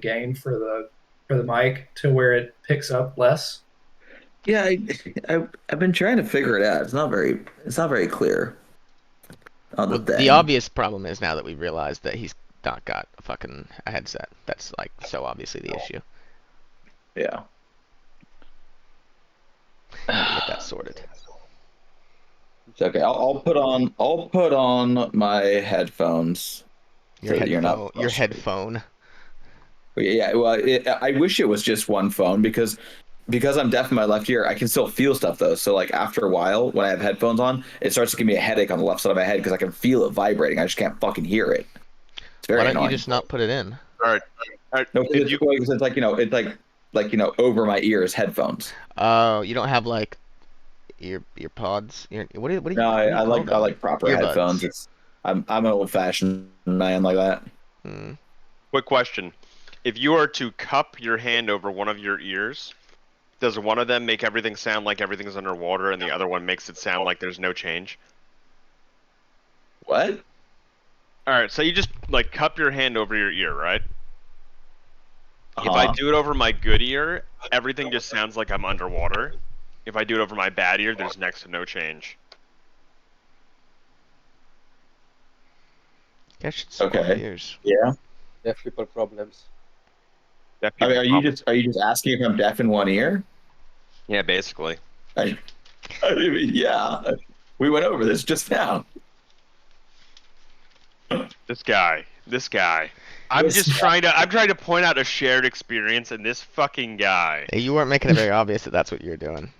gain for the mic to where it picks up less? Yeah, I've been trying to figure it out. It's not very clear on the Well, the thing. obvious problem is now that we realized that he's not got a fucking a headset. That's like so obviously the issue. Yeah. Get that sorted. It's okay. I'll put on my headphones Your so that you're not headphone. Your frustrated. headphone. Yeah, well, I wish it was just one phone because I'm deaf in my left ear. I can still feel stuff though. So like after a while, when I have headphones on, it starts to give me a headache on the left side of my head because I can feel it vibrating. I just can't fucking hear it. It's Why very don't you annoying. just not put it in? All right. All right. No, If you it's like over my ears headphones. Oh, you don't have like ear pods. What do No, you I call like them? proper headphones. Earbuds. I'm an old fashioned man like that. Hmm. quick question: if you are to cup your hand over one of your ears, does one of them make everything sound like everything's underwater, and the other one makes it sound like there's no change? What? All right. So you just like cup your hand over your ear, right? If I Uh-huh. do it over my good ear, everything just sounds like I'm underwater. If I do it over my bad ear, there's next to no change. I should swap Okay. ears. Yeah. Deaf people problems. That I mean, people problem. are you just asking if I'm deaf in one ear? Yeah, basically. I mean, yeah. We went over this just now. This guy. I'm This just trying to. I'm trying to point out a shared experience, and this fucking guy. Hey, you weren't making it very obvious that that's what you were doing.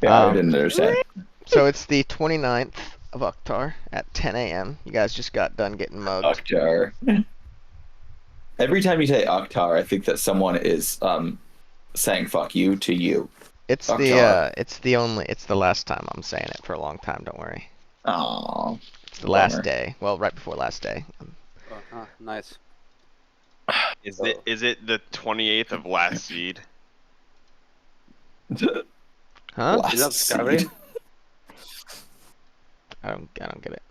Yeah, I Um, didn't understand. So it's the 29th of October at 10 a.m. You guys just got done getting mugged. Akhtar. Every time you say Akhtar, I think that someone is saying "fuck you" to you. It's Akhtar. it's the last time I'm saying it for a long time. Don't worry. Oh, It's the last bummer. day. Well, right before last day. Uh-huh, nice. Is it the 28th of last seed? Huh? Last Is that scary? seed. I don't get it.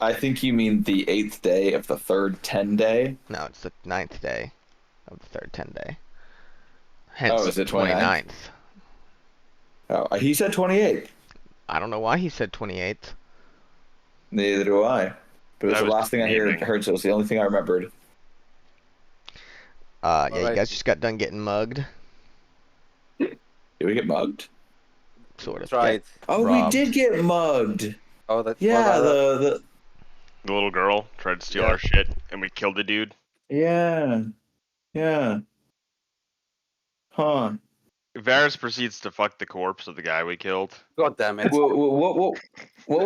I think you mean the 8th day of the third 10-day. No, it's the 9th day of the third 10 day. Hence Oh, is it 29th. Oh, he said 28th. I don't know why he said 28th. Neither do I. But it was That the was last thing I evening. heard, so it was the only thing I remembered. Yeah, you Alright. guys just got done getting mugged. Did we get mugged? Sort of. Tried. Oh, Robbed. we did get mugged. Oh, that. Yeah, well, the The little girl tried to steal Yeah. our shit, and we killed the dude. yeah. Huh. Varys proceeds to fuck the corpse of the guy we killed. God damn it. What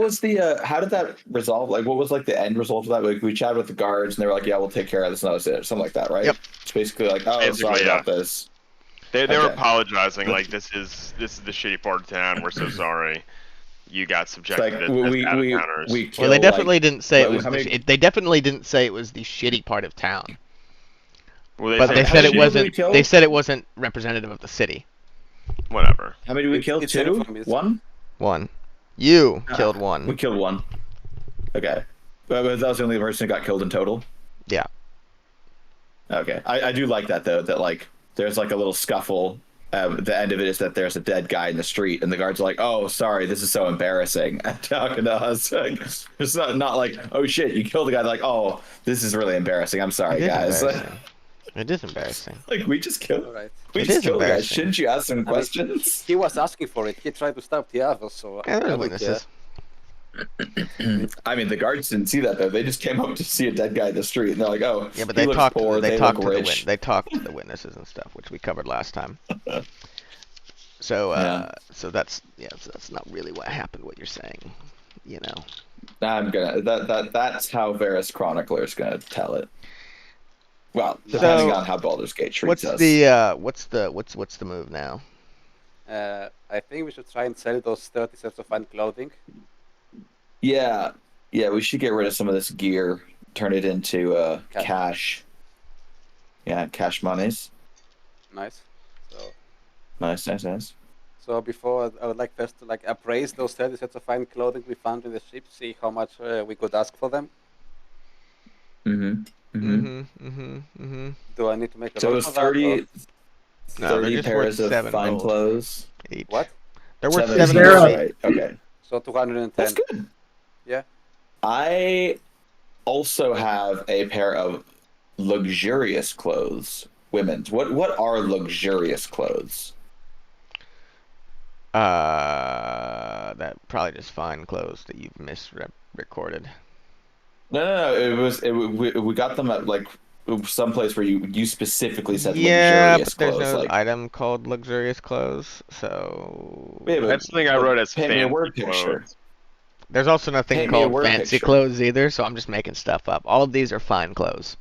was the how did that resolve? Like, what was like the end result of that? Like, we chatted with the guards, and they were like, "Yeah, we'll take care of this," and that was it, something like that, right? Yep. It's basically like, "Oh, Basically, sorry yeah. about this." They were Okay. apologizing, like this is the shitty part of town. We're so sorry. You got It's subjected like to this out of towners. we Well, kill, they definitely like, didn't say it like, was. how many- They definitely didn't say it was the shitty part of town. Well, But they how said many it people did we wasn't. kill? They said it wasn't representative of the city. whatever. How many did we kill? It's Two? infamous. One? One. You Ah, killed We one. killed one. Okay. But that was the only person who got killed in total? Yeah. Okay. I do like that, though, that, like, there's, like, a little scuffle. The end of it is that there's a dead guy in the street, and the guards are like, "Oh, sorry, this is so embarrassing." And talking to us, like, it's not like, "Oh shit, you killed a guy." They're like, "Oh, this is really embarrassing. I'm sorry, It is guys." embarrassing. It is embarrassing. Like, we just killed Alright. we It just is killed the guy. embarrassing. Shouldn't you ask some I mean, questions? he was asking for it. He tried to stop the others, so Yeah, I there are don't witnesses. I mean, the guards didn't see that though. They just came up to see a dead guy in the street, and they're like, "Oh, Yeah, but he they looks talked. poor. They They talked look to the rich." they talked to the witnesses and stuff, which we covered last time. So, Yeah. so that's so that's not really what happened. What you're saying, you know. I'm gonna that's how Varys Chronicler is gonna tell it. Well, So- depending on how Baldur's Gate treats What's us. what's the move now? I think we should try and sell those 30 sets of fine clothing. Yeah, we should get rid of some of this gear, turn it into Cash. cash. Yeah, cash monies. Nice. So, Nice. so before, I would like first to like appraise those 30 sets of fine clothing we found in the ship, see how much we could ask for them. Mm-hmm. Do I need to make a So it roll was for that, or 30, No, they're 30 just pairs worth of 7 fine gold clothes. each. what? They're worth 7 7 there gold a- each. right? Okay, So 210. that's good. Yeah. I also have a pair of luxurious clothes, women's. What are luxurious clothes? That probably just fine clothes that you've misrecorded. No. We got them at like someplace where you specifically said Yeah, luxurious but there's clothes. no Like, item called luxurious clothes, so yeah, That's the thing I wrote as paint me a fancy word picture. clothes. there's also nothing Paint me a called word fancy picture. clothes either. So I'm just making stuff up. All of these are fine clothes.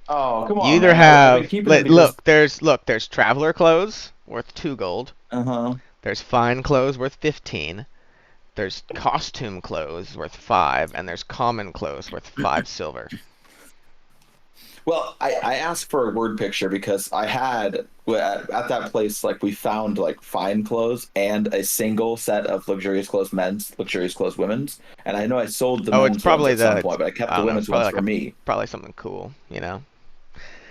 Oh, come on. You either man. I've been have keeping them because- there's traveler clothes worth 2 gold. Uh-huh. There's fine clothes worth 15. There's costume clothes worth 5, and there's common clothes worth 5 silver. Well, I asked for a word picture because I had at that place, like, we found like fine clothes and a single set of luxurious clothes men's, luxurious clothes women's, and I know I sold the Oh, men's it's probably ones at some the- point, but I kept I the don't know, women's it's probably ones for like me. Probably something cool, you know?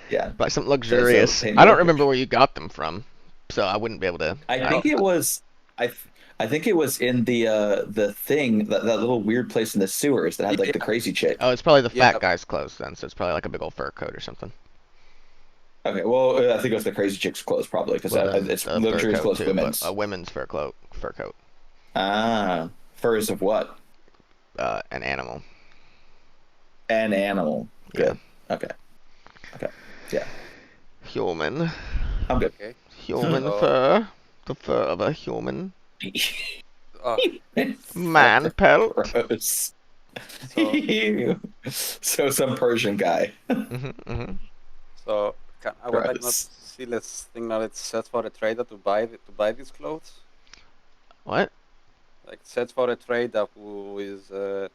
Yeah, Like something luxurious. paint me I a don't picture. remember where you got them from, so I wouldn't be able to. I think it was I think it was in the thing that little weird place in the sewers that had like the crazy chick. Oh, it's probably the Yeah. fat guy's clothes then, so it's probably like a big old fur coat or something. Okay, well, I think it was the crazy chick's clothes probably because Well, then it's the fur luxurious coat clothes too, women's. but a women's fur coat. Ah, furs of what? An animal. An animal. Good. Okay. Yeah, Human. I'm good. Okay. Human So- fur. The fur of a human. Oh, Man pelt. Gross. so, So some Persian guy. so I would like not Gross. see this thing now. It sets for a trader to buy these clothes. What? Like sets for a trader who is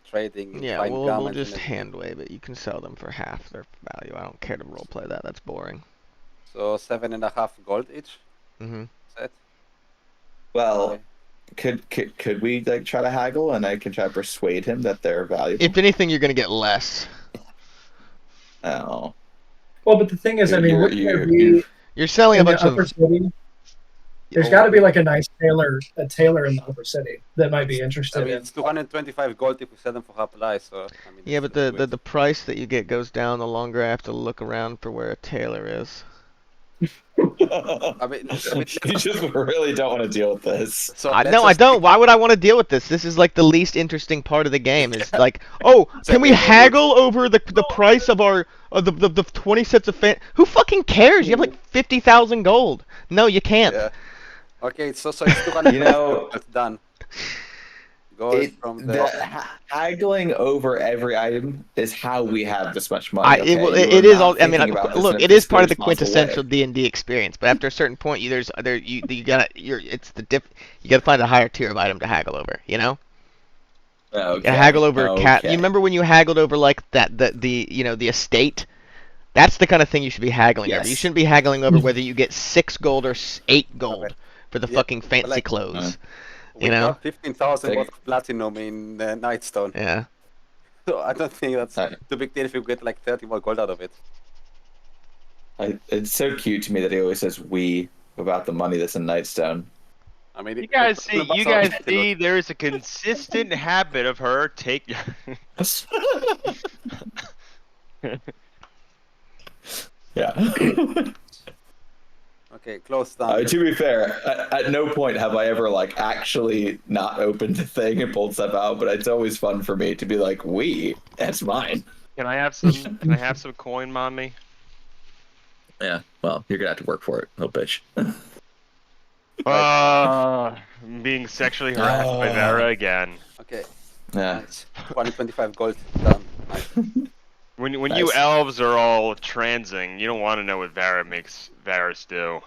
trading. in Yeah, fine we'll garments just and everything. hand wave it. You can sell them for half their value. I don't care to roleplay that. That's boring. So 7.5 gold each Mm-hmm. set. Well, Okay. could we like try to haggle and I can try to persuade him that they're valuable? If anything, you're gonna get less. Oh. Well, but the thing is, I mean, You're- wouldn't there you're- be You're selling a in the bunch of. upper city? There's Oh, got to be like a nice tailor in the upper city that might be I interested mean, in. it's 225 gold if we sell them for half price. So I mean. Yeah, it's but a bit the price that you get goes down the longer I have to look around for where a tailor is. I mean, you just really don't want to deal with this. So I let's no, I just don't. Why would I want to deal with this? This is like the least interesting part of the game. Is like, oh, can we haggle over the price of our the 20 sets of fan? Who fucking cares? You have like 50,000 gold. No, you can't. Yeah. Okay, so it's 200. You know, it's done. Goes from the. haggling over every item is how we have this much money. It okay? You it are is not all. I mean, thinking about this look, in a it is part of the fiscally responsible quintessential way. D&D experience. But after a certain point, you gotta you gotta find a higher tier of item to haggle over. You know. Okay. You haggle over cat. okay. You remember when you haggled over like the estate? That's the kind of thing you should be haggling over. You Yes. shouldn't be haggling over whether you get 6 gold or 8 gold Okay. for the Yeah, fucking fancy like- clothes. We You know? got 15,000 Like- worth of platinum in Nightstone. Yeah. So I don't think that's Right. too big deal if you get like 30 more gold out of it. It's so cute to me that he always says "we" about the money that's in Nightstone. I mean, You guys it's see, about you guys something. see, there is a consistent habit of her take. Yeah. Okay, close down. To be fair, at no point have I ever like actually not opened the thing and pulled stuff out, but it's always fun for me to be like, "We, that's mine." Can I have some? Can I have some coin, mommy? Yeah. Well, you're gonna have to work for it, little bitch. I'm being sexually harassed by Vera again. Okay, Yeah. nice. 125 gold done. Nice. When Nice. you elves are all transing, you don't want to know what Vera makes Varus do.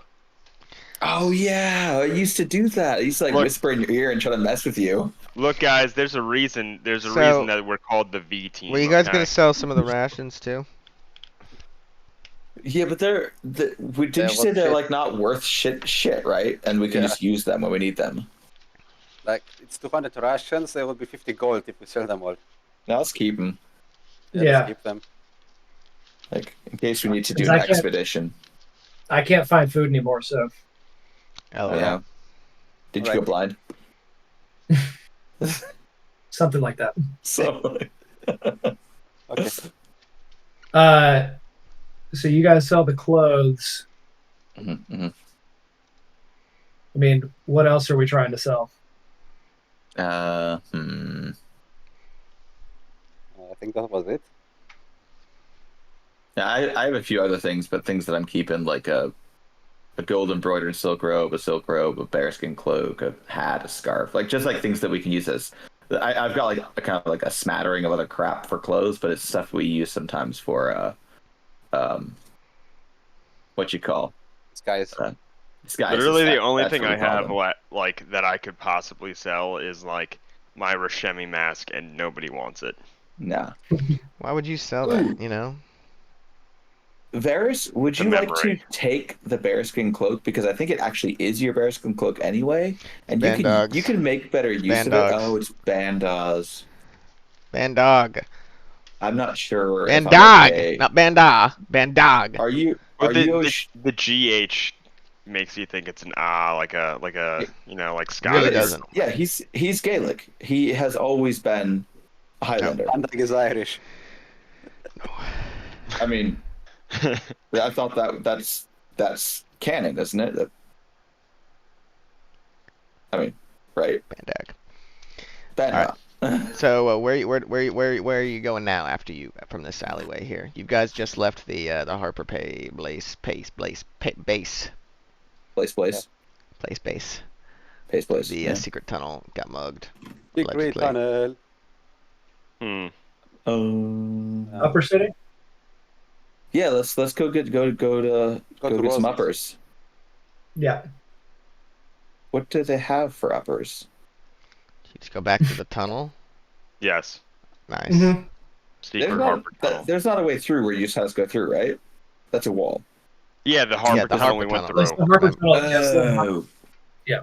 Oh yeah, I used to do that. I used to like Look- whisper in your ear and try to mess with you. Look, guys, there's a reason. There's a So- reason that we're called the V team. Were you guys okay? gonna sell some of the rations too? Yeah, but didn't Yeah, you say what they're shit? like not worth shit, right? And we can Yeah. just use them when we need them. Like, it's 200 rations, there will be 50 gold if we sell them all. Now let's keep them. Yeah. Let's keep them. Like in case we need to do Because an I can't- expedition. I can't find food anymore, so Oh, Oh, yeah. Did you go blind? something like that. So Okay. So you guys sell the clothes. Mhm. I mean, what else are we trying to sell? I think that was it. Yeah, I have a few other things, but things that I'm keeping, like a gold embroidered silk robe, a bearskin cloak, a hat, a scarf, like just like things that we can use as. I've got like a kind of like a smattering of other crap for clothes, but it's stuff we use sometimes for what you call This guy's disguises. Literally, the only That's thing what we I call have them. like that I could possibly sell is like my Rashemi mask, and nobody wants it. Nah. why would you sell Ooh. that? You know. Varys, would The you like to memory. take the bearskin cloak, because I think it actually is your bearskin cloak anyway, and you Bandogs. can make better use of it. Bandogs. Oh, it's bandas. Bandog. I'm not sure. if I'm Bandog. okay. Not banda. Bandog. Are you? But Are the, you? the GH makes you think it's an like a like Scottish. Really or doesn't. something. Yeah, he's Gaelic. He has always been a Highlander. Bandag is Irish. I mean, I thought that's canon, isn't it? I mean, right? Bandog. Banda. So where are you going now after you from this alleyway here? You guys just left the Harper Pay base. Place. The Yeah. secret tunnel got mugged. Secret Allegedly. tunnel. Upper City? Yeah, let's go get to some Rose's. uppers. Yeah. What do they have for uppers? You just go back to the tunnel. Yes, Nice. Mm-hmm. secret Harper tunnel. There's not a way through where you just have to go through, right? That's a wall. Yeah, the Harper the tunnel Harper we went tunnel. That's through. the Harper Tunnel. Yes, the- Oh. Yeah.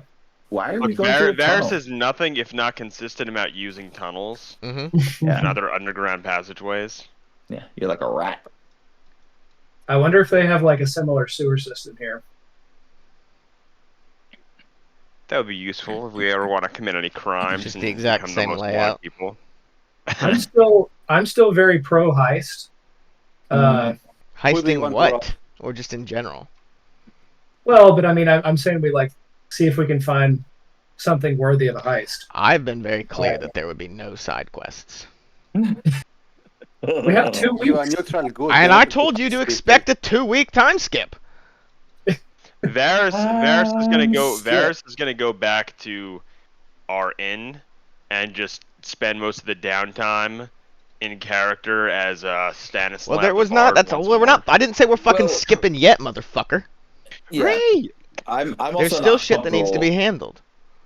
Why are we Look, going through a Varys tunnel? is nothing if not consistent about using tunnels Mm-hmm. Yeah. and other underground passageways. Yeah, you're like a rat. I wonder if they have like a similar sewer system here. That would be useful if we ever want to commit any crimes. Just and the exact become same most wanted layout. People. I'm still very pro heist. Who do you Heisting want to what? rob? Or just in general? Well, but I mean, I'm saying we like see if we can find something worthy of a heist. I've been very clear that there would be no side quests. We have 2 You are weeks. neutral good. And you I have told you to sleep. expect a 2-week time skip. Varys is gonna go. Skip. Varys is gonna go back to our inn and just spend most of the downtime in character as Stanislav. Well, there was the not. Bard That's once well, we're more. not. I didn't say we're fucking Well- skipping yet, motherfucker. Yeah, Great. I'm also There's still not shit that needs to be comfortable- handled.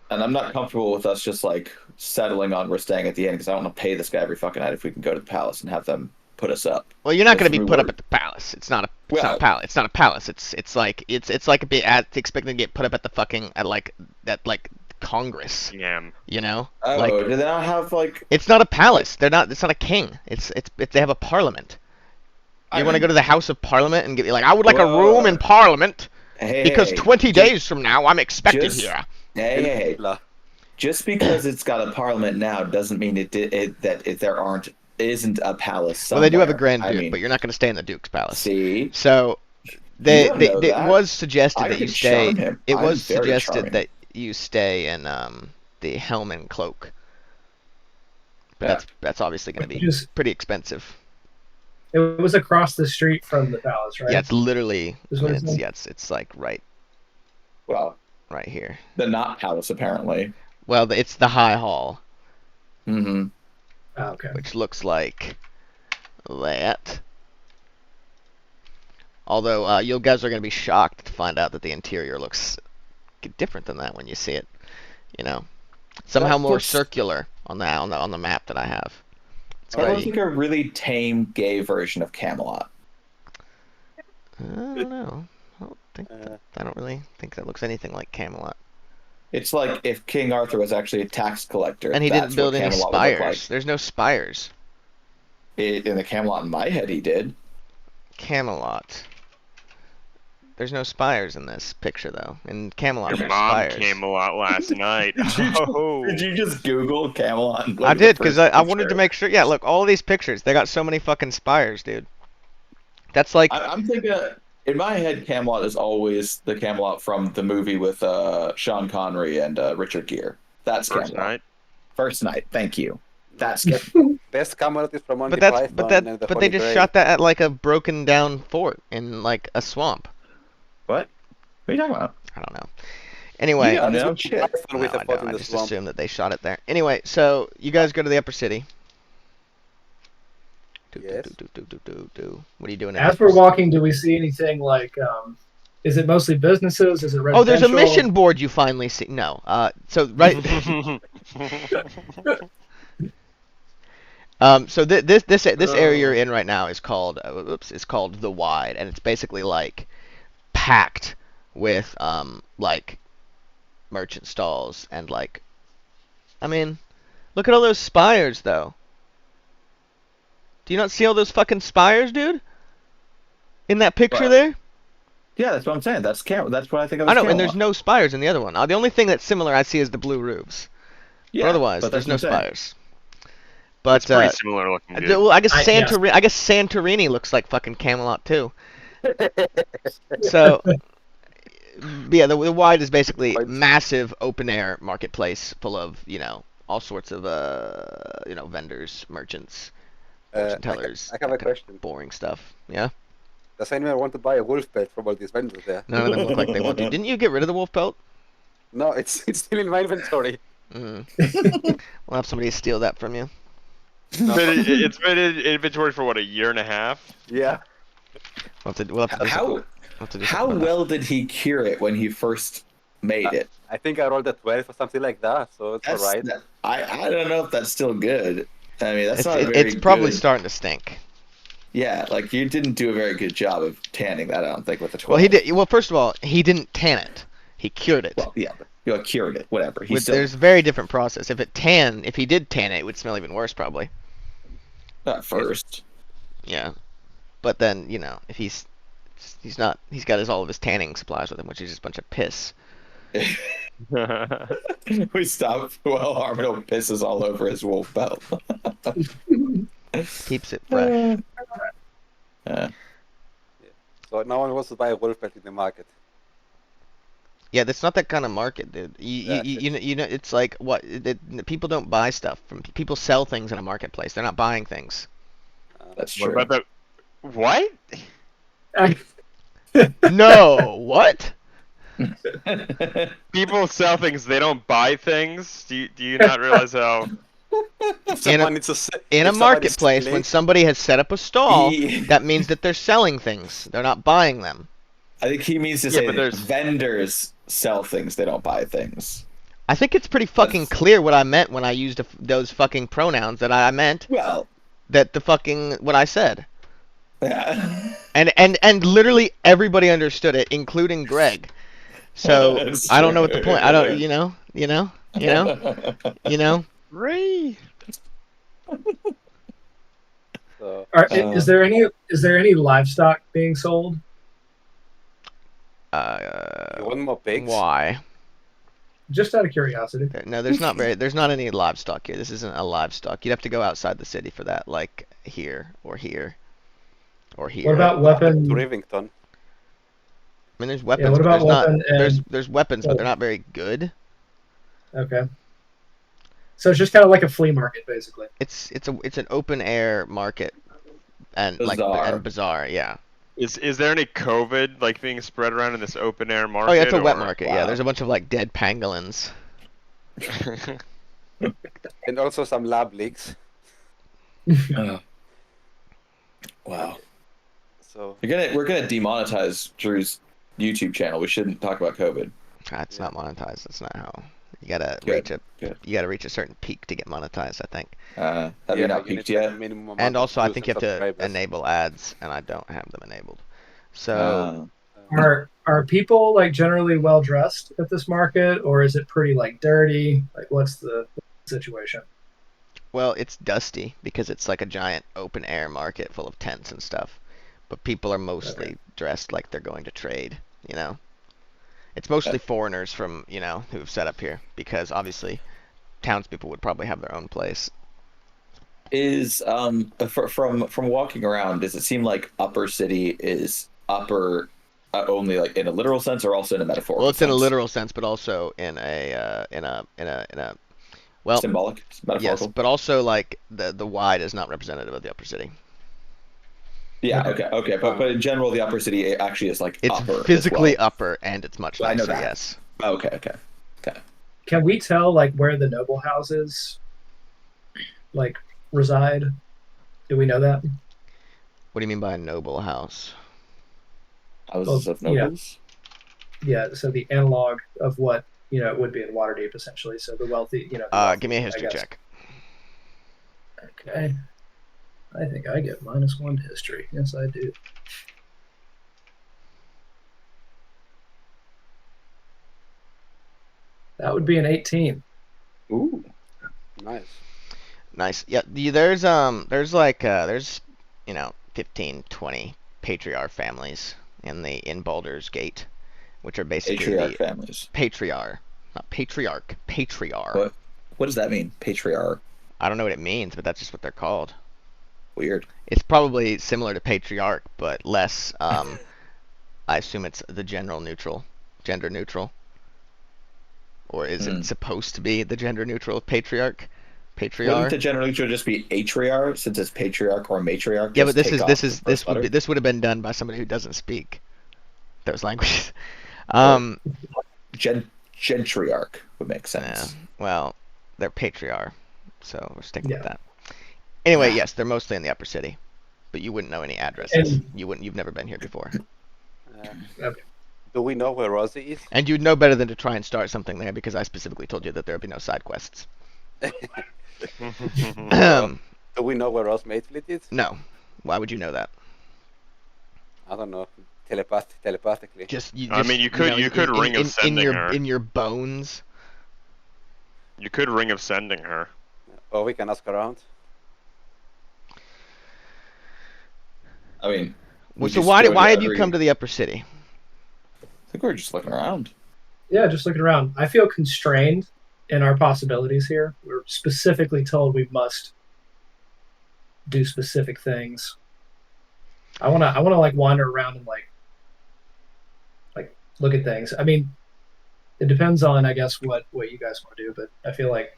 And I'm not comfortable with us just like settling on we're staying at the inn, because I don't want to pay this guy every fucking night if we can go to the palace and have them put us up. Well, you're not That's going to be put up reward. at the palace. It's not a. It's Well- not a palace. It's not a palace. It's like a bit expecting to get put up at the fucking at like Congress. Yeah. You know. Oh, Like do they not have like? it's not a palace. They're not. It's not a king. It's they have a parliament. You want to go to the House of Parliament and get like I would like a room in Parliament because 20 days from now I'm expected just- here. Hey, Blah. just because it's got a parliament now doesn't mean that there isn't a palace. Well, they do have a somewhere. grand I duke, mean, but you're not going to stay in the duke's palace. see, So You they don't they, know it that. was suggested I that you could stay. charm him. It I'm was very suggested charming. that you stay in the helm and cloak. But Yeah. that's obviously going to be Just- pretty expensive. It was across the street from the palace, right? Yeah, it's literally. Is I what mean, it's it's, like? yeah, it's like right well, here. the not palace apparently. Well, it's the High Hall, Mm-hmm. Oh, okay. which looks like that. Although you guys are going to be shocked to find out that the interior looks different than that when you see it. You know, somehow That more looks- circular on the map that I have. It's That looks very, like a really tame gay version of Camelot. I don't know. Uh, I don't really think that looks anything like Camelot. It's like if King Arthur was actually a tax collector. And he that's didn't build what any Camelot would look spires. There's no spires. like. In the Camelot in my head, he did. Camelot. There's no spires in this picture though. In Camelot, Your there's mom spires. came a lot last night. Did you just Google Camelot? And look I at the did because first I wanted to picture? make sure. Yeah, look, all these pictures. They got so many fucking spires, dude. That's like. I'm thinking in my head, Camelot is always the Camelot from the movie with Sean Connery and Richard Gere. That's First Camelot. night. First Night. Thank you. That's good. Best Camelot is from Monty But that's Python but that and the but they Holy just Grail. shot that at like a broken down fort in like a swamp. What? What are you talking about? I don't know. Anyway, Yeah, It's no Monty shit. Python no, with a I fort don't. in I the just swamp. assumed that they shot it there. Anyway, so you guys go to the Upper City. Yes. What are you doing? in As Upper we're City? walking, do we see anything like? Is it mostly businesses? Is it residential? Oh, there's a mission board you finally see. No. So right. So this area you're in right now is called it's called the Wide, and it's basically like packed with like merchant stalls and like, I mean, look at all those spires though. Do you not see all those fucking spires, dude? In that picture What? there? Yeah, that's what I'm saying. That's That's what I think of. I as know, and there's Camelot. no spires in the other one. The only thing that's similar I see is the blue roofs. Yeah, But otherwise, but there's that's no what I'm saying. spires. But It's pretty similar looking, dude. well, I guess Yes. I guess Santorini looks like fucking Camelot too. So, yeah, the Wide is basically Quite- massive open air marketplace full of all sorts of vendors, merchants, fortune tellers. I have a that kind of question. boring stuff. Yeah. Does anyone want to buy a wolf pelt from all these vendors there? None of them look like they want to. Didn't you get rid of the wolf pelt? No, it's still in my inventory. Mm. We'll have somebody steal that from you. It's been in inventory for what, a year and a half? Yeah. We'll have to do something. How We'll have to do how something about well did he cure it when he first made it? I think I rolled a 12 or something like that, so it's That's alright. I don't know if that's still good. I mean, that's that. not very It's probably good. starting to stink. Yeah, like you didn't do a very good job of tanning that. I don't think with the 12. Well, he did. Well, first of all, he didn't tan it. He cured it. Well, yeah, but you cured it. Whatever. He still There's a very different process. If he did tan it, it would smell even worse probably. not first. Yeah. But then, if he's got all of his tanning supplies with him, which is just a bunch of piss. We stopped while Armino pisses all over his wolf belt. Keeps it fresh. So no one wants to buy a wolf pelt in the market. Yeah, that's not that kind of market, dude. It's like what people don't buy stuff from people sell things in a marketplace. They're not buying things. That's What true. about the... What? No, what? People sell things, they don't buy things? Do you not realize how... In a if somebody's marketplace, when selling- somebody has set up a stall, He- that means that they're selling things. They're not buying them. I think he means to Yeah, say but that there's- vendors sell things, they don't buy things. I think it's pretty fucking That's- clear what I meant when I used those fucking pronouns that I meant. Well, That the fucking what I said. yeah. And literally everybody understood it, including Greg. So That's I don't know what the true. point. I don't, you know. Ray! So, Is there any livestock being sold? you want more pigs? Why? Just out of curiosity. No, there's not any livestock here. This isn't a livestock. You'd have to go outside the city for that, like here or here or here. What about To weapon? Rivington. I mean, there's weapons. what but about there's not. weapon and- There's weapons, but they're not very good. Okay. So it's just kind of like a flea market, basically. It's an open air market, and Bazaar. bazaar. Yeah. Is there any COVID like being spread around in this open air market? Oh yeah, it's a wet or- market. Yeah, Wow. there's a bunch of like dead pangolins. And also some lab leaks. Wow. So We're gonna demonetize Drew's YouTube channel. We shouldn't talk about COVID. It's not monetized. That's not how. You gotta Good, good. reach a certain peak to get monetized, I think. Have you not you peaked need, like, yet? minimum amount And of also, I views think you and have to subscribers. enable ads, and I don't have them enabled. So Are people like generally well dressed at this market, or is it pretty like dirty? Like, what's the situation? well, it's dusty because it's like a giant open air market full of tents and stuff. but people are mostly dressed like they're going to trade. You know, it's mostly foreigners from who've set up here because obviously townspeople would probably have their own place. Is from walking around, does it seem like Upper City is upper only like in a literal sense or also in a metaphorical Well, it's in a sense? literal sense, but also in a well, Symbolic, metaphorical. yes, but also like the wide is not representative of the upper city. Yeah, okay, but in general, the Upper City actually is like It's upper. physically as well. upper, and it's much I know nicer. that. Yes. Okay. Can we tell like where the noble houses like reside? Do we know that? What do you mean by a noble house? Houses of yeah. nobles. Yeah, so the analog of what it would be in Waterdeep essentially. So the wealthy, the wealthy, Give me a I history guess. check. Okay. I think I get -1 to history. Yes, I do. That would be an 18. Ooh. Nice. Nice. Yeah. There's 15, 20 patriarch families in Baldur's Gate, which are basically Patriarch the families. patriarch, not patriarch, patriarch. What does that mean? Patriarch. I don't know what it means, but that's just what they're called. Weird. It's probably similar to patriarch, but less. I assume it's the gender neutral, or is it supposed to be the gender neutral patriarch? Wouldn't the gender neutral just be atriarch since it's patriarch or matriarch? Yeah, but Just this would have been done by somebody who doesn't speak those languages. Gentriarch would make sense. Yeah, well, they're patriarch, so we're sticking with that. Anyway, yes, they're mostly in the upper city, but you wouldn't know any addresses. You've never been here before. Okay. Do we know where Rosie is? And you'd know better than to try and start something there because I specifically told you that there would be no side quests. Do we know where Rose Mayfleet is? No. Why would you know that? I don't know. Telepathically. You could ring of sending her. In your bones. You could ring of sending her. Or we can ask around. I mean, So why have you come to the upper city? I think we're just looking around. Yeah, just looking around. I feel constrained in our possibilities here. We're specifically told we must do specific things. I wanna like wander around and like look at things. I mean, it depends on I guess what you guys want to do, but I feel like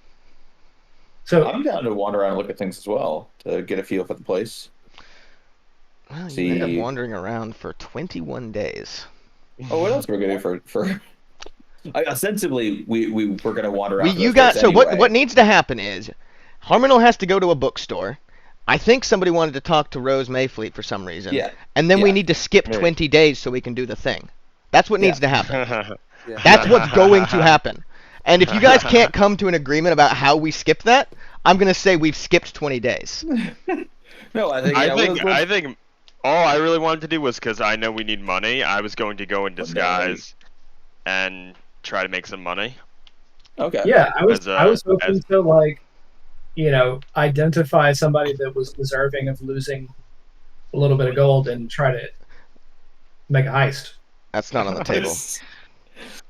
I'm down to wander around and look at things as well to get a feel for the place. Well, you end up wandering around for 21 days. Oh, what else are we gonna do for? Ostensibly, we were gonna wander around. What needs to happen is, Harmonal has to go to a bookstore. I think somebody wanted to talk to Rose Mayfleet for some reason. Yeah. And then we need to skip 20 days so we can do the thing. That's what needs to happen. Yeah. That's what's going to happen. And if you guys can't come to an agreement about how we skip that, I'm gonna say we've skipped 20 days. No, I think all I really wanted to do was because I know we need money. I was going to go in disguise and try to make some money. Okay. Yeah, I was hoping to like, identify somebody that was deserving of losing a little bit of gold and try to make a heist. That's not on the table.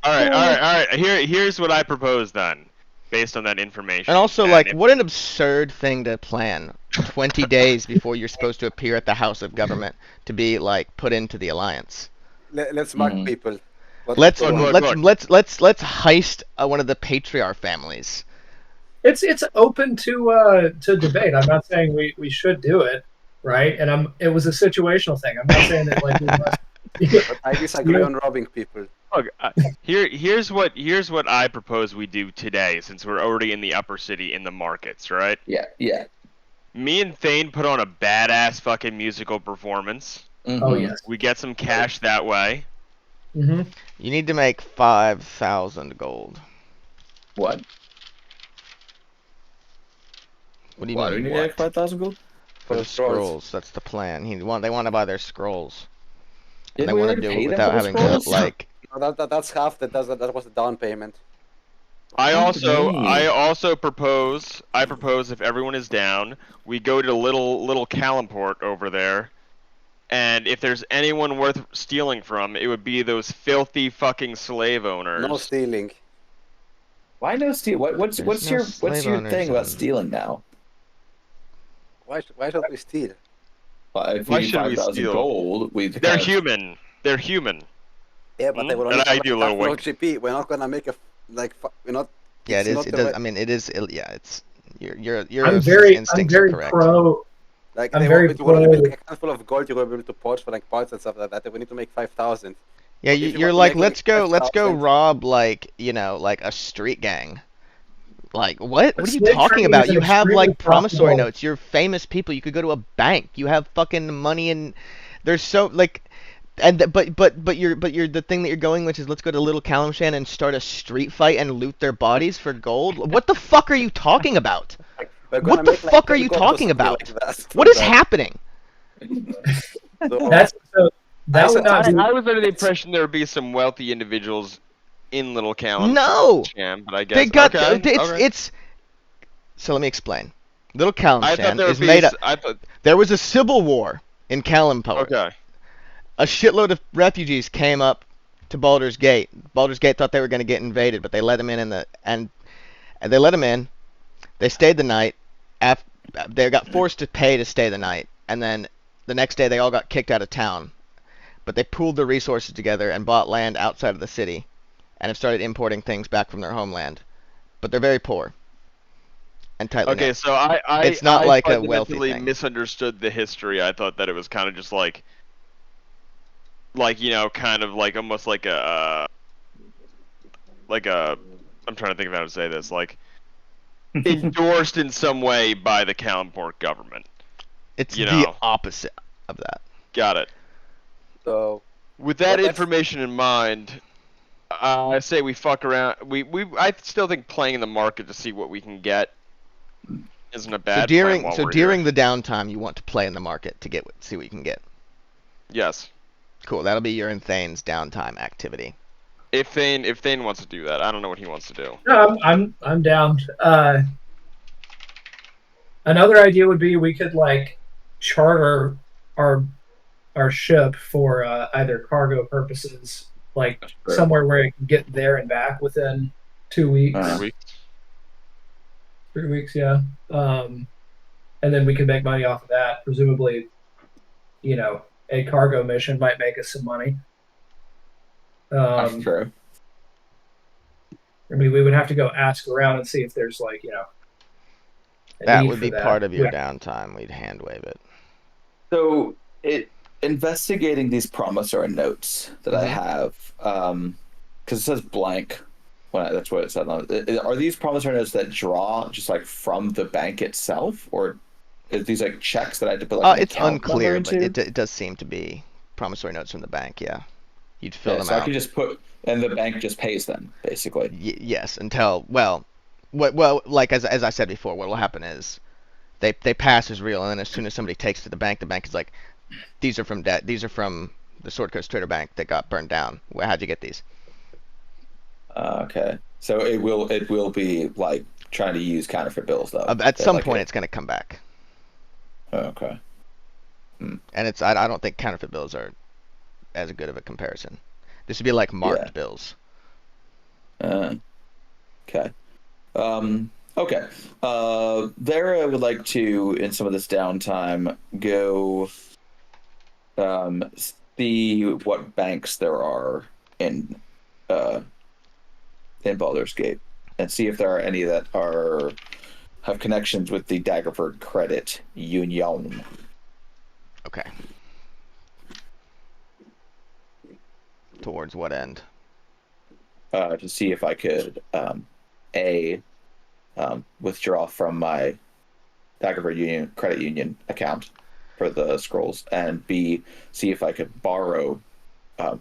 All right. Here's what I propose then, based on that information. And also, what an absurd thing to plan 20 days before you're supposed to appear at the House of Government to be put into the alliance. Let's mark people. Let's heist one of the patriarch families. It's open to debate. I'm not saying we should do it, right? And it was a situational thing. I'm not saying that we must. But I disagree on robbing people. Look, here's what I propose we do today, since we're already in the upper city in the markets, right? Yeah. Me and Thane put on a badass fucking musical performance. Mm-hmm. Oh yes. We get some cash that way. Mm-hmm. You need to make 5,000 gold. What? What do you Why do we mean? need to make 5,000 gold? For the scrolls. That's the plan. They want to buy their scrolls. And Didn't they we want to already do pay it them without for the having to scrolls? That's half. That was the down payment. I propose if everyone is down, we go to little Calimport over there, And if there's anyone worth stealing from, it would be those filthy fucking slave owners. No stealing. Why no steal? What's There's no your slave owners thing about in- stealing now? Why should we steal? If Why you need should we 5,000 steal? gold, They're human. They're human. Yeah, but they will And only I come do, at little half low wink. GP. We're not gonna make we're not. Yeah, it's it is. not It the does. way- I mean, it is. Yeah, it's your I'm very instincts are correct. pro. Like I'm they very want, if you want to pro- make a handful of gold, you're able to poach for like parts and stuff like that. We need to make 5,000. Yeah, If you you're want to like, make, let's go 5,000 rob like like a street gang. Like what? What are you Slave talking trading about? is an You have extremely like promissory profitable- notes. You're famous people. You could go to a bank. You have fucking money and there's so like, but you're the thing that you're going which is let's go to Little Kalimshan and start a street fight and loot their bodies for gold. What the fuck are you talking about? We're What gonna the make, like, fuck are 10 you gold talking or something about? like that. What is happening? So, That's so. That would not be. I was under the impression there would be some wealthy individuals in Little Callum. No! But I guess They got okay, it's okay. it's. So let me explain. Little I thought Kalimshan there is would be. made up. I thought. There was a civil war in Kalimpor. Okay. A shitload of refugees came up to Baldur's Gate. Baldur's Gate thought they were going to get invaded, but they let them in and they let them in. They stayed the night. They got forced to pay to stay the night, and then the next day they all got kicked out of town. But they pooled their resources together and bought land outside of the city, and have started importing things back from their homeland. But they're very poor and tightly Okay, knit. so I It's not I like a wealthy fundamentally thing. misunderstood the history. I thought that it was kind of just like kind of like almost like a I'm trying to think of how to say this, like endorsed in some way by the Kalimpor government. It's you the know. opposite of that. Got it. So With that Well, that's- information in mind, I say we fuck around. I still think playing in the market to see what we can get isn't a bad plan while we're during here. the downtime, you want to play in the market to see what you can get. Yes. Cool. That'll be your and Thane's downtime activity. If Thane wants to do that, I don't know what he wants to do. No, I'm down. Another idea would be we could like charter our ship for either cargo purposes, like Sure. somewhere where it can get there and back within 2 weeks, 3 weeks, yeah. And then we can make money off of that. Presumably, a cargo mission might make us some money. That's true. I mean, we would have to go ask around and see if there's a That need would for be that. part of your Yeah. downtime. We'd hand wave it. So investigating these promissory notes that I Mhm. have, because it says blank. That's what it said on it. Are these promissory notes that draw just like from the bank itself, or is these like checks that I have to put like an It's account unclear, number but into? it does seem to be promissory notes from the bank. Yeah, you'd fill Yeah, them so I out. can just put, and the bank just pays them basically. Yes, until like as I said before, what will happen is they pass as real, and then as soon as somebody takes to the bank is like, these are from the Sword Coast Trader Bank that got burned down. How'd you get these? Okay, so it will be like trying to use counterfeit bills though. At some Like point, it's going to come back, okay. and I don't think counterfeit bills are as good of a comparison. This would be like marked Yeah. bills. Okay. Okay. There I would like to, in some of this downtime, go see what banks there are in Baldur's Gate, and see if there are any that have connections with the Daggerford Credit Union. Okay. Towards what end? To see if I could withdraw from my Daggerford Credit Union account for the scrolls, and B, see if I could borrow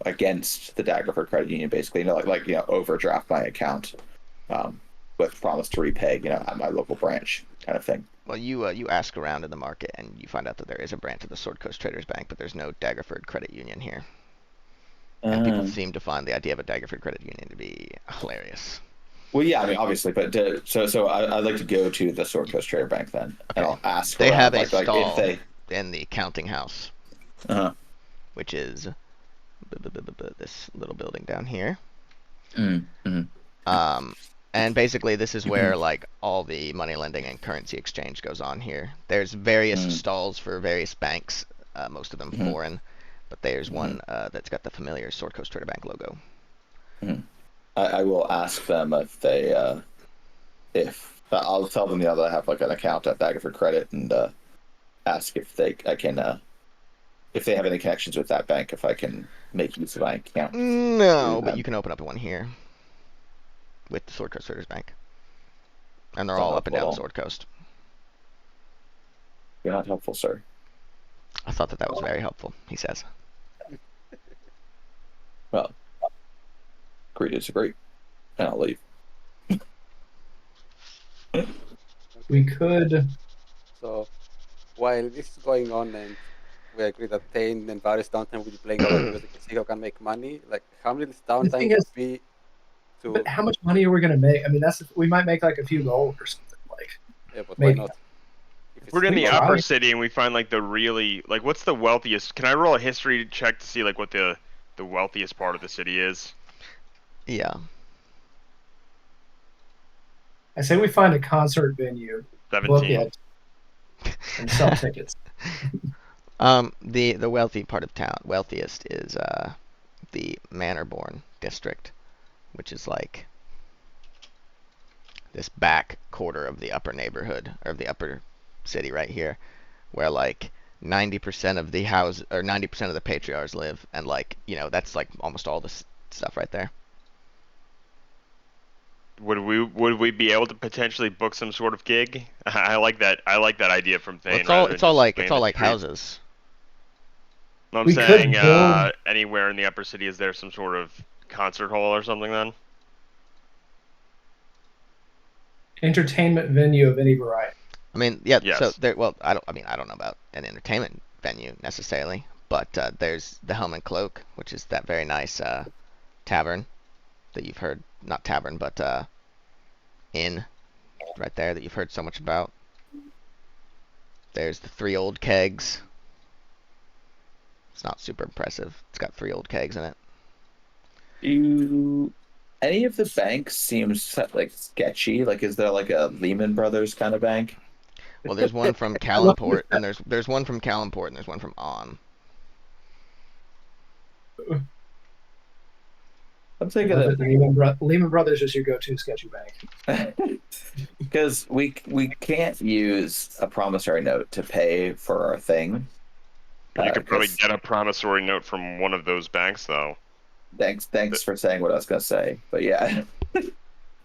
against the Daggerford Credit Union, basically, overdraft my account with promise to repay, at my local branch, kind of thing. Well, you ask around in the market and you find out that there is a branch of the Sword Coast Traders Bank, but there's no Daggerford Credit Union here. And people seem to find the idea of a Daggerford Credit Union to be hilarious. Well, yeah, I mean, obviously, but so I'd like to go to the Sword Coast Trader Bank then, and I'll ask. They around, have a like stall if they. in the counting house. Uh-huh. which is this little building down here. Mm-hmm. And basically this is where like all the money lending and currency exchange goes on here. There's various stalls for various banks, most of them foreign, but there's one that's got the familiar Sword Coast Trader Bank logo. I will ask them if they if I'll tell them that I have like an account at Dagger for Credit and ask if they if they have any connections with that bank, if I can make use of my account. No, but you can open up one here with the Sword Coast Traders Bank, and they're all up and down the Sword Coast. You're not helpful, sir. I thought that was very helpful, he says. Well, agree to disagree, and I'll leave. We could. So, while this is going on and we agree that Tane and Varys downtime will be playing over because the casino can make money, like how many downtime thing would is- be to... But how much money are we going to make? I mean, we might make like a few gold or something. Like, Yeah, but why maybe. not? If it's We're in the Wow. upper city and we find like the really like what's the wealthiest? Can I roll a history check to see like what the wealthiest part of the city is? Yeah. I say we find a concert venue, book 17. it, and sell tickets. The wealthy part of town, wealthiest is the Manorborn district, which is like this back quarter of the upper neighborhood or the upper city right here, where like 90% of the house or 90% of the patriarchs live, and like that's like almost all this stuff right there. Would we be able to potentially book some sort of gig? I like that idea from Thane. Well, it's all like houses. I'm We saying could build- anywhere in the upper city, is there some sort of concert hall or something then? Entertainment venue of any variety. I mean, yeah. Yes. So there. Well, I don't know about an entertainment venue necessarily, but there's the Helm and Cloak, which is that very nice tavern that you've heard. Not tavern, but inn right there that you've heard so much about. There's the 3 Old Kegs. It's not super impressive. It's got 3 old kegs in it. Do any of the banks seems like sketchy? Like, is there like a Lehman Brothers kind of bank? Well, there's one from Callanport, and there's one from Callanport, and there's one from On. I'm thinking of Lehman Brothers is your go-to sketchy bank. because we can't use a promissory note to pay for our thing. You could probably 'cause- get a promissory note from one of those banks, though. Thanks for saying what I was gonna say, but yeah, yeah,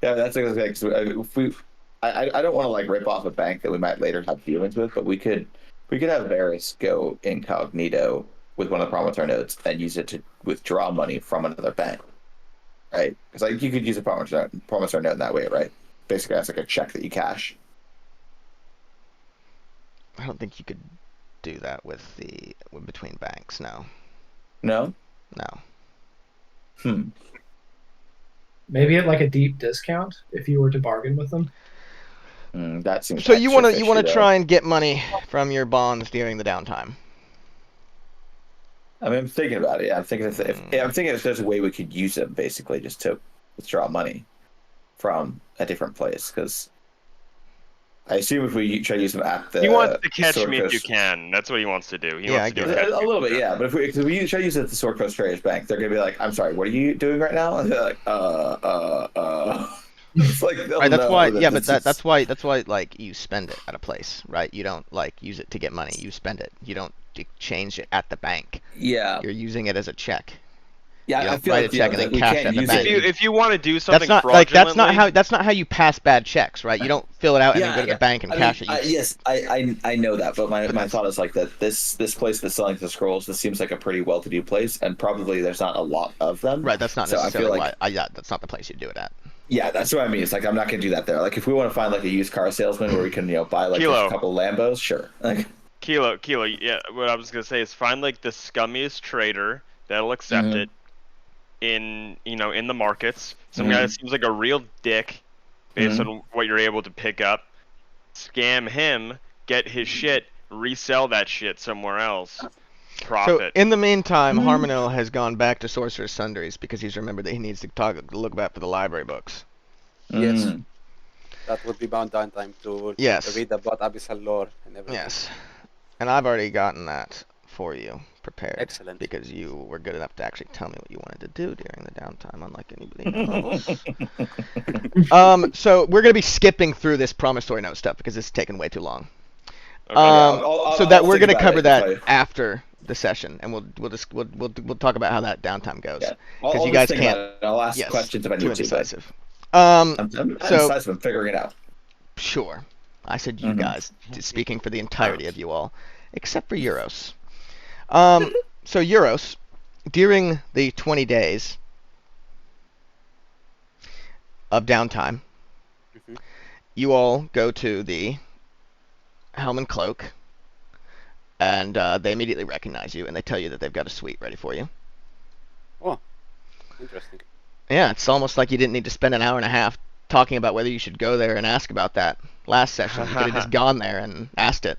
that's a good thing. 'Cause if we, I don't want to like rip off a bank that we might later have dealings with, but we could have Varys go incognito with one of the promissory notes and use it to withdraw money from another bank, right? Because like you could use a promissory note in that way, right? Basically, that's like a check that you cash. I don't think you could do that with between banks. No. No. No. Maybe at like a deep discount if you were to bargain with them. That seems. So you want extra to fishy, try and get money from your bonds during the downtime. I mean, I'm thinking about it. Yeah, I'm thinking if there's a way we could use them, basically, just to withdraw money from a different place. Because I assume if we try to use them at the He wants to catch Sword me if you Coast- can. That's what he wants to do. He Yeah, wants I to do get catch a me little if bit, you yeah. can. But if we try to use it at the Sword Coast Traders Bank, they're gonna be like, "I'm sorry, what are you doing right now?" And they're like, It's like, Right, that's why. Yeah, but this is- that's why like you spend it at a place, right? You don't like use it to get money. You spend it. You don't change it at the bank. Yeah, You're using it as a check. yeah. you I don't feel write like a check and then we cash can't at the use bank. it. If you want to do something That's not like fraudulently, that's not how you pass bad checks, right? You don't fill it out and then go to the bank and I cash mean, it. You yes, I know that, but my thought is like that this place that's selling the scrolls, this seems like a pretty well-to-do place, and probably there's not a lot of them. Right, that's not So I necessarily feel like- why. Yeah, that's not the place you do it at. Yeah, that's what I mean. It's like I'm not gonna do that there. Like if we want to find like a used car salesman where we can buy like Kilo. a couple Lambos, sure. Like Kilo, yeah. What I was gonna say is find like the scummiest trader that'll accept Mhm. it in in the markets. Some guy that seems like a real dick based on what you're able to pick up. Scam him, get his shit, resell that shit somewhere else. So profit. in the meantime, Harmonil has gone back to Sorcerer's Sundries because he's remembered that he needs to look back for the library books. Yes. Mm. That would be bound downtime to Yes. read about Abyssal lore and everything. Yes. And I've already gotten that for you prepared. Excellent. Because you were good enough to actually tell me what you wanted to do during the downtime, unlike anybody else. So we're gonna be skipping through this promissory note stuff because it's taking way too long. Okay. So that I'll we're think gonna about cover it, that Clay. after the session, and we'll talk about how that downtime goes. Yeah. Because I'll you guys just think can't. about it. I'll ask Yes. questions if I Too need to. But indecisive. I'm So indecisive. I'm figuring it out. sure, I said you Mhm. guys, speaking for the entirety of you all, except for Euros. So Euros, during the 20 days of downtime, Mhm. you all go to the Helm and Cloak, and they immediately recognize you, and they tell you that they've got a suite ready for you. Oh, interesting. Yeah, it's almost like you didn't need to spend an hour and a half talking about whether you should go there and ask about that last session. You could have just gone there and asked it.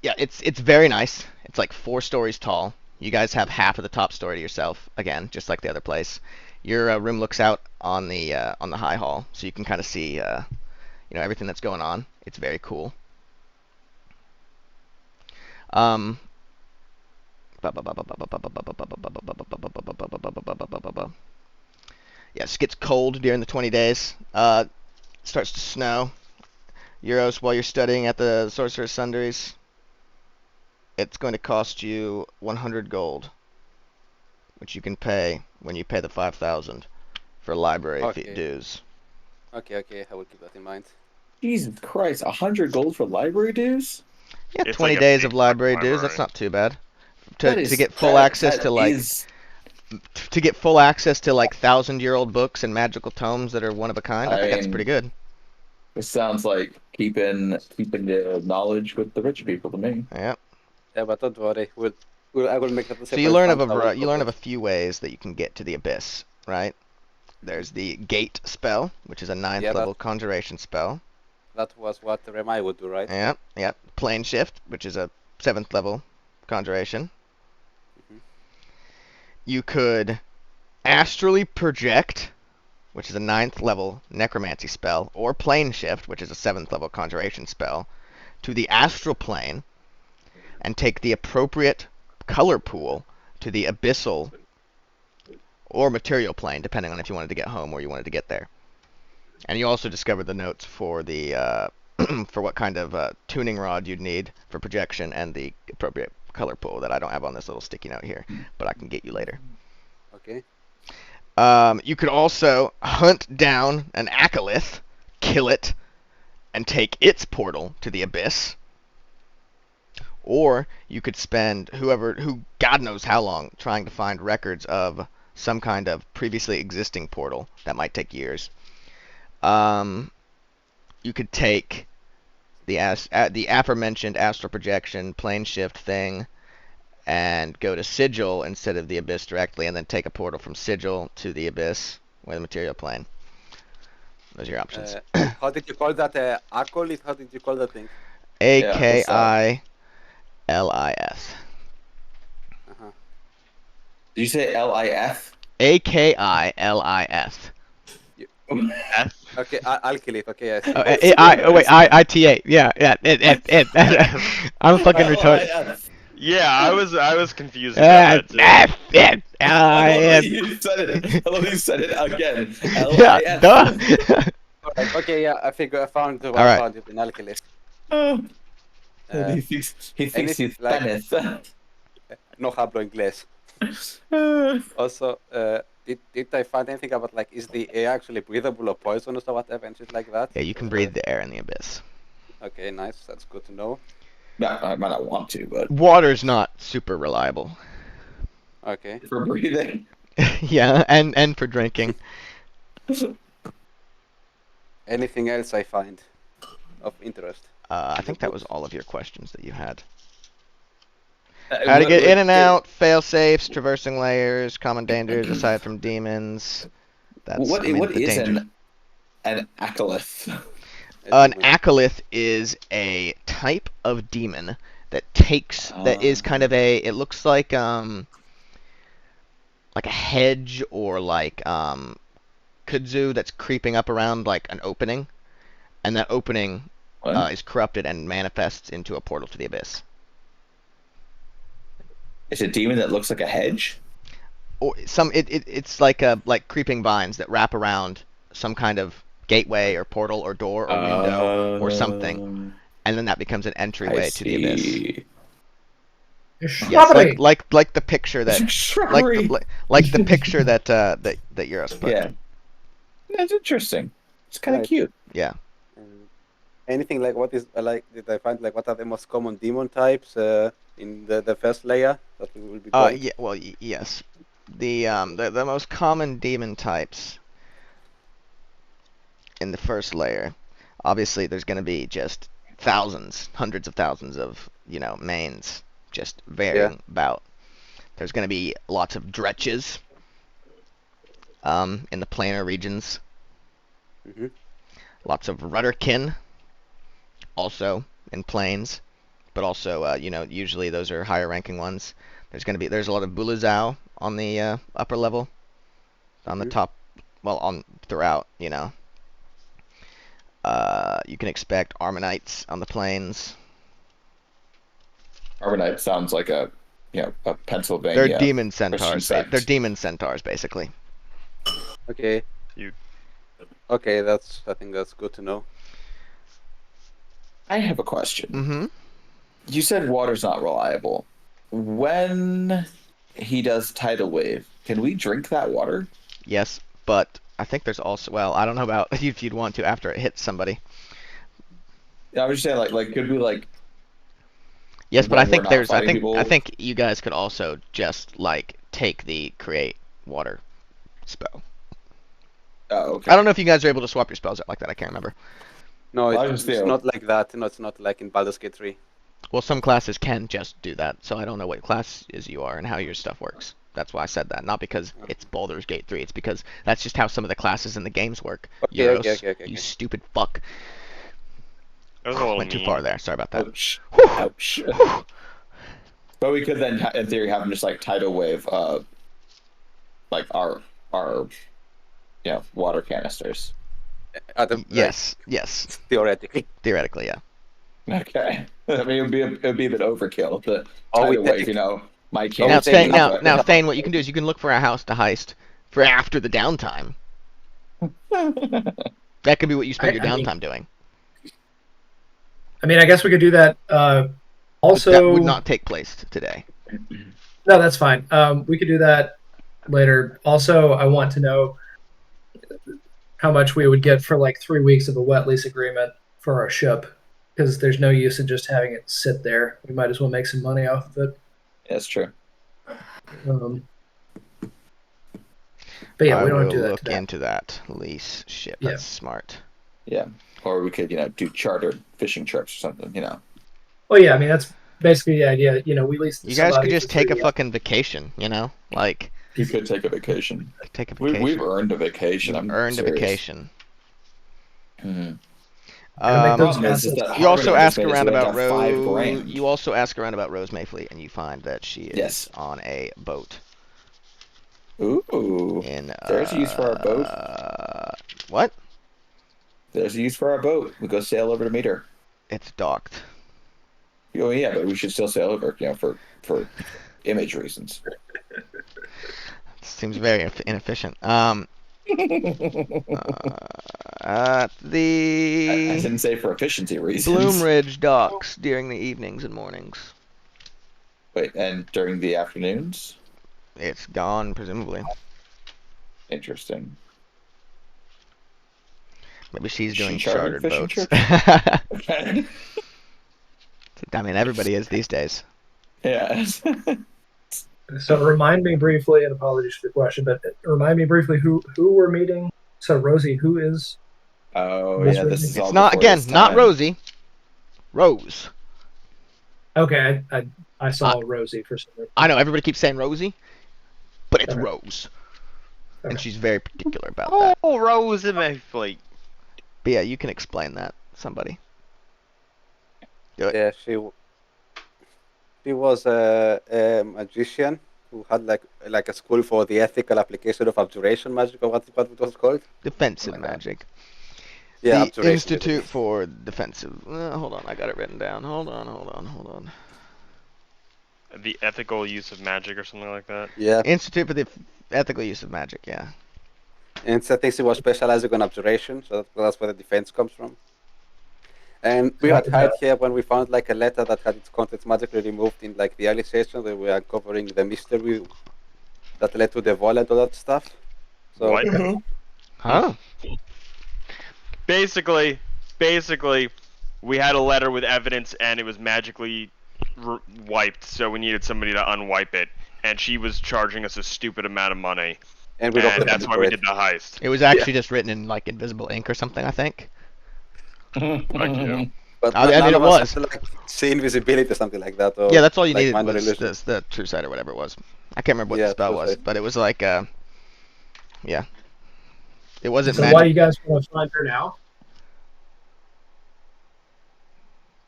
Yeah, it's very nice. It's like 4 stories tall. You guys have half of the top story to yourself, again, just like the other place. Your room looks out on the high hall, so you can kind of see everything that's going on. It's very cool. Yes, it gets cold during the 20 days. Starts to snow. Euros, while you're studying at the Sorcerer's Sundries, it's going to cost you 100 gold, which you can pay when you pay the 5,000 for library Okay. dues. Okay, I will keep that in mind. Jesus Christ, 100 gold for library dues? Yeah, It's 20 like a days big of library fucking dues. That's library. not too bad. That To is- get full that- access that to like is- 1,000-year-old books and magical tomes that are one of a kind. I think that's pretty good. It sounds like keeping the knowledge with the rich people to me. Yeah. Yeah, but don't worry. I will make that the So you learn of a few ways that you can get to the abyss, right? There's the gate spell, which is a 9th Yeah, level conjuration spell. That was what Remai would do, right? Yep. Plane shift, which is a 7th level conjuration. Mhm. You could astrally project, which is a 9th level necromancy spell, or plane shift, which is a 7th level conjuration spell, to the astral plane and take the appropriate color pool to the abyssal or material plane, depending on if you wanted to get home or you wanted to get there. And you also discover the notes for the for what kind of tuning rod you'd need for projection and the appropriate color pool that I don't have on this little sticky note here, but I can get you later. Okay. You could also hunt down an Akalith, kill it, and take its portal to the abyss. Or you could spend who God knows how long trying to find records of some kind of previously existing portal. That might take years. You could take the aforementioned astral projection plane shift thing and go to Sigil instead of the abyss directly, and then take a portal from Sigil to the abyss with a material plane. Those are your options. How did you call that? Acolyte? How did you call that thing? Akilis. Uh-huh. Did you say LIF? Akilis. Okay, I'll kill it. Okay, I see. ITA. Yeah. I'm fucking retarded. LIF. Yeah, I was confused about that too. I love you said it again. Yeah, LIF. duh. Alright, okay, yeah, I think I found the one. Alright. Found it in Alchemist. Oh. Uh, he thinks it's he's like- Spanish. No hablo inglés. Also, did I find anything about like is the air actually breathable or poisonous or whatever and shit like that? Yeah, you can breathe the air in the abyss. Okay, nice. That's good to know. I might not want to, but Water's not super reliable. Okay. for breathing. Yeah, and for drinking. Anything else I find of interest? I think that was all of your questions that you had. How to get in and What- out, fail safes, traversing layers, common dangers aside from demons. That's What I mean, what the is danger. an Akalith? An demon. acolyth is a type of demon that takes that is kind of a. It looks like a hedge or like kudzu that's creeping up around like an opening, and that opening What? is corrupted and manifests into a portal to the abyss. It's a demon that looks like a hedge. Or it's like creeping vines that wrap around some kind of gateway or portal or door or window or something, and then that becomes an entryway to the abyss. see. Yes, Shrubbery. like the picture that Shrubbery. like the picture that that Euros put. Yeah, that's interesting. It's kind of Right. cute. Yeah. Anything like what is like? Did I find like what are the most common demon types in the first layer that we will be going? Yeah. Well, yes. The most common demon types in the first layer, obviously, there's going to be just thousands, hundreds of thousands of mains just varying about. There's going to be lots of dretches in the planar regions. Mhm. Lots of rudderkin also in planes, but also usually those are higher ranking ones. There's a lot of buluzao on the upper level, on the Mhm. top, well, on throughout. You can expect Armanites on the plains. Arbanite sounds like a Pennsylvania. They're demon Christian centaurs. sect. They're demon centaurs, basically. Okay. You- Okay, I think that's good to know. I have a question. Mm-hmm. You said water's not reliable. When he does tidal wave, can we drink that water? Yes, but I think there's also, well, I don't know about if you'd want to after it hits somebody. I was just saying, like, could we like? Yes, but When I we're think not there's, I fighting think, people? I think you guys could also just like take the create water spell. Oh, okay. I don't know if you guys are able to swap your spells out like that. I can't remember. No, Well, I it's, just it's feel- not like that. No, it's not like in Baldur's Gate 3. Well, some classes can just do that, so I don't know what class is you are and how your stuff works. That's why I said that. Not because it's Baldur's Gate 3. It's because that's just how some of the classes in the games work. Okay, Euros, okay. you stupid fuck. That was a little Went too mean. far there. Sorry about that. Ouch. Whew. Ouch. But we could then, in theory, have him just like tidal wave, like our water canisters. Yes, Theoretically. theoretically, yeah. Okay. I mean, it'd be a bit overkill. The Oh, we tidal wave, take- my Oh, can't. Now, we take- Thane, Thane, what you can do is you can look for a house to heist for after the downtime. That could be what you spend your I mean- downtime doing. I mean, I guess we could do that. Also, That would not take place today. no, that's fine. We could do that later. Also, I want to know how much we would get for like 3 weeks of a wet lease agreement for our ship, because there's no use in just having it sit there. We might as well make some money off of it. That's true. But yeah, I we don't will do that look today. into that lease ship. Yeah. That's smart. Yeah. Or we could, do chartered fishing trips or something. Well, yeah, I mean that's basically the idea. We lease. You guys somebody could just for take a 3 fucking vacation, like You could take a vacation. take a vacation. We've earned a vacation. I'm Earned serious. a vacation. Mhm. Gotta make those Problem is that You also Harmony ask just made us around like about a $5 Rose. grand. You also ask around about Rose Mayfleet, and you find that she is Yes. on a boat Ooh. in. There's a use for our boat. What? There's a use for our boat. We go sail over to meet her. It's docked. Oh yeah, but we should still sail over, for image reasons. Seems very inefficient. I The didn't say for efficiency reasons. Bloomridge docks during the evenings and mornings. Wait, and during the afternoons? It's gone, presumably. Interesting. Maybe she's She doing chartered chartered fishing boats. Okay. I mean, everybody is these days. Yeah. So remind me briefly, and apologies for the question, but remind me briefly who we're meeting. So Rosie, who is? Oh That's yeah, right. this is all It's not, before again, his not time. Rosie. Rose. Okay, I saw Rosie for some reason. I know everybody keeps saying Rosie, but it's Okay. Rose. And Okay. she's very particular about that. Oh, Rose and Mayfleet. But yeah, you can explain that Somebody. Do it. Yeah, she was a magician who had like a school for the ethical application of abjuration magic, or what it was called. Defensive Oh my God. magic. Yeah, The abjuration. Institute for Defensive. Hold on, I got it written down. Hold on. The ethical use of magic or something like that. Yeah, Institute for the Ethical Use of Magic. Yeah. and I think she was specializing on abjuration, so that's where the defense comes from. And we had hired here when we found like a letter that had its contents magically removed in like the early session, that we were uncovering the mystery that led to the vol and all that stuff. So What? Huh? Basically, we had a letter with evidence and it was magically wiped, so we needed somebody to unwipe it. And she was charging us a stupid amount of money, and we and that's why we did the heist. It was actually just written in like invisible ink or something, I think. Fuck you. But I mean, none it of us was. had to, like, see invisibility or something like that. Or, Yeah, that's all you like, needed minor was illusion. the True Sight or whatever it was. I can't remember what the Yeah, spell True was, Sight. but it was like, yeah. It wasn't So magic. why you guys want to find her now?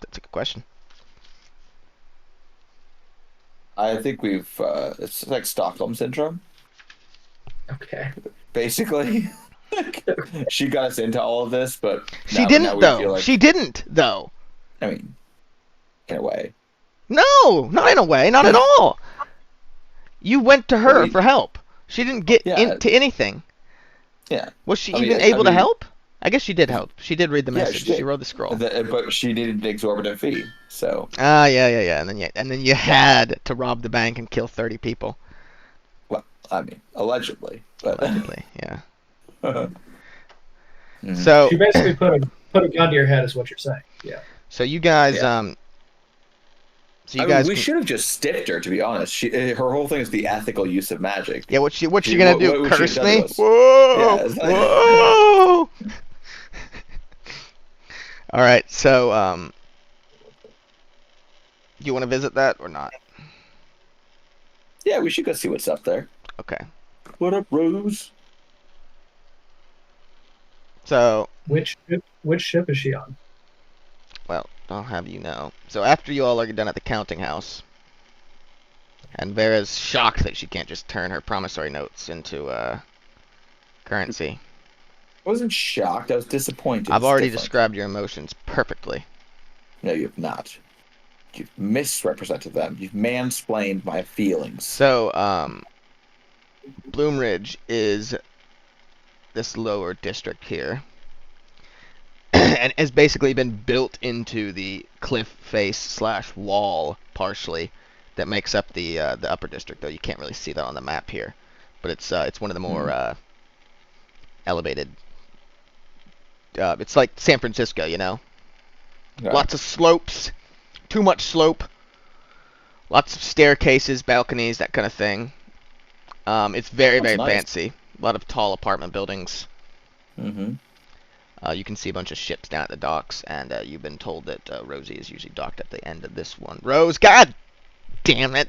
That's a good question. I think we've it's like Stockholm syndrome, Okay. basically. She got us into all of this, but She now didn't we though. feel like, She didn't though. I mean, in a way. No, not in a way, not at all. You went to her Well, we- for help. She didn't get Yeah. into anything. Yeah. Was she I mean, even I able to mean- help? I guess she did help. She did read the Yeah, message. she She, did. wrote the scroll. But she needed an exorbitant fee, so Ah, yeah. And then you had to rob the bank and kill 30 people. well, I mean, allegedly, but Allegedly, yeah. Mhm. So, She basically put a gun to your head, is what you're saying. Yeah. so you guys, Yeah. so you I mean, guys, we can- should have just stiffed her. To be honest, her whole thing is the ethical use of magic. yeah, what's she She- gonna what- do? what would she Curse have done me? to us? Whoa, Yeah, it's like- whoa. All right, so you want to visit that or not? Yeah, we should go see what's up there. Okay, What up, Rose? so Which ship is she on? well, I'll have you know. So after you all are done at the counting house, and Vera's shocked that she can't just turn her promissory notes into currency. I wasn't shocked. I was disappointed. I've It's already different. described your emotions perfectly. No, you have not. You've misrepresented them. You've mansplained my feelings. So, Bloomridge is this lower district here, and has basically been built into the cliff face / wall partially that makes up the upper district. Though you can't really see that on the map here, but it's one of the more elevated. It's like San Francisco, you know. Okay. Lots of slopes, too much slope, lots of staircases, balconies, that kind of thing. It's very, That's very nice. fancy. A lot of tall apartment buildings. Mm-hmm. You can see a bunch of ships down at the docks, and you've been told that Rosie is usually docked at the end of this one. Rose, God damn it!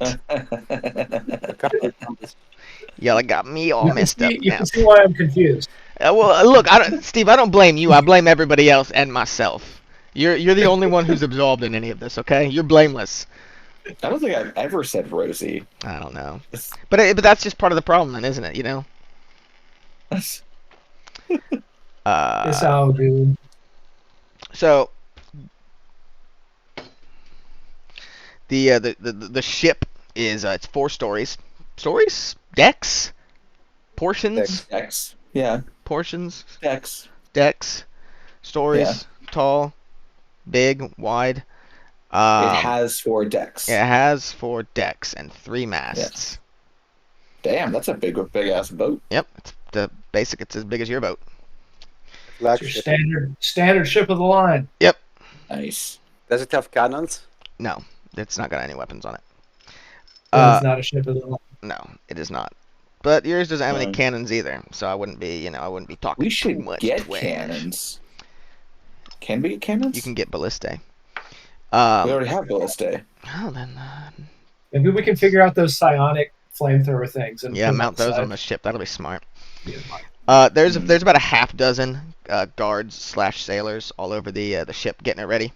Y'all got me all You can messed up see, you now. can see why I'm confused. Well, look, Steve, I don't blame you. I blame everybody else and myself. You're the only one who's absolved in any of this, okay? You're blameless. I don't think I've ever said Rosie. I don't know. But that's just part of the problem then, isn't it, you know? It's all good. So the ship is it's 4 stories. Stories? Decks? Portions? Decks. Dex. Yeah, Portions? Dex. Decks? Stories? Yeah. Tall? Big? Wide? It has 4 decks. It has 4 decks and 3 masts. Damn, that's a big ass boat. Yep, it's it's as big as your boat. It's your standard ship of the line. Nice. Does it have cannons? No, it's not got any weapons on it. It's not a ship of the line. No, it is not. But yours doesn't have any Fine. cannons either, so I wouldn't be talking We too should much get twang. cannons. Can we get cannons? You can get ballistae. We already have ballistae. Oh, then, Maybe we can figure out those psionic flamethrower things. And yeah, put them mount those inside. on the ship. That'll be smart. Yeah. There's about a half dozen guards slash sailors all over the ship getting it ready,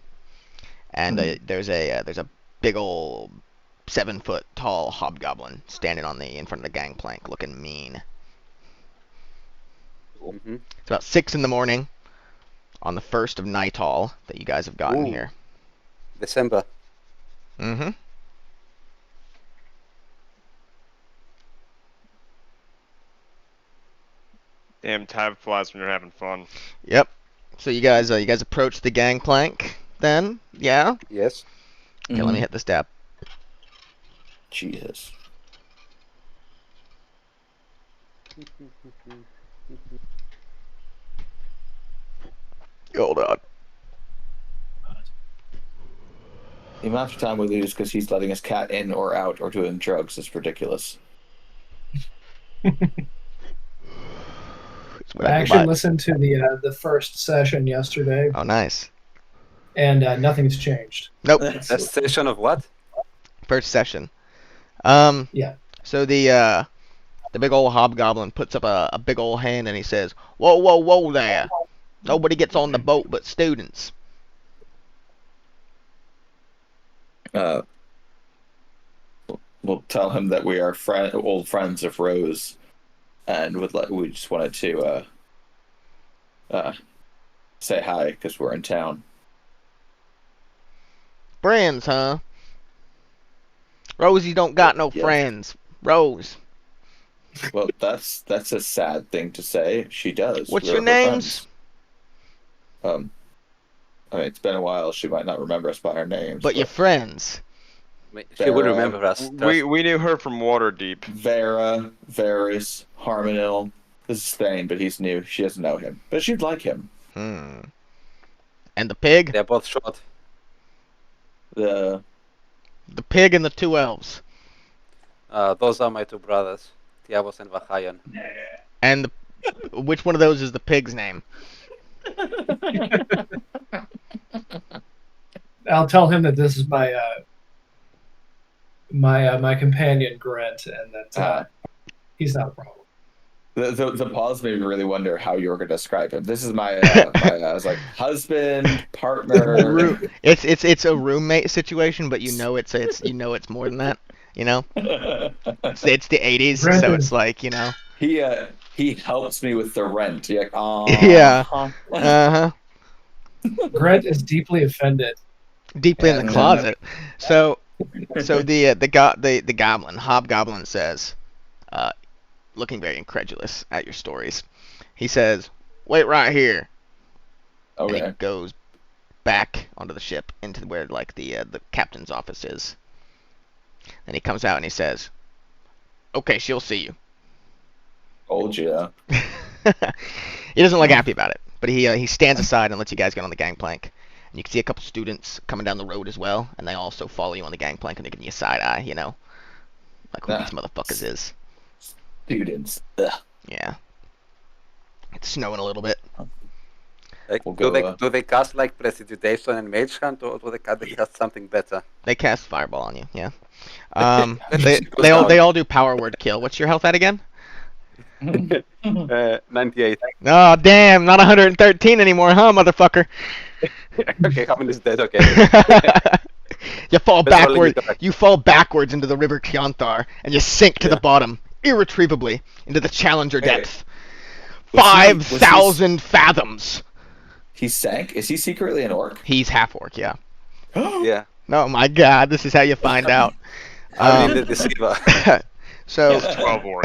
and there's a big old 7-foot tall hobgoblin standing in front of the gangplank, looking mean. Mm-hmm. It's about 6 in the morning on the 1st of Nightall that you guys have gotten Ooh. here. December. Mm-hmm. Damn, time flies when you're having fun. Yep. So you guys approach the gangplank then? Yeah. Yes. Okay, let me hit the step. Jesus. Hold on. The amount of time we lose because he's letting his cat in or out or doing drugs is ridiculous. I actually listened to the first session yesterday, Oh, nice. and nothing's changed. Nope. A session of what? First session. Yeah. So the big old hobgoblin puts up a big old hand and he says, "Whoa, whoa, whoa there! Nobody gets on the boat but students." We'll tell him that we are old friends of Rose, and we just wanted to say hi because we're in town. Friends, huh? Rosie don't got no Yeah. friends. Rose. Well, that's a sad thing to say. She does. What's We're your her names? friends. I mean, it's been a while. She might not remember us by our names. But your friends. She would Vera. remember us. We knew her from Waterdeep. Vera, Varys, Harmonil. This is Spain, but he's new. She doesn't know him, but she'd like him. And the pig? They're both short. The The pig and the 2 elves. Those are my 2 brothers, Tiavos and Vahayan. And which one of those is the pig's name? I'll tell him that this is my my companion Grant, and that he's not a problem. the pause made me really wonder how you were going to describe him. This is my I was like husband, partner. It's a roommate situation, but you know it's more than that. You know, it's the 80s, so Brandon. it's like, you know. He helps me with the rent. You're like, oh Yeah. Uh-huh. Grant is deeply offended. Deeply in the And, closet. So the goblin, hobgoblin says, looking very incredulous at your stories. He says, "Wait right here." And he Okay. goes back onto the ship into where like the captain's office is. Then he comes out and he says, "Okay, she'll see you." Told you. He doesn't look happy about it, but he stands aside and lets you guys get on the gangplank. And you can see a couple students coming down the road as well, and they also follow you on the gangplank and they give you a side eye, you know, like who these motherfuckers is. Students. Ugh. Yeah. It's snowing a little bit. Like, We'll do go, they cast like Prestidigitation and Mage Hand, or do they cast something better? They cast fireball on you. Yeah. They all do power word kill. What's your health at again? 98. Oh damn, not 113 anymore, huh, motherfucker? Okay, Hammond is dead. Okay. You fall That's rolling backward. back. You fall backwards into the river Kyanthar, and you sink to the bottom irretrievably into the Challenger Hey, depth. was he- 5,000 fathoms. He sank. Is he secretly an orc? He's half orc, yeah. Yeah. Oh my god, this is how you find out. I'm the deceiver. So, He's 12 or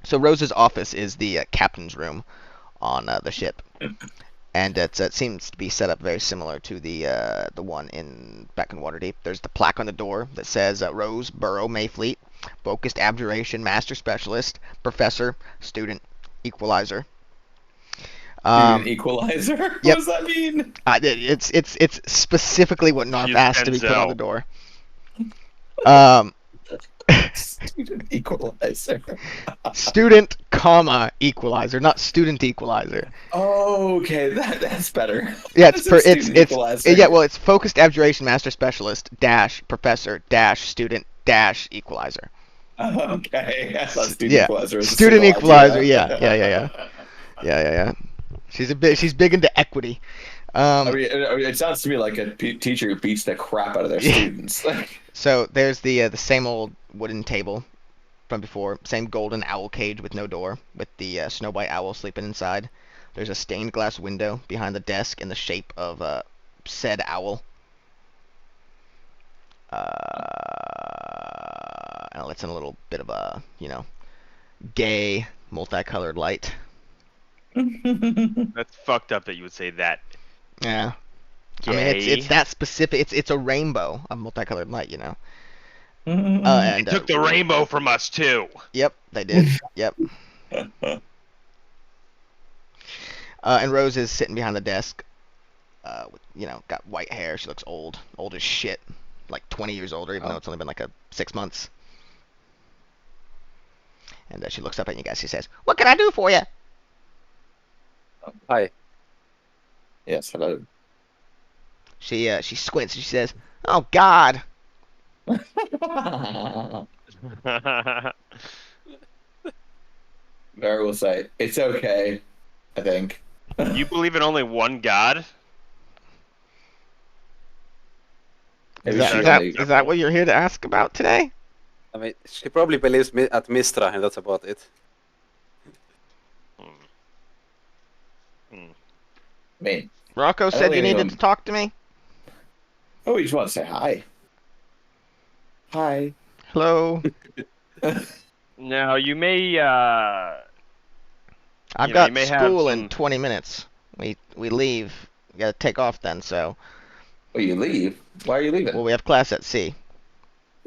so Rose's office is the captain's room on the ship, and it seems to be set up very similar to the one back in Waterdeep. There's the plaque on the door that says Rose Burrow Mayfleet, Focused Abjuration Master Specialist, Professor, Student, Equalizer. An equalizer? What yep. does that mean? It's specifically what Narf She's asked to be put on Denzel. the door. Student equalizer. Student, comma, equalizer, not student equalizer. Oh, okay, that's better. Yeah, It's a student equalizer. yeah. Well, it's Focused Abjuration Master Specialist dash Professor dash Student dash Equalizer. Okay, I thought student Yeah, equalizer was a student single equalizer. idea. Yeah. She's big into equity. It sounds to me like a teacher who beats the crap out of their Yeah. students. So there's the same old wooden table from before, same golden owl cage with no door, with the Snow White owl sleeping inside. There's a stained glass window behind the desk in the shape of said owl. And it lets in a little bit of a, gay, multicolored light. That's fucked up that you would say that. Yeah. Gay. I mean, it's that specific. It's a rainbow of multicolored light, They And took the rainbow from us too. Yep, they did. Yep. And Rose is sitting behind the desk. Got white hair. She looks old as shit, like 20 years older, even though it's only been like 6 months. And she looks up at you guys. She says, "What can I do for you?" Hi. Yes, hello. She squints and she says, "Oh God." Mary will say, "It's okay." I think. You believe in only one God? Is Maybe that, she is, that, only- is that what you're here to ask about today? I mean, she probably believes at Mistra, and that's about it. Me. Rocco don't said you think needed anyone- to talk to me. Oh, you just want to say hi. Hi. Hello. Now you may I've You know, got you may have school in some- 20 minutes. We leave. We gotta take off then. So, Oh, you leave? Why are you leaving? well, we have class at C.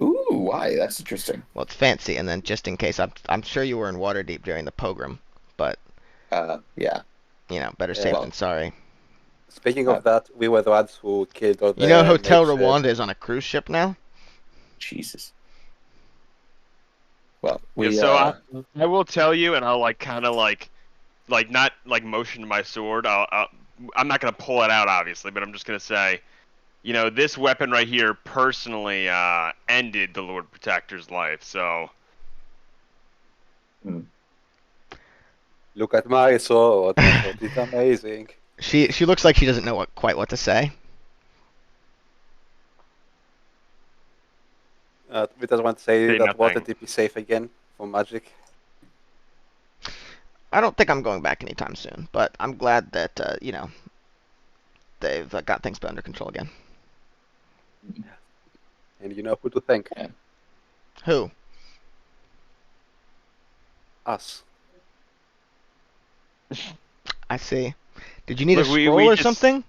Ooh, why? That's interesting. Well, it's fancy, and then just in case, I'm sure you were in Waterdeep during the pogrom, but Yeah. better Yeah. safe Well- than sorry. Speaking of that, we were the ones who killed all the. You know, Hotel mages. Rwanda is on a cruise ship now. Jesus. Well, we. Yeah, so I will tell you, and I'll kind of not motion to my sword. I'm not gonna pull it out, obviously, but I'm just gonna say, this weapon right here personally ended the Lord Protector's life. So Look at my sword. My sword is amazing. She looks like she doesn't know quite what to say. We just want to say Say that nothing. Waterdeep is safe again for magic. I don't think I'm going back anytime soon, but I'm glad that they've got things under control again. And you know who to thank. Who? Us. I see. Did you need a Look, we scroll or just- something?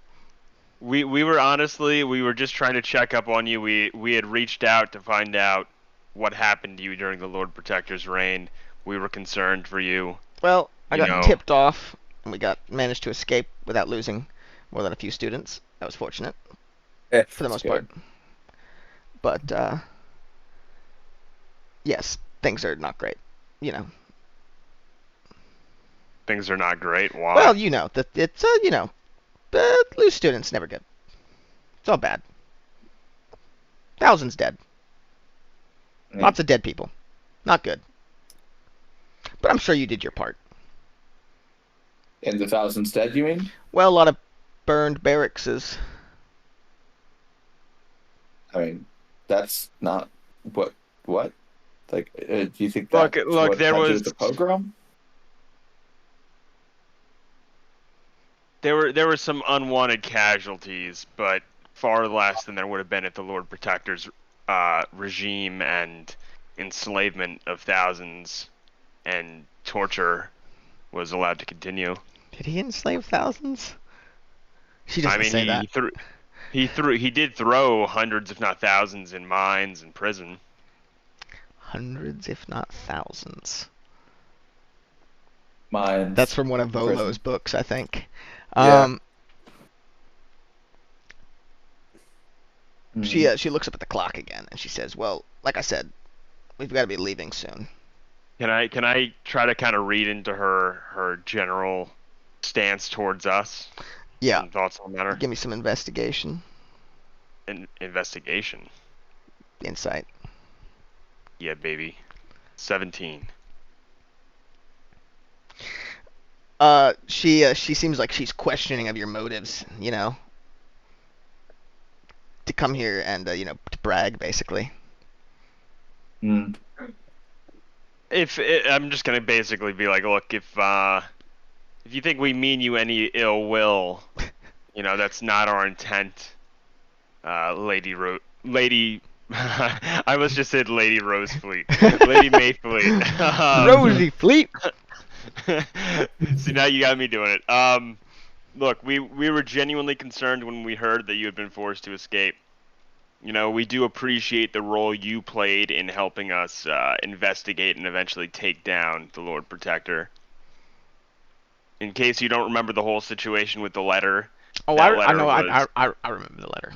we were just trying to check up on you. We had reached out to find out what happened to you during the Lord Protector's reign. We were concerned for you. Well, I You got know. tipped off, and we managed to escape without losing more than a few students. That was fortunate for the most good. part. But yes, things are not great. Things are not great. Why? Well, that it's lose students never good. It's all bad. Thousands dead. Mm. Lots of dead people. Not good. But I'm sure you did your part. In the thousands dead, you mean? Well, a lot of burned barracks. I mean, that's not what. Like, do you think Look, that's look, what there had to do was- with the pogrom? There were some unwanted casualties, but far less than there would have been if the Lord Protector's regime and enslavement of thousands and torture was allowed to continue. Did he enslave thousands? She doesn't I mean, say that. he did throw hundreds, if not thousands, in mines and prison. Hundreds, if not thousands. Mine. That's from one of Prison. Volo's books, I think. Yeah. She looks up at the clock again and she says, "Well, like I said, we've got to be leaving soon." Can I try to kind of read into her general stance towards us? Yeah. Some thoughts on the matter? Give me some investigation, Investigation. insight. Yeah, baby. 17. She seems like she's questioning of your motives, you know, to come here and you know, to brag basically. Hmm. I'm just gonna basically be like, look, if you think we mean you any ill will, you know, that's not our intent, Lady. I almost just said Lady Rosefleet, Lady Mayfleet. Rosie Fleet. See, now you got me doing it. Look, we were genuinely concerned when we heard that you had been forced to escape. You know, we do appreciate the role you played in helping us investigate and eventually take down the Lord Protector. In case you don't remember the whole situation with the letter. Oh, that I letter know. was- I remember the letter.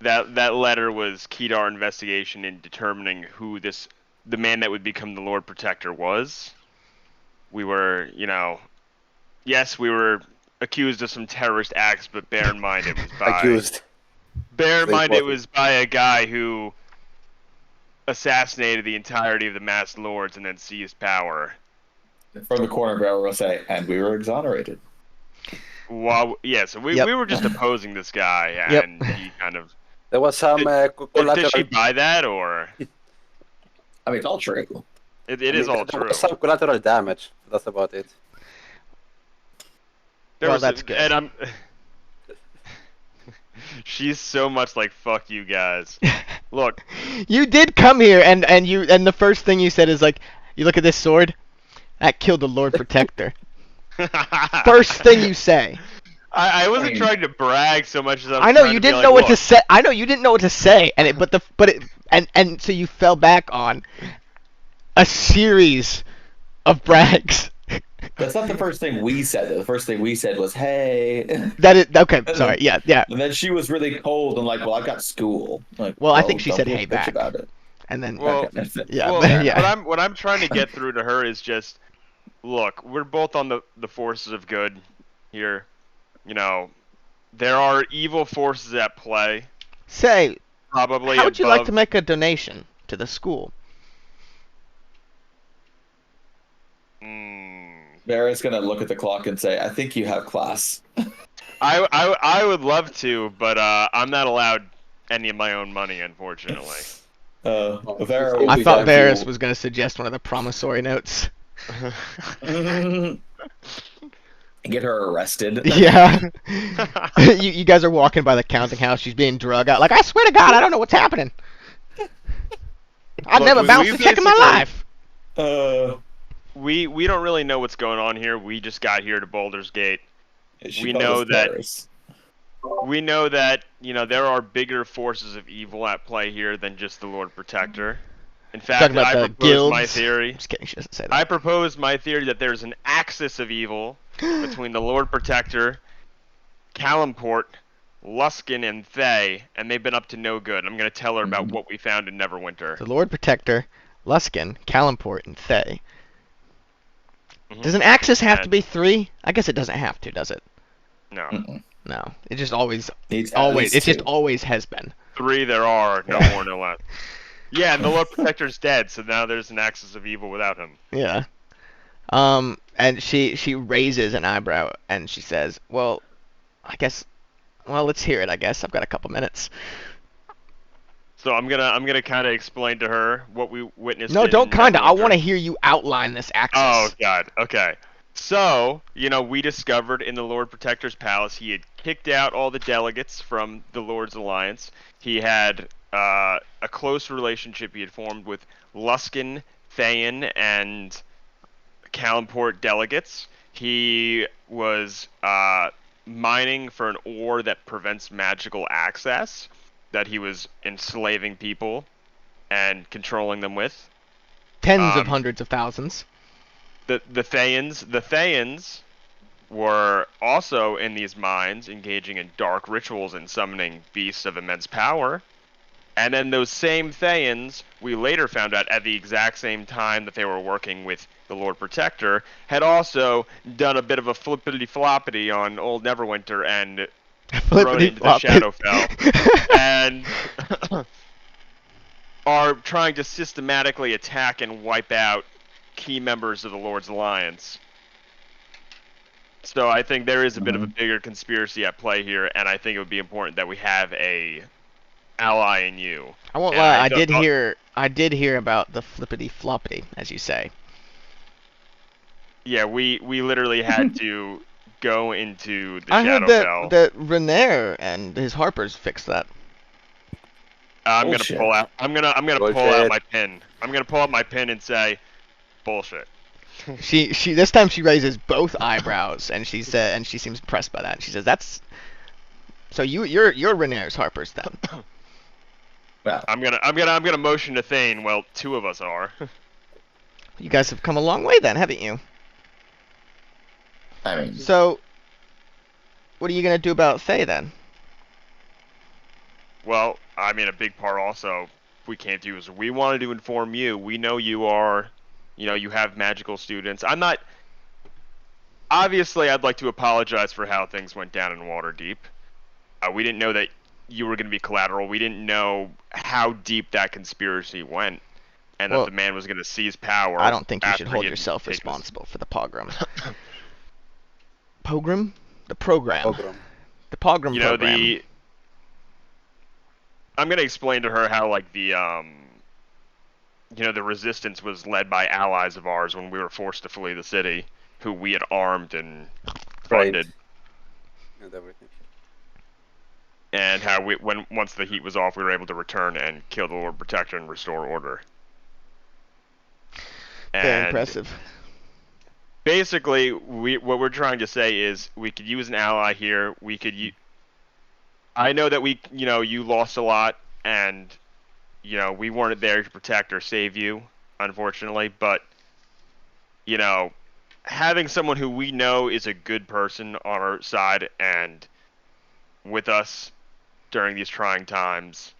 That letter was key to our investigation in determining who the man that would become the Lord Protector was. We were, you know, yes, we were accused of some terrorist acts, but bear in mind it was by Accused. bear in They mind it both- was by a guy who assassinated the entirety of the masked lords and then seized power. From the corner, Barrow will say, and we were exonerated. So we Yep. we were just opposing this guy, Yep. and he kind of. There was some Does she collateral. buy that, or I mean, it's all true. it is all There true? was some collateral damage. That's about it. There Well, was that's good. And I'm. She's so much like fuck you guys. Look, You did come here, and the first thing you said is like, you look at this sword, that killed the Lord Protector. First thing you say. I wasn't I mean- trying to brag so much as I was I know trying you to be didn't like, know what to "Look, say. I know you didn't know what to say, and so you fell back on a series of brags. That's not the first thing we said. Though. The first thing we said was, "Hey," That is okay. Sorry. Yeah. and then she was really cold and like, "Well, I've got school." Like, Well, I think she don't said, be a "Hey, bitch back." about it. And then Well, yeah, well, yeah. what I'm trying to get through to her is just, look, we're both on the forces of good here. You know, there are evil forces at play. Say, Probably how would you like above- to make a donation to the school? Barrett's gonna look at the clock and say, "I think you have class." I would love to, but I'm not allowed any of my own money, unfortunately. Vera will I be thought back. Varys was gonna suggest one of the promissory notes. Get her arrested. Yeah. you guys are walking by the counting house. She's being drug out. Like, I swear to God, I don't know what's happening. I've Look, never we bounced a check in my basically- life. We don't really know what's going on here. We just got here to Baldur's Gate. She We called know us that- Varys. We know that, you know, there are bigger forces of evil at play here than just the Lord Protector. In fact, Talking about I the propose my guilds. theory. Just kidding. She doesn't say that. I propose my theory that there's an axis of evil between the Lord Protector, Calimport, Luskin, and Thay, and they've been up to no good. I'm going to tell her about what we found in Neverwinter. The Lord Protector, Luskin, Calimport, and Thay. Mhm. Does an axis have to And- be 3? I guess it doesn't have to, does it? No. Mm-mm. No. It just always, Needs at always, least it just two. always has been. 3 there are, no more, no less. Yeah, and the Lord Protector's dead, so now there's an axis of evil without him. Yeah. And she raises an eyebrow and she says, "Well, I guess, well, let's hear it. I guess I've got a couple minutes." So I'm gonna kind of explain to her what we witnessed. No, in don't kinda. I Neverwinter. want to hear you outline this axis. Oh God. Okay. So, you know, we discovered in the Lord Protector's palace he had kicked out all the delegates from the Lord's Alliance. He had a close relationship he had formed with Luskin, Thayen, and Calimport delegates. He was mining for an ore that prevents magical access, that he was enslaving people and controlling them with. Tens of hundreds of thousands. The Thayans were also in these mines, engaging in dark rituals and summoning beasts of immense power. And then those same Thayans, we later found out at the exact same time that they were working with the Lord Protector, had also done a bit of a flippity-floppity on old Neverwinter and thrown into the Shadowfell. And are trying to systematically attack and wipe out key members of the Lord's Alliance. So I think there is a bit of a bigger conspiracy at play here, and I think it would be important that we have a ally in you. I won't And lie. I I did hear about the flippity floppity, as you say. Yeah, we literally had to go into the I heard Shadowfell. that Renair and his Harpers fixed that. I'm gonna Bullshit. pull out. I'm gonna pull out Bullshit. my pin. I'm gonna pull out my pin and say, bullshit. She this time she raises both eyebrows and she seems impressed by that. She says, "That's so you're Renair's Harpers then." Well, I'm gonna motion to Thane. Well, two of us are. You guys have come a long way then, haven't you? I mean, So, what are you gonna do about Faye then? Well, I mean, a big part also we can't do is we wanted to inform you. We know you are, you have magical students. I'm not. Obviously, I'd like to apologize for how things went down in Waterdeep. We didn't know that you were going to be collateral. We didn't know how deep that conspiracy went, and Well, that the man was going to seize power. I don't think you after should he hold had yourself taken us. responsible for the pogrom. Pogrom? The program. Pogrom. The pogrom You know, program. I'm going to explain to her how, like, the resistance was led by allies of ours when we were forced to flee the city, who we had armed and funded. And everything. And how once the heat was off, we were able to return and kill the Lord Protector and restore order. Very And impressive. basically, what we're trying to say is we could use an ally here. We could I know that you lost a lot, and we weren't there to protect or save you, unfortunately. But having someone who we know is a good person on our side and with us during these trying times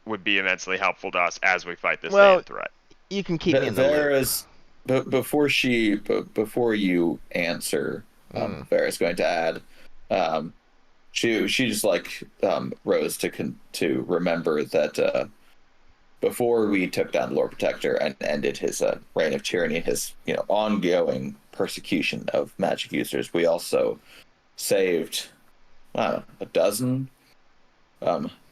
would be immensely helpful to us as we fight this Well, Thayan threat. You can keep me in the loop. Vera's, but before you answer, Vera's going to add, she just rose to remember that before we took down Lord Protector and ended his reign of tyranny, his ongoing persecution of magic users, we also saved a dozen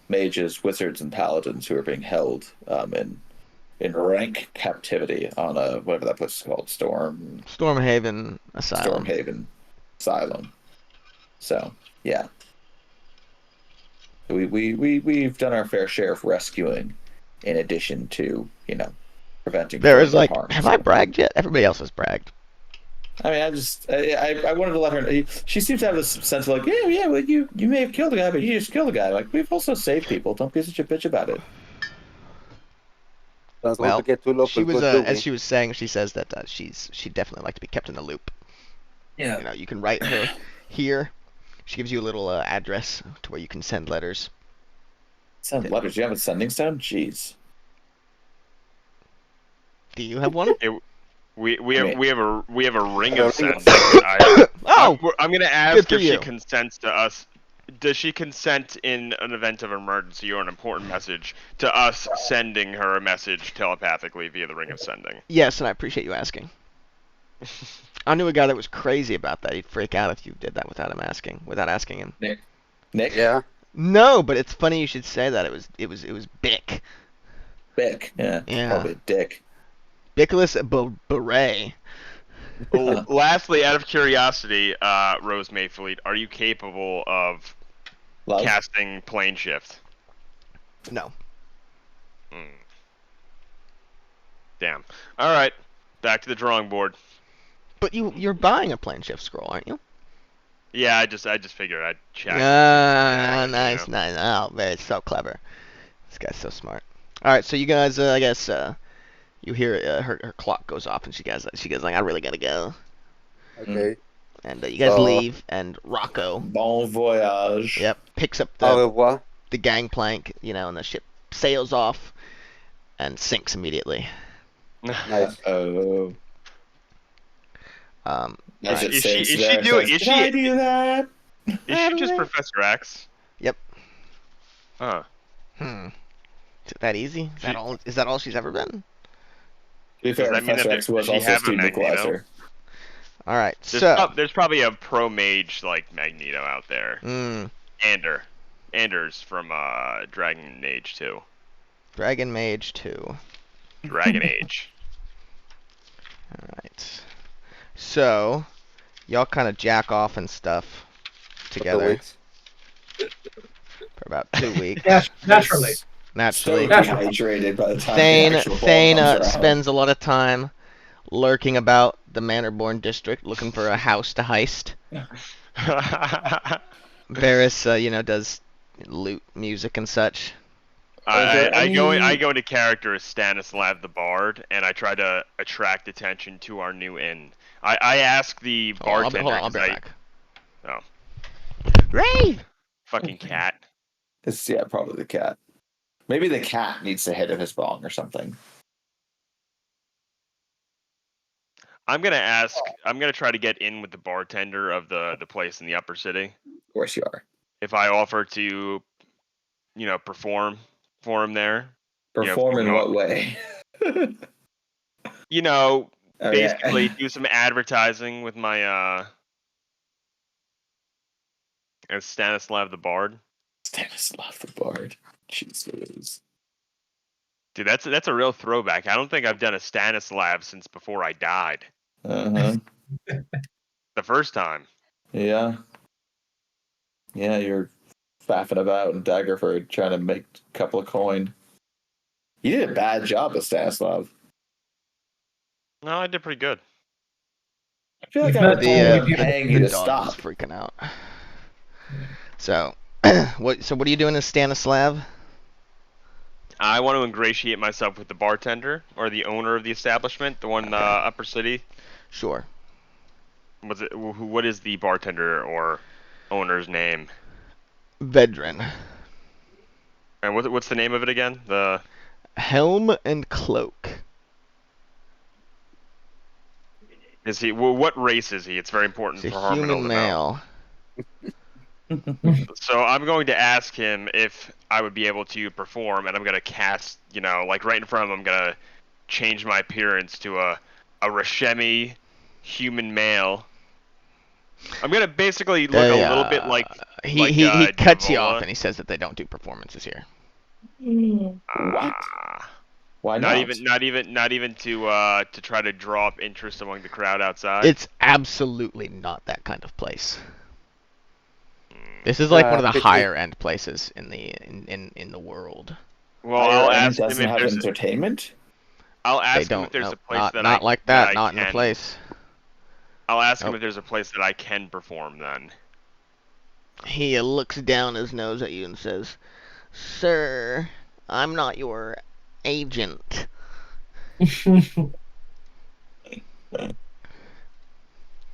mages, wizards, and paladins who are being held in rank captivity on whatever that place is called, Stormhaven Asylum. Stormhaven Asylum. So yeah, we've done our fair share of rescuing, in addition to preventing. There is further harm. have I bragged yet? Everybody else has bragged. I mean, I wanted to let her know. She seems to have this sense of well, you may have killed a guy, but you just killed a guy. Like, we've also saved people. Don't be such a bitch about it. Don't Well, want to get too local. she was good, do as we? she was saying, she says that she'd definitely like to be kept in the loop. Yeah. You can write her here. She gives you a little address to where you can send letters. Send letters. You have a sending stone? Jeez. Do you have one? We have a ring A of ring of sense. Oh, I'm gonna Good ask for if she you. consents to us. Does she consent in an event of emergency or an important message to us sending her a message telepathically via the ring of sending? yes, and I appreciate you asking. I knew a guy that was crazy about that. He'd freak out if you did that without asking him. Nick? Yeah. No, but it's funny you should say that. It was Bick. Bick. Yeah. Yeah. Probably a dick. Bickless Beret. Well, lastly, out of curiosity, Rose Mayfleet, are you capable of Love. casting plane shift? No. Damn. All right, back to the drawing board. But you're buying a plane shift scroll, aren't you? Yeah, I just figured I'd check. Ah, you nice, know. nice. Oh, man, so clever. This guy's so smart. All right, so you guys, I guess, you hear her clock goes off, and she goes like, I really gotta go. Okay. And you guys So- leave, and Rocco, Bon voyage. yep, picks up Au the revoir. gangplank, and the ship sails off and sinks immediately. Nice. Oh. Right. As it Is sits she there, doing- says, is "Did I she- do that?" Is she just Professor X? Yep. Huh. Is it that easy? Is that all? Is that all she's ever been? To be fair, that mean Professor that X was does she also have a Steve Magneto? Equalizer. All right. There's, So. there's probably a pro mage like Magneto out there. Mm, Anders from Dragon Age 2. Dragon Mage 2. Dragon Age. All right. So, y'all kind of jack off and stuff For 2 together weeks. for about 2 weeks. Naturally. So Naturally. dehydrated by the time Thane, the actual ball Thane comes around. spends a lot of time lurking about the Manorborn district looking for a house to heist. Varys, does loot music and such. I go into character as Stanislav the Bard, and I try to attract attention to our new inn. I ask the bartender. Hold on, I'll be 'cause right back. Oh. Ray! Fucking cat. It's probably the cat. Maybe the cat needs to hit of his bong or something. I'm gonna try to get in with the bartender of the place in the upper city. Of course you are. If I offer to, perform for him there. Perform in know- what way? Basically do some advertising with my as Stanislav the Bard. Stanislav the Bard. Jesus. Dude, that's a real throwback. I don't think I've done a Stanislav since before I died. Uh-huh. The first time. Yeah. Yeah, you're faffing about in Daggerford trying to make a couple of coin. You did a bad job with Stanislav. No, I did pretty good. I feel like You've I met was the, paying you The to dog stop. is freaking out. So, what are you doing as Stanislav? I want to ingratiate myself with the bartender or the owner of the establishment, the one in the upper city. Sure. What is the bartender or owner's name? Vedran. And what's the name of it again? The Helm and Cloak. Is he? What race is he? It's very important He's for a Harmon human to know. male. So I'm going to ask him if I would be able to perform, and I'm going to cast, like right in front of him, I'm going to change my appearance to a Rashemi human male. I'm going to basically look a little bit like He cuts you Davola. off and he says that they don't do performances here. What? Why not? Not even to try to draw up interest among the crowd outside. It's absolutely not that kind of place. This is like one of the Pity. higher end places in the world. Well, I'll Ireland ask him doesn't if have there's. entertainment? I'll They ask him don't. if there's No, a place not that not I like that. that I Not in the can- place. I'll ask him Nope. if there's a place that I can perform then. He looks down his nose at you and says, "Sir, I'm not your agent."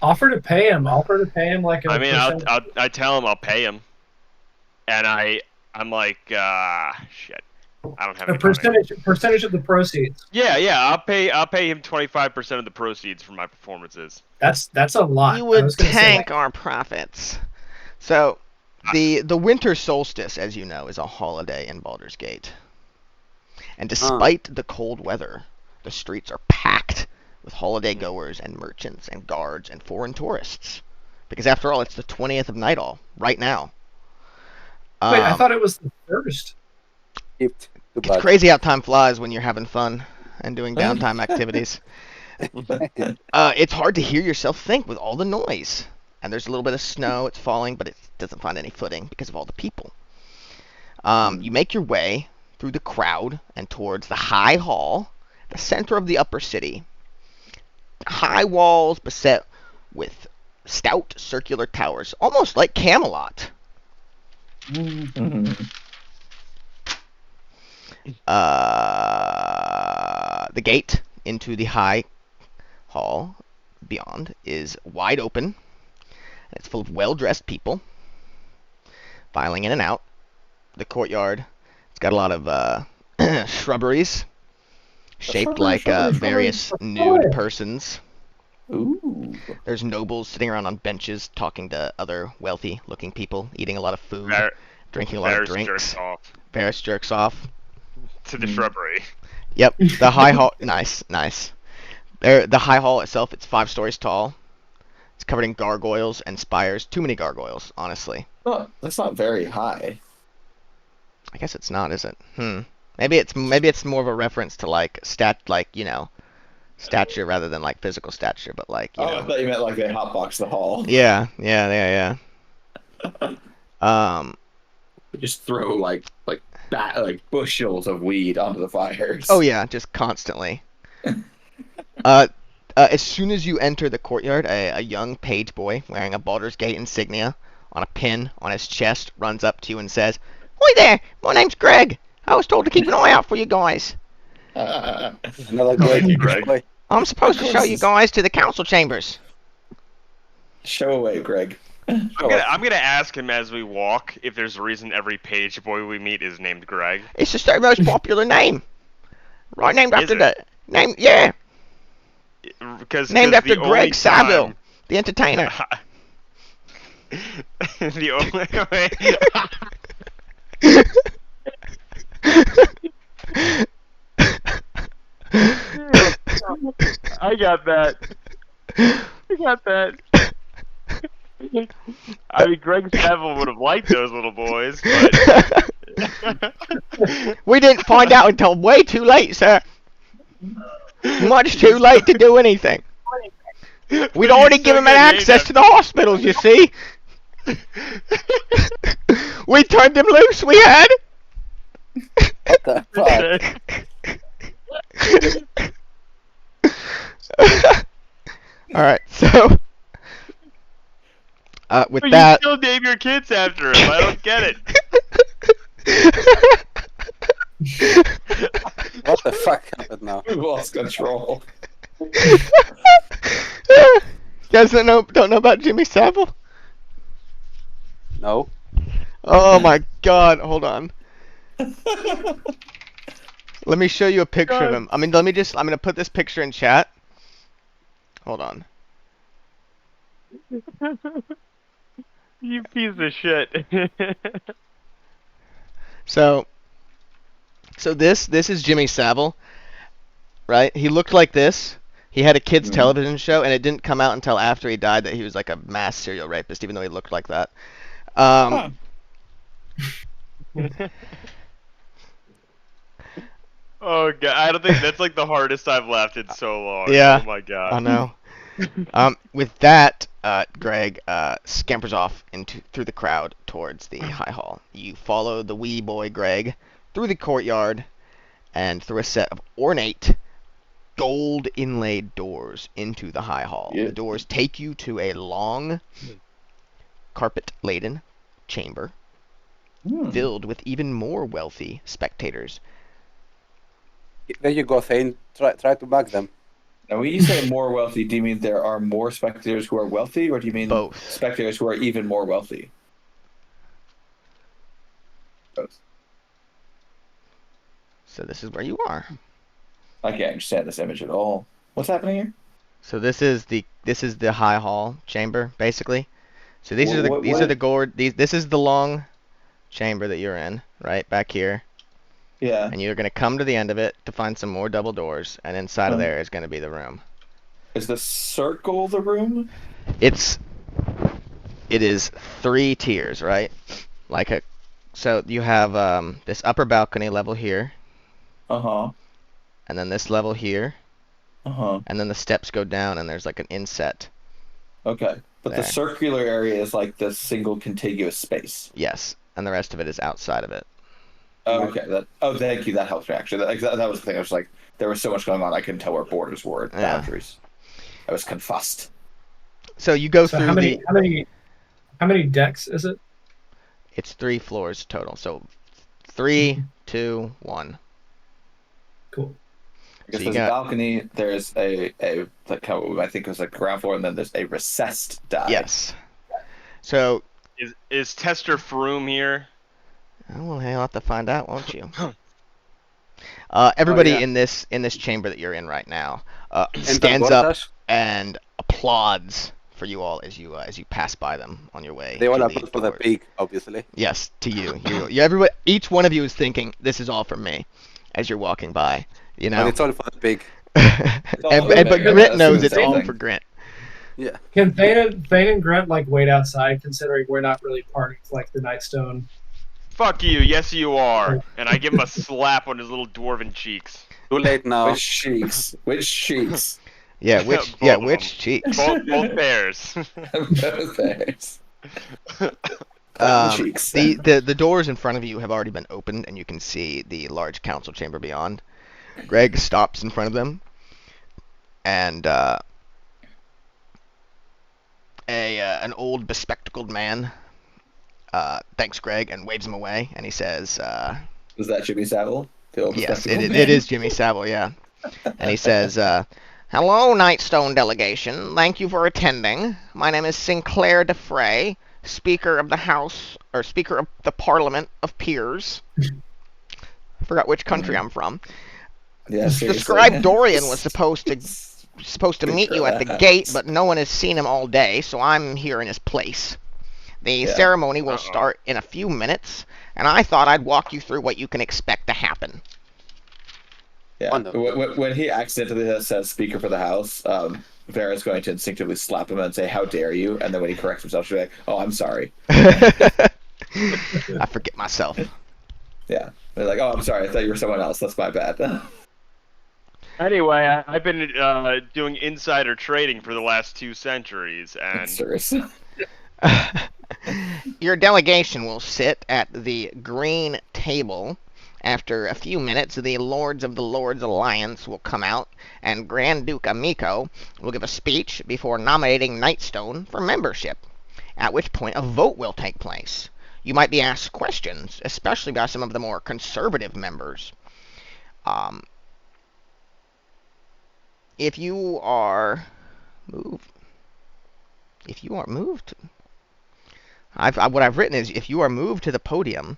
Offer to pay him. Offer to pay him like a I mean, percent. I tell him I'll pay him, and I'm like, shit, I don't have A any money. percentage of the proceeds. Yeah, I'll pay him 25% of the proceeds from my performances. That's a lot. You I would was gonna say, tank our profits. So, the winter solstice, as you know, is a holiday in Baldur's Gate. And despite the cold weather, the streets are packed with holiday goers and merchants and guards and foreign tourists. Because after all, it's the 20th of Nightall, right now. Wait, I thought it was the first. Gift to It's bud. crazy how time flies when you're having fun and doing downtime activities. It's hard to hear yourself think with all the noise. And there's a little bit of snow, it's falling, but it doesn't find any footing because of all the people. You make your way through the crowd and towards the High Hall, the center of the upper city. High walls beset with stout circular towers, almost like Camelot. Mhm. The gate into the High Hall beyond is wide open. And it's full of well-dressed people filing in and out. The courtyard, it's got a lot of shrubberies shaped like various nude persons. Ooh. There's nobles sitting around on benches talking to other wealthy-looking people, eating a lot of food, Var- drinking a lot of Varys jerks drinks. off. Varys jerks off. to the shrubbery. Yep, the high hall. Nice, nice. The high hall itself, it's 5 stories tall. It's covered in gargoyles and spires. Too many gargoyles, honestly. Oh, that's not very high. I guess it's not, is it? Maybe it's more of a reference to like stature rather than like physical stature, but like you I know. thought you meant like they hotbox the hall. Yeah. You just throw like bushels of weed onto the fires. Oh yeah, just constantly. As soon as you enter the courtyard, a young page boy wearing a Baldur's Gate insignia on a pin on his chest runs up to you and says, "Hi there, my name's Greg. I was told to keep an eye out for you guys. Another Thank you, great Greg. boy. I'm supposed to show you guys to the council chambers." Show away, Greg. I'm gonna ask him as we walk if there's a reason every page boy we meet is named Greg. It's just their most popular name. Right, named Is after it? the name, yeah, Because named after the only Greg Saville, time- the entertainer. the only way. I got that. I mean, Greg Saville would have liked those little boys, but We didn't find out until way too late, sir. Much too late to do anything. We'd already given him access to the hospitals, you see. We turned him loose, we had. What the fuck? Alright, so with But that you still name your kids after him. I don't get it. What the fuck happened now? We lost control. you guys don't know about Jimmy Savile? No. Oh my god, hold on. Let me show you a picture of him. I mean, I'm gonna put this picture in chat. Hold on. You piece of shit. So this is Jimmy Savile, right? He looked like this. He had a kids television show, and it didn't come out until after he died that he was like a mass serial rapist, even though he looked like that. Oh god, I don't think that's like the hardest I've laughed in so long. Yeah. Oh my god. I know. With that, Greg scampers off through the crowd towards the high hall. You follow the wee boy Greg through the courtyard and through a set of ornate gold inlaid doors into the high hall. Yeah. The doors take you to a long carpet-laden chamber filled with even more wealthy spectators. There you go, Thane. Try to bug them. Now, when you say more wealthy, do you mean there are more spectators who are wealthy, or do you mean Both. spectators who are even more wealthy? Both. So this is where you are. I can't understand this image at all. What's happening here? So this is the high hall chamber, basically. So these this is the long chamber that you're in, right back here. Yeah. And you're gonna come to the end of it to find some more double doors, and inside of there is gonna be the room. Is the circle the room? It is 3 tiers, right? So you have this upper balcony level here, Uh-huh. and then this level here, Uh-huh. and then the steps go down, and there's like an inset. Okay. But There. the circular area is like the single contiguous space. Yes, and the rest of it is outside of it. Oh, okay. Thank you. That helps me, actually. That was the thing. I was like, there was so much going on, I couldn't tell where borders were, Yeah. boundaries. I was confussed. So you go So through how many decks is it? It's 3 floors total. So 3, 2, 1. Cool. Because So you there's a got- balcony, there's a like how I think it was like ground floor, and then there's a recessed dive. Yes. So, Is Tester Froome here? oh, well, hey, I'll have to find out, won't you? Everybody yeah. in this chamber that you're in right now Enter stands up Gortash. and applauds for you all as you pass by them on your way. They all to are the put for the doors. pig, obviously. Yes, to you. Everybody, each one of you is thinking, "This is all for me," as you're walking by. You But know. it's all for the pig. But Grint knows it's all for Grint. Yeah. Can Thane and Grunt like wait outside, considering we're not really part of like the Nightstone? Fuck you. Yes, you are. And I give him a slap on his little dwarven cheeks. Too late now. Which cheeks? Which cheeks? Yeah, Both which of them. cheeks? Both pairs. Both things. Cheeks. The doors in front of you have already been opened, and you can see the large council chamber beyond. Greg stops in front of them, and an old bespectacled man thanks Greg and waves him away, and he says, Was that Jimmy Savile? The old yes, spectacle it man? is Jimmy Savile, yeah. And he says, hello, Nightstone delegation. Thank you for attending. My name is Sinclair DeFrey, Speaker of the House, or Speaker of the Parliament of Peers. I forgot which country I'm from. Yeah, The seriously. scribe Dorian was supposed to meet you at the gate, but no one has seen him all day, so I'm here in his place. The ceremony will start in a few minutes, and I thought I'd walk you through what you can expect to happen. Yeah. Oh, no. When he accidentally says "Speaker for the House," Vera's going to instinctively slap him and say, "How dare you?" And then when he corrects himself, she'll be like, "Oh, I'm sorry." I forget myself. Yeah. They're like, "Oh, I'm sorry. I thought you were someone else. That's my bad." Anyway, I've been doing insider trading for the last 2 centuries, and Serious. Your delegation will sit at the green table. After a few minutes, the Lords of the Lords Alliance will come out, and Grand Duke Amico will give a speech before nominating Nightstone for membership, at which point a vote will take place. You might be asked questions, especially by some of the more conservative members. If you are moved, what I've written is, if you are moved to the podium,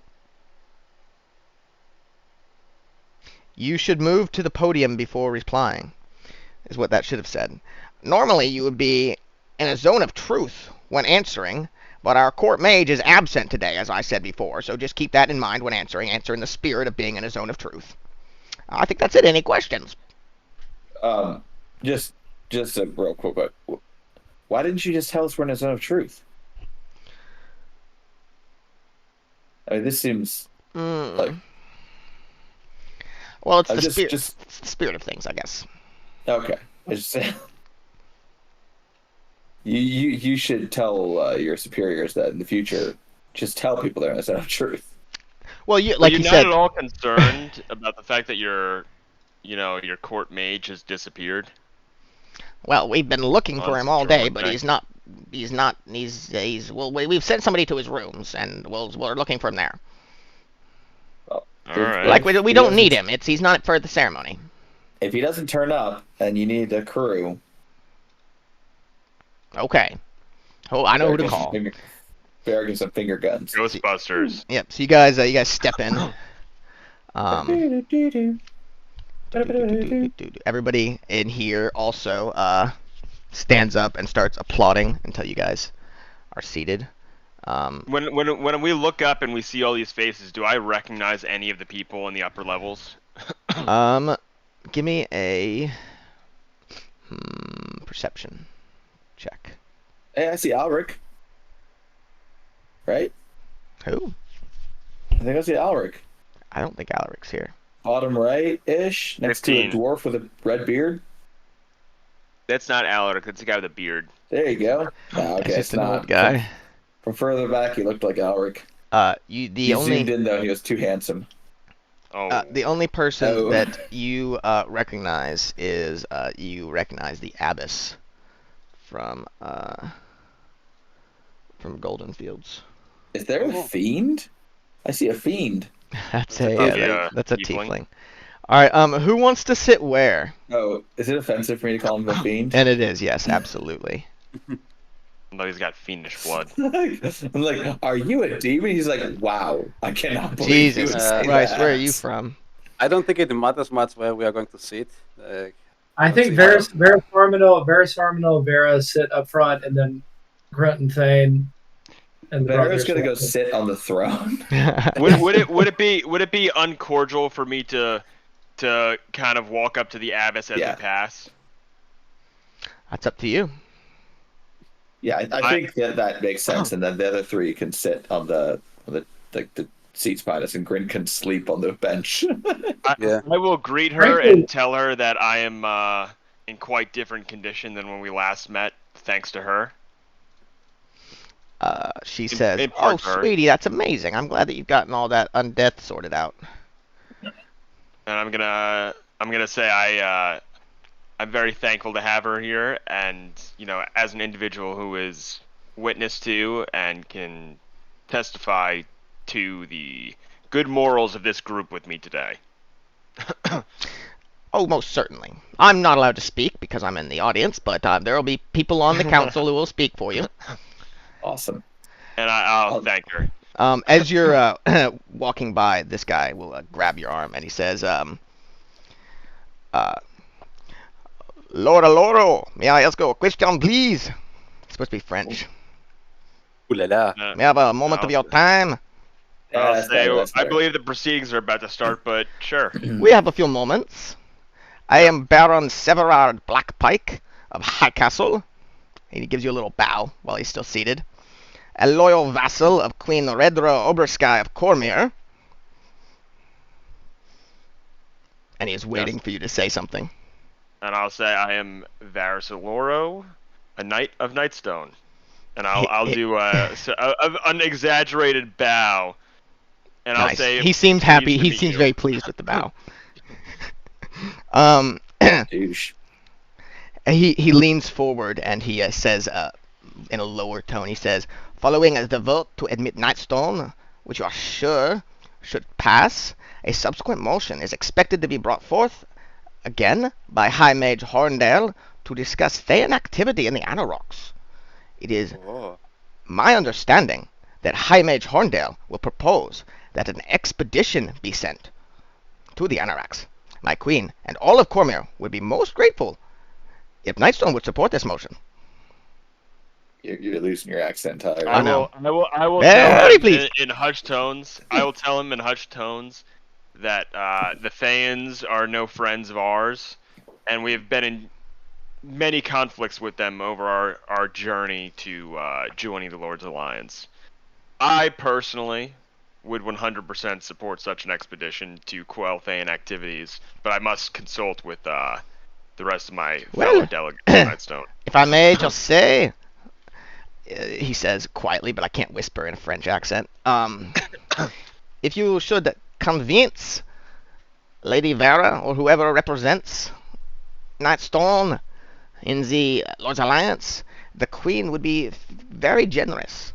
you should move to the podium before replying, is what that should have said. Normally, you would be in a zone of truth when answering, but our court mage is absent today, as I said before, so just keep that in mind when answering. Answer in the spirit of being in a zone of truth. I think that's it. Any questions? Just a real quick. Why didn't you just tell us we're in a zone of truth? I mean, this seems like Well, it's the just- spirit. just- It's the spirit of things, I guess. okay. It's just, you should tell your superiors that in the future, just tell people they're in a zone of truth. Well, you Are like you you not said. at all concerned about the fact that your court mage has disappeared? Well, we've been looking for Well, him all sure, day, one but thing. he's well, we've sent somebody to his rooms, and we're looking for him there. All right. Like we He don't doesn't- need him. He's not for the ceremony. If he doesn't turn up and you need a crew, Okay. Oh, I know who to call. Bear gives some finger guns. Ghostbusters. Yep. So you guys step in. Everybody in here also stands up and starts applauding until you guys are seated. When we look up and we see all these faces, do I recognize any of the people in the upper levels? Give me a perception check. Hey, I see Alric. Right? Who? I think I see Alric. I don't think Alaric's here. Bottom right-ish, next 15. to a dwarf with a red beard. That's not Alaric. That's the guy with the beard. There you go. No, okay, It's it's just an not. old guy. From further back, he looked like Alric. The He only zoomed in, though, he was too handsome. Oh, the only person Oh. that you recognize is you recognize the abbess from Golden Fields. Is there a fiend? I see a fiend. That's a that's a tiefling. tiefling. All right. Who wants to sit where? Oh, is it offensive for me to call him a fiend? And it is, yes, absolutely. no, he's got fiendish blood. I'm like, are you a demon? He's like, wow, I cannot believe Jesus you would say Christ, that. where are you from? I don't think it matters much where we are going to sit. I think Varys Harmino, Vera sit up front, and then Grunt and Thane and the Vera's brothers. gonna go sit on the throne. Would it be uncordial for me to kind of walk up to the abbess as Yeah. we pass? That's up to you. Yeah, I think that makes sense, and then the other three can sit on the seats behind us, and Grin can sleep on the bench. Yeah. I will greet her Frankly- and tell her that I am in quite different condition than when we last met, thanks to her. She says, in "Oh, part to her. sweetie, that's amazing. I'm glad that you've gotten all that undeath sorted out." And I'm gonna say I'm very thankful to have her here, and as an individual who is witness to and can testify to the good morals of this group with me today. Oh, most certainly. I'm not allowed to speak because I'm in the audience, but there will be people on the council who will speak for you. Awesome. And I'll thank her. As you're walking by, this guy will grab your arm and he says, Lora Loro, may I ask you a question, please? It's supposed to be French. Ooh la la. May I have a moment of your time? Yeah, that's better, that's I better. believe the proceedings are about to start, but sure. We have a few moments. I am Baron Severard Blackpike of Highcastle. And he gives you a little bow while he's still seated. A loyal vassal of Queen Redra Obersky of Cormyr. And he is waiting for you to say something. And I'll say I am Varys Oloro, a knight of Nightstone. And I'll do an exaggerated bow. And I'll Nice. say He seems happy. pleased to He meet seems you. very pleased with the bow. Douche. He leans forward and he says, in a lower tone, he says, "Following the vote to admit Nightstone, which you are sure should pass, a subsequent motion is expected to be brought forth again by High Mage Horndale to discuss Thayan activity in the Anorocks. It is Oh. my understanding that High Mage Horndale will propose that an expedition be sent to the Anoraks. My queen and all of Cormyr would be most grateful if Nightstone would support this motion." You're losing your accent, Tyler. I know. I will Very tell him pleased. in hushed tones. I will tell him in hushed tones that the Thayans are no friends of ours, and we have been in many conflicts with them over our journey to joining the Lord's Alliance. I personally would 100% support such an expedition to quell Thayan activities, but I must consult with the rest of my fellow Well, delegates of Nightstone. If I may just say, he says quietly, but I can't whisper in a French accent. If you should convince Lady Vera or whoever represents Nightstone in the Lord's Alliance, the Queen would be very generous.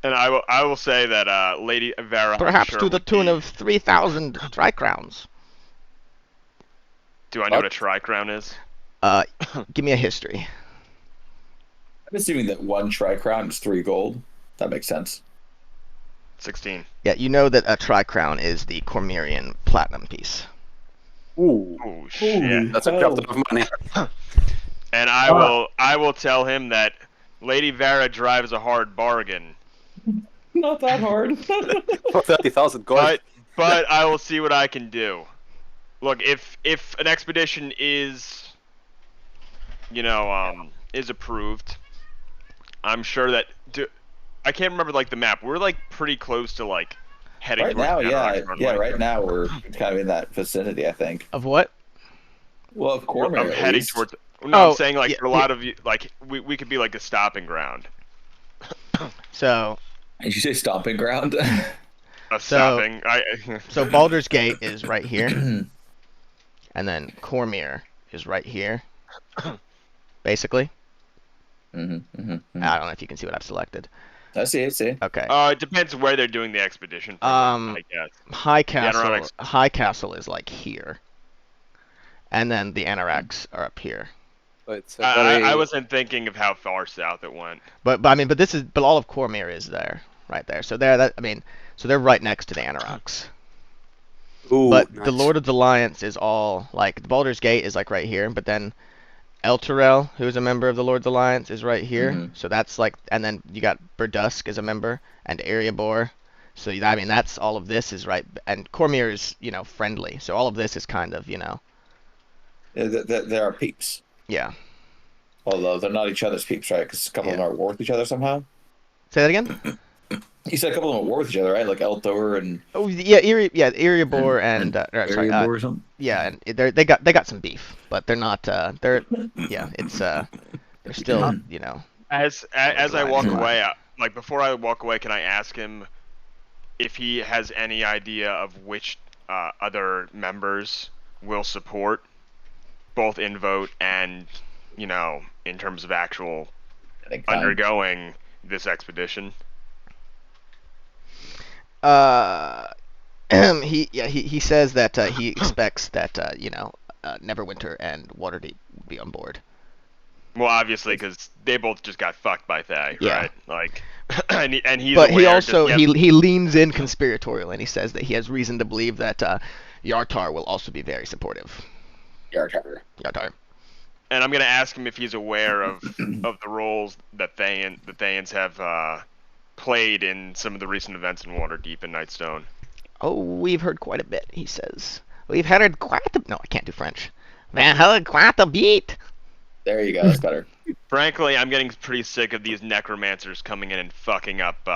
And I will say that Lady Vera, I'm Perhaps sure to the would tune be- of 3,000 Tricrowns. Do I know what a What? Tricrown is? Give me a history. I'm assuming that one Tricrown is 3 gold. That makes sense. 16. Yeah, you know that a Tricrown is the Cormyrian platinum piece. Ooh. Oh shit! That's a crap ton of money. And I will tell him that Lady Vera drives a hard bargain, Not that hard. For 30,000 gold. but I will see what I can do. Look, if an expedition is is approved, I'm sure that I can't remember like the map. We're like pretty close to like heading Right towards now, the yeah, Anarch Runway. yeah. Right now, we're kind of in that vicinity, I think. Of what? Well, of course, I'm heading towards. No, Oh, I'm saying like yeah, for a lot of you, like we could be like a stopping ground. So Did you say stomping ground? A stopping. So Baldur's Gate is right here, and then Cormyr is right here, basically. I I don't know if you can see what I've selected. see. I see. Okay. It depends where they're doing the expedition. From, I guess. High Castle. Anoraks. High Castle is like here, and then the Anoraks are up here. So it's a very... I wasn't thinking of how far south it went. But all of Cormyr is there, right there. So so they're right next to the Anoraks. Ooh, But nice. the Lord of the Alliance is all like Baldur's Gate is like right here, but then Elturel, who is a member of the Lord's Alliance, is right here. Mhm. So that's like, and then you got Burdusk as a member, and Erebor. So I mean, that's all of this is right, and Cormyr is friendly. So all of this is kind of There are peeps. yeah. Although they're not each other's peeps, right? Because a couple of them are at war with each other somehow. Say that again. You said a couple of them are at war with each other, right? Like Elthor and Oh yeah, Erebor and sorry, Erebor or something. yeah, and they got some beef, but they're not it's they're still As I walk Right. away, like before I walk away, can I ask him if he has any idea of which other members will support, both in vote and in terms of actual undergoing this expedition? He says that he expects that Neverwinter and Waterdeep will be on board. Well, obviously, because they both just got fucked by Thay, Yeah. right? Like, and he's But he aware, also just, yep. he leans in conspiratorial and he says that he has reason to believe that Yartar will also be very supportive. Yartar. Yartar. And I'm gonna ask him if he's aware of the roles that Thayans have played in some of the recent events in Waterdeep and Nightstone. Oh, we've heard quite a bit, he says. We've heard quite a... No, I can't do French. We heard quite a bit. There you go. That's better. Frankly, I'm getting pretty sick of these necromancers coming in and fucking up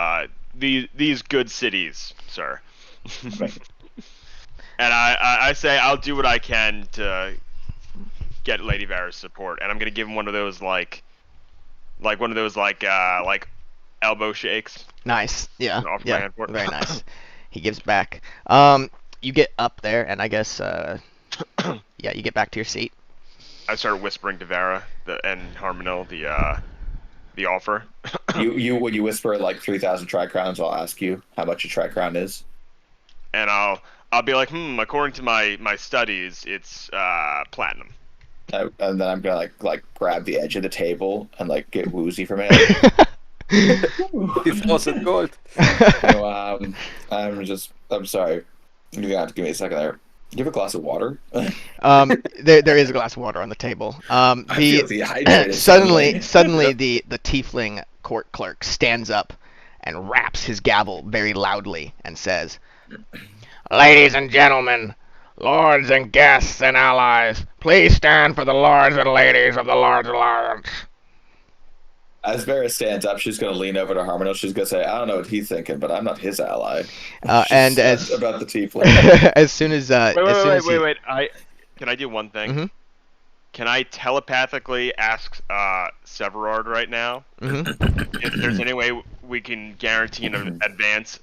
these good cities, sir. Right. And I say I'll do what I can to get Lady Vara's support, and I'm gonna give him one of those like elbow shakes. Nice. Yeah. Off my Yeah. hand for it. Very nice. He gives back. You get up there, and I guess yeah, you get back to your seat. I started whispering to Vara and Harmonil the offer. You when you whisper like 3,000 Tricrowns, I'll ask you how much a Tricrown is. And I'll be like, according to my studies, it's platinum. And then I'm gonna like grab the edge of the table and like get woozy from it. It wasn't gold. I'm sorry. You're gonna have to give me a second there. Do you have a glass of water? There is a glass of water on the table. I feel dehydrated Suddenly the tiefling court clerk stands up and raps his gavel very loudly and says, "Ladies and gentlemen, lords and guests and allies, please stand for the lords and ladies of the Lord's Alliance." As Vera stands up, she's gonna lean over to Harmonil. She's gonna say, "I don't know what he's thinking, but I'm not his ally." And She's about the tiefling. as soon as Wait. Can I do one thing? Mhm. Can I telepathically ask Severard right now if there's any way we can guarantee an advance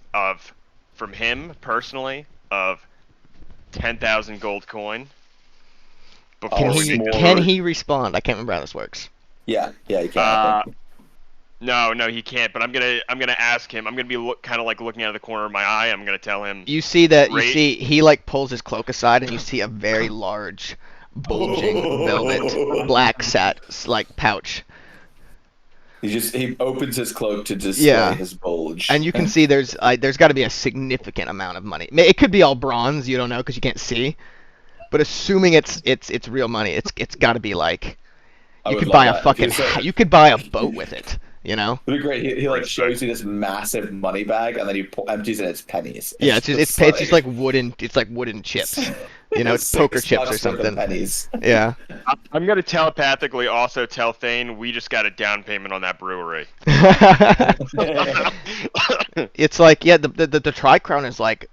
from him personally of 10,000 gold coin? Can he respond? I can't remember how this works. Yeah, you can. No, he can't. But I'm gonna ask him. I'm gonna be kind of like looking out of the corner of my eye. I'm gonna tell him. You see he like pulls his cloak aside, and you see a very large, bulging velvet black like pouch. He opens his cloak to display his bulge. And you can see there's got to be a significant amount of money. It could be all bronze, you don't know because you can't see. But assuming it's real money, it's got to be like you could buy you could buy a boat with it. It'd be great. He like shows you this massive money bag, and then he empties it. It's pennies. It's just like wooden. It's like wooden chips. It's poker chips or something. Pennies. Yeah. I'm gonna telepathically also tell Thane we just got a down payment on that brewery. It's like the Tricrown is like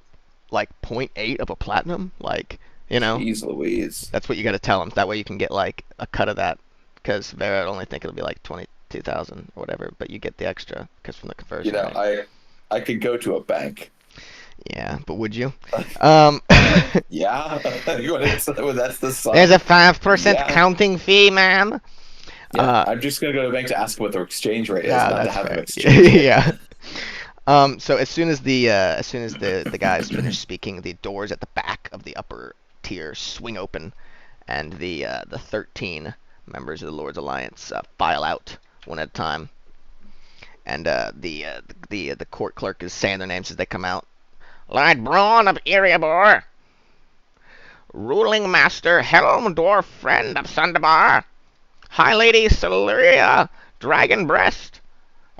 0.8 of a platinum. Jeez Louise. That's what you got to tell him. That way you can get like a cut of that. Because Vera would only think it'll be like 22,000 or whatever, but you get the extra because from the conversion. I could go to a bank. Yeah, but would you? Yeah, that's the sum. There's a 5% counting fee, ma'am. Yeah, I'm just gonna go to the bank to ask what their exchange rate is, Yeah, not to that's have fair. them exchange. Yeah. So as soon as the guys finish speaking, the doors at the back of the upper tier swing open, and the 13 members of the Lord's Alliance file out one at a time. And the court clerk is saying their names as they come out. Lord Braun of Erebor, Ruling Master Helm, Dwarf Friend of Sundabar, High Lady Celuria, Dragon Breast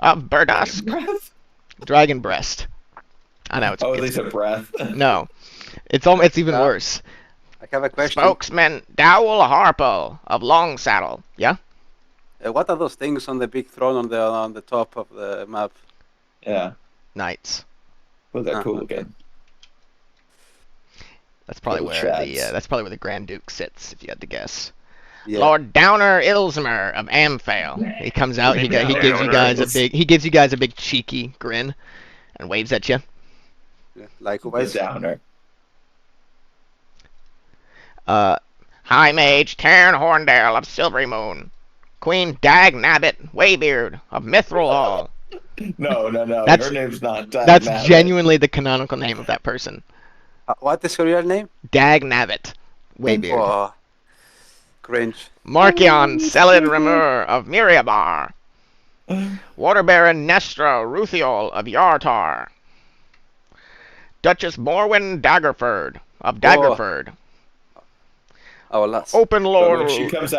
of Burdusk. Breath? Dragon Breast. I know, Oh, at least a breath. no. It's even worse. I have a question. Spokesman Dowell Harpo of Long Saddle. Yeah? What are those things on the big throne on the top of the map? Yeah. Knights. Well, they're cool okay. looking. That's probably Little where chads. that's probably where the Grand Duke sits, if you had to guess. Yeah. Lord Downer Ilsmer of Amphale. He comes out. He gives you guys a big cheeky grin, and waves at you. Yeah, The likewise. downer. High Mage Tarn Horndale of Silvery Moon, Queen Dag Nabbit Waybeard of Mithril Hall. No. That's- Her name's not. That's Nabbit. genuinely the canonical name of that person. What is her real name? Dag Nabbit Waybeard. Oh, cringe. Markion Selid Remur of Miriabar. Water Baron Nestra Ruthiol of Yartar. Duchess Morwen Daggerford of Daggerford. Our last. Open But Lord. when she comes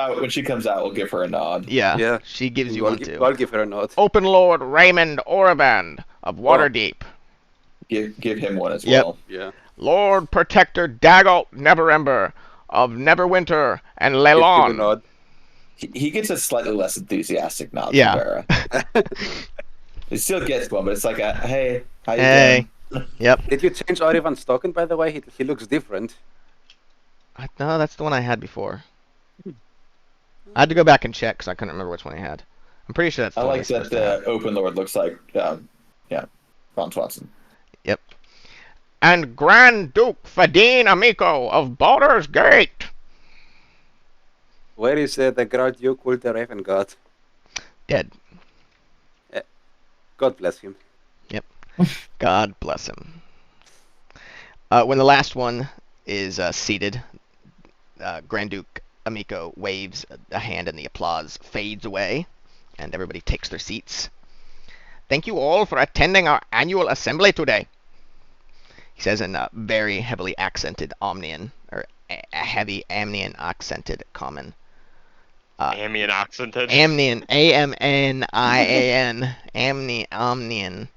out, we'll give her a nod. Yeah, Yeah. she gives you one too. I'll give her a nod. Open Lord Raymond Oraband of Waterdeep. Give him one as Yep. well. Yeah. Lord Protector Dagalt Neverember of Neverwinter and Give a Lelon. nod. He gets a slightly less enthusiastic nod Yeah. than Vera. He still gets one, but it's like a hey, how you Hey. doing? Yep. Did you change Orivan's token, by the way? He looks different. No, that's the one I had before. I had to go back and check because I couldn't remember which one I had. I'm pretty sure that's the I one like I'm that supposed to have. the Open Lord looks like Ron Swanson. Yep. And Grand Duke Fadine Amico of Baldur's Gate. Where is the Grand Duke with the Raven God? Dead. God bless him. God bless him. When the last one is seated, Grand Duke Amico waves a hand and the applause fades away, and everybody takes their seats. Thank you all for attending our annual assembly today, he says in a very heavily accented Omnian, or a heavy Amnian accented common. Amian accented. Amnian, A-M-N-I-A-N, Omnian.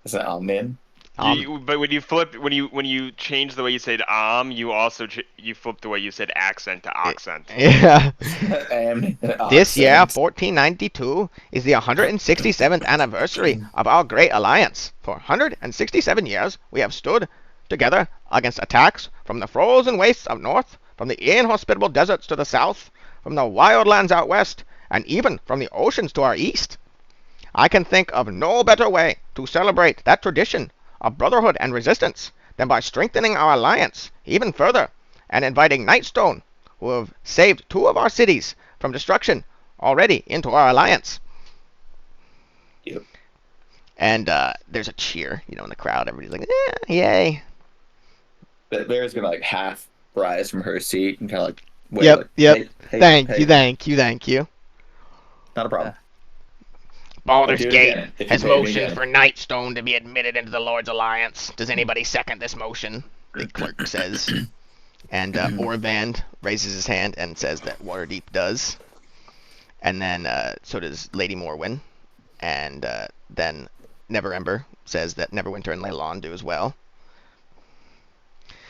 Is that Omnian? But when you change the way you said you also you flipped the way you said accent to accent. Yeah. Omnian. This year, 1492, is the 167th anniversary of our great alliance. For 167 years, we have stood together against attacks from the frozen wastes of north, from the inhospitable deserts to the south, from the wildlands out west, and even from the oceans to our east. I can think of no better way to celebrate that tradition of brotherhood and resistance than by strengthening our alliance even further and inviting Nightstone, who have saved 2 of our cities from destruction, already into our alliance. Yep. And there's a cheer, in the crowd. Everybody's like, yay. But Vera's gonna like half rise from her seat and kind of like wave, Yep, like, yep. Hey, Thank hey. you. Not a problem. Baldur's Do it Gate again, if you has pay me motioned again. for Nightstone to be admitted into the Lord's Alliance. Does anybody second this motion? The clerk says. And Orvand raises his hand and says that Waterdeep does. And then so does Lady Morwen. And then Neverember says that Neverwinter and Lelon do as well.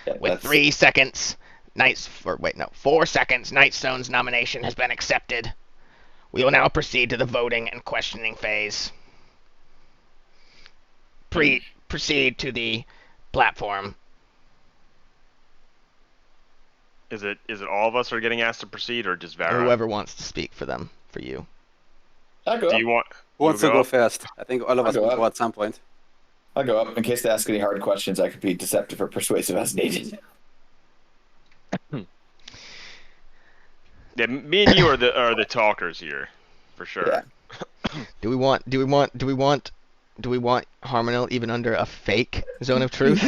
Yeah, With that's- 3 seconds, 4 seconds, Nightstone's nomination has been accepted. We will now proceed to the voting and questioning phase. Proceed to the platform. Is it all of us are getting asked to proceed, or just Vara? Whoever wants to speak for you. I'll go Do up. you want? Who wants to you go up? first? I think all of I'll us go will up. go at some point. I'll go up in case they ask any hard questions. I could be deceptive or persuasive as needed. Yeah, me and you are the talkers here, for sure. Yeah. Do we want Harmonil even under a fake zone of truth?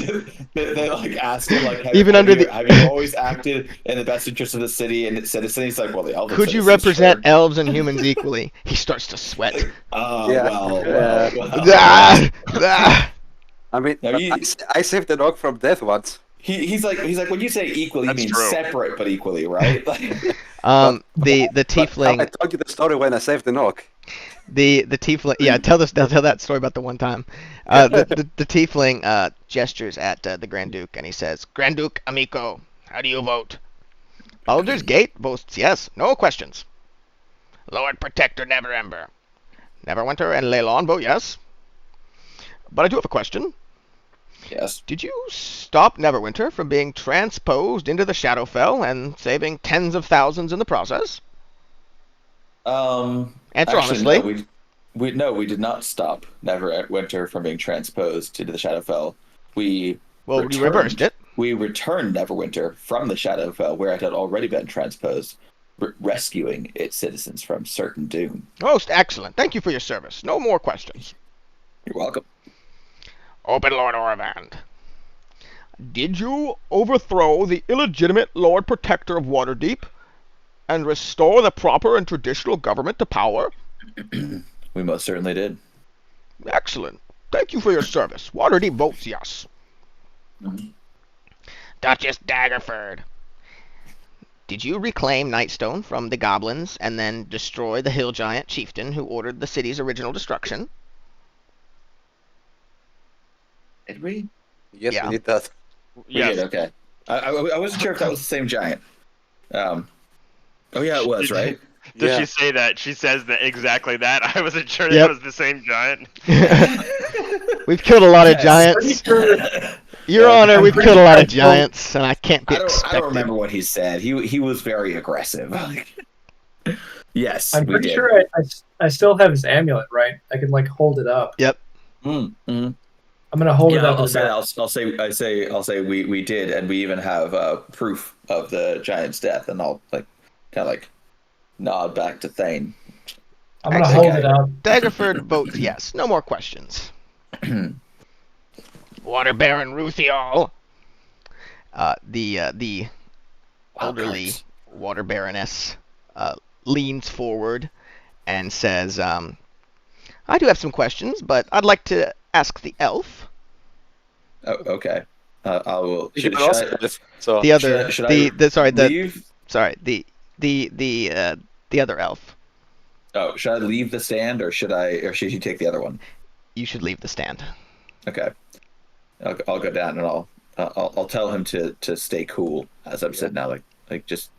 they like ask him like, Even under the- have you always acted in the best interest of the city and its citizens? He's like, well, the elven Could you citizens, represent sure. elves and humans equally? He starts to sweat. Oh, Yeah. well. Ah! Ah! I mean, No, you- I saved the dog from death once. he's like when you say equal, you That's mean true. separate but equally, right? Like, The But I tiefling, told you the story when I saved the Nook. the tiefling. Yeah, tell that story about the one time. The tiefling gestures at the Grand Duke and he says, "Grand Duke Amico, how do you vote?" Baldur's Gate votes yes, no questions. Lord Protector Neverember, Neverwinter and Leylon vote yes. But I do have a question. yes. Did you stop Neverwinter from being transposed into the Shadowfell and saving tens of thousands in the process? Answer Actually, honestly. no, we did not stop Neverwinter from being transposed into the Shadowfell. We Well, you reversed it. We returned Neverwinter from the Shadowfell, where it had already been transposed, rescuing its citizens from certain doom. Most excellent. Thank you for your service. No more questions. You're welcome. Open Lord Oravand. Did you overthrow the illegitimate Lord Protector of Waterdeep and restore the proper and traditional government to power? We most certainly did. Excellent. Thank you for your service. Waterdeep votes yes. Mhm. Duchess Daggerford. Did you reclaim Nightstone from the goblins and then destroy the hill giant chieftain who ordered the city's original destruction? Did we? Yes, Yeah. we did that. We Yes. did. Okay. I wasn't sure if that was the same giant. Oh yeah, it was, right? Does Yeah. she say that? She says that exactly that. I wasn't sure Yep. it was the same giant. We've killed a lot of Yes. giants. Pretty Your Honor, I'm we've pretty killed a lot sure of I told- giants, and I can't be I expected. don't remember what he said. He was very aggressive. Yes, I'm we pretty did. sure I still have his amulet, right? I can like hold it up. Yep. Mm-hmm. I'm gonna hold it Yeah, up. I'll say we did, and we even have proof of the giant's death, and I'll kind of nod back to Thane. I'm gonna Excellent. hold it up. Daggerford votes yes. No more questions. Water Baron Ruthiol. The elderly Water Baroness leans forward and says, I do have some questions, but I'd like to ask the elf. Oh, okay. I will. You Should, can should also I, do it. So The other, should I the sorry, the leave? sorry, the other elf. Oh, should I leave the stand, or should you take the other one? You should leave the stand. Okay. I'll go down and I'll tell him to stay cool as I'm sitting now, like just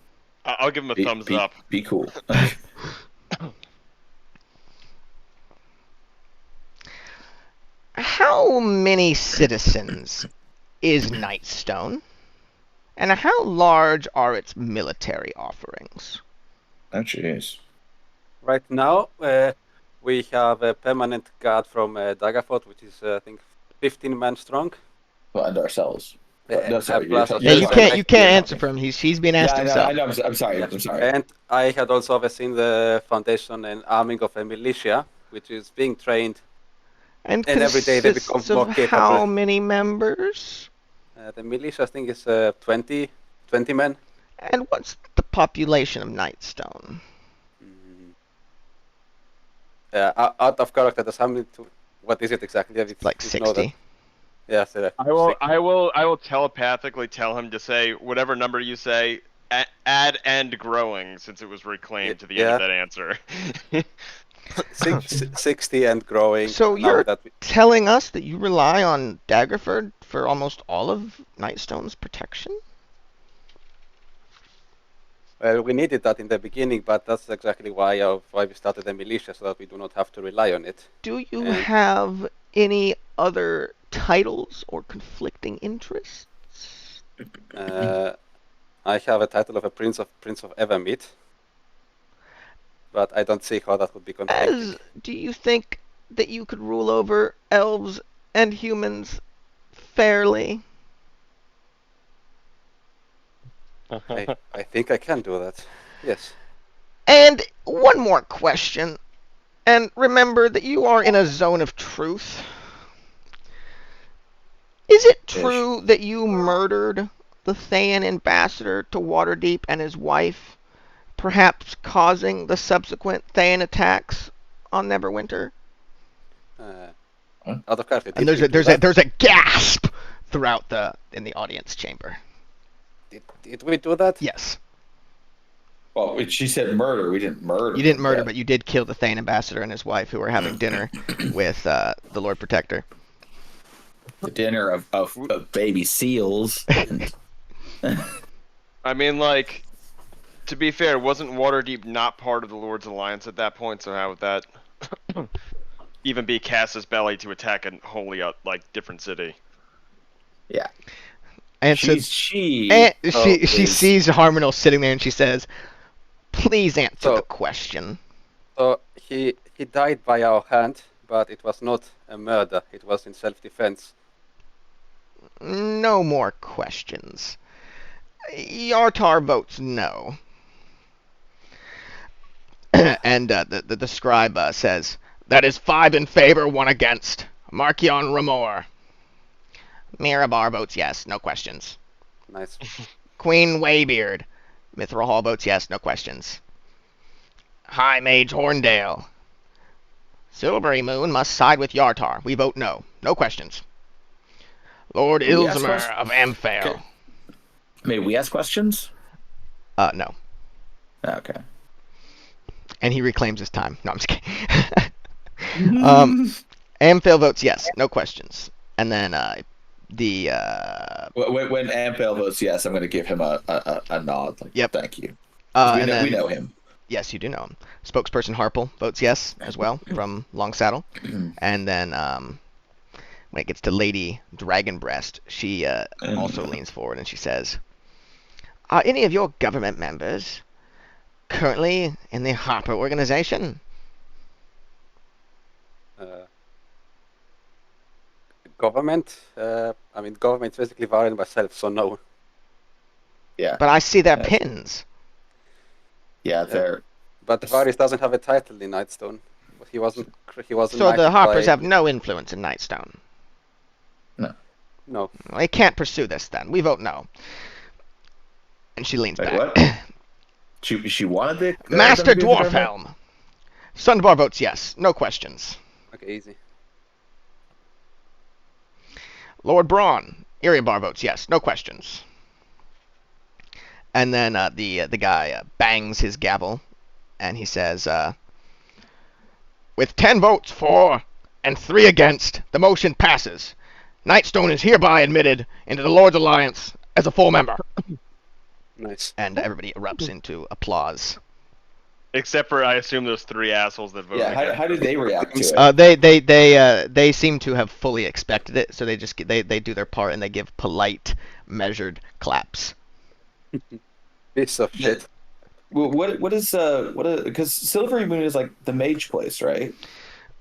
I'll give him a thumbs up. Be cool. How many citizens is Nightstone? And how large are its military offerings? Oh, jeez. right now, we have a permanent guard from Daggerford, which is I think 15 men strong. Well, and ourselves. Yeah, No, sorry. plus- Yeah, you Yes, can't I- you can't answer for him. He's been asked Yeah, himself. I know. I'm sorry. I'm sorry. And I had also overseen the foundation and arming of a militia, which is being trained. And And every day they become consists more of capable. how many members? The militia, I think, is 20 men. And what's the population of Nightstone? Out of character, there's how many? What is it exactly? Yeah, Like you know that. 60. Yeah, so I will telepathically tell him to say whatever number you say. Add and growing, since it was reclaimed to the end of Yeah. that answer. 60 and growing. So Now you're that telling us that you rely on Daggerford for almost all of Nightstone's protection? we needed that in the beginning, but that's exactly why we started the militia, so that we do not have to rely on it. Do you And- have any other titles or conflicting interests? I have a title of a Prince of Evermeet, but I don't see how that would be conflicting. Do you think that you could rule over elves and humans fairly? I think I can do that. Yes. And one more question. And remember that you are in a zone of truth. Is it true that you murdered the Thayan ambassador to Waterdeep and his wife, perhaps causing the subsequent Thayan attacks on Neverwinter? Out of character. And did we do that? there's a gasp throughout in the audience chamber. Did we do that? Yes. Well, she said murder. We didn't murder. You didn't him, murder, but you did kill the Thane ambassador and his wife, who were having dinner with the Lord Protector. the dinner of baby seals. I mean, like, to be fair, wasn't Waterdeep not part of the Lord's Alliance at that point? So how would that even be Cass's belly to attack a wholly different city? Yeah. And she she sees Harmonal sitting there and she says, "Please answer the question." So he died by our hand, but it was not a murder. It was in self-defense. No more questions. Yartar votes no. And the scribe says, "That is 5 in favor, 1 against. Markion Ramor." Mirabar votes yes, no questions. Nice. Queen Waybeard. Mithril Hall votes yes, no questions. High Mage Horndale. Silvery Moon must side with Yartar. We vote no. No questions. Lord May we ask Ilzmer of Amphail. Okay. May we ask questions? No. Okay. And he reclaims his time. No, I'm just kidding. Amphail votes yes, no questions. And then when Amphail votes yes, I'm going to give him a nod. Like, yep. Thank you. We And know him. Yes, you do know him. Spokesperson Harple votes yes as well from Long Saddle. And then when it gets to Lady Dragonbreast, she also leans forward and she says, "Are any of your government members currently in the Harper organization?" Government? I mean, government's basically Varian myself, so no. Yeah. But I see their pins. Yeah, they're. But Varys doesn't have a title in Nightstone. He wasn't. So the Harpers have no influence in Nightstone. No. No. Well, they can't pursue this then. We vote no. And she leans Wait, back. what? She wanted the Master them to be the government? Dwarfhelm. Sundebar votes yes. No questions. Okay, easy. Lord Braun. Iriabar votes yes. No questions. And then the guy bangs his gavel, and he says, "With 10 votes for and 3 against, the motion passes. Nightstone is hereby admitted into the Lord's Alliance as a full member." Nice. And everybody erupts into applause. Except for, I assume, those 3 assholes that voted. Yeah, how did they react to it? They seem to have fully expected it, so they just they do their part and they give polite, measured claps. Piece of shit. Well, what is because Silvery Moon is like the mage place, right?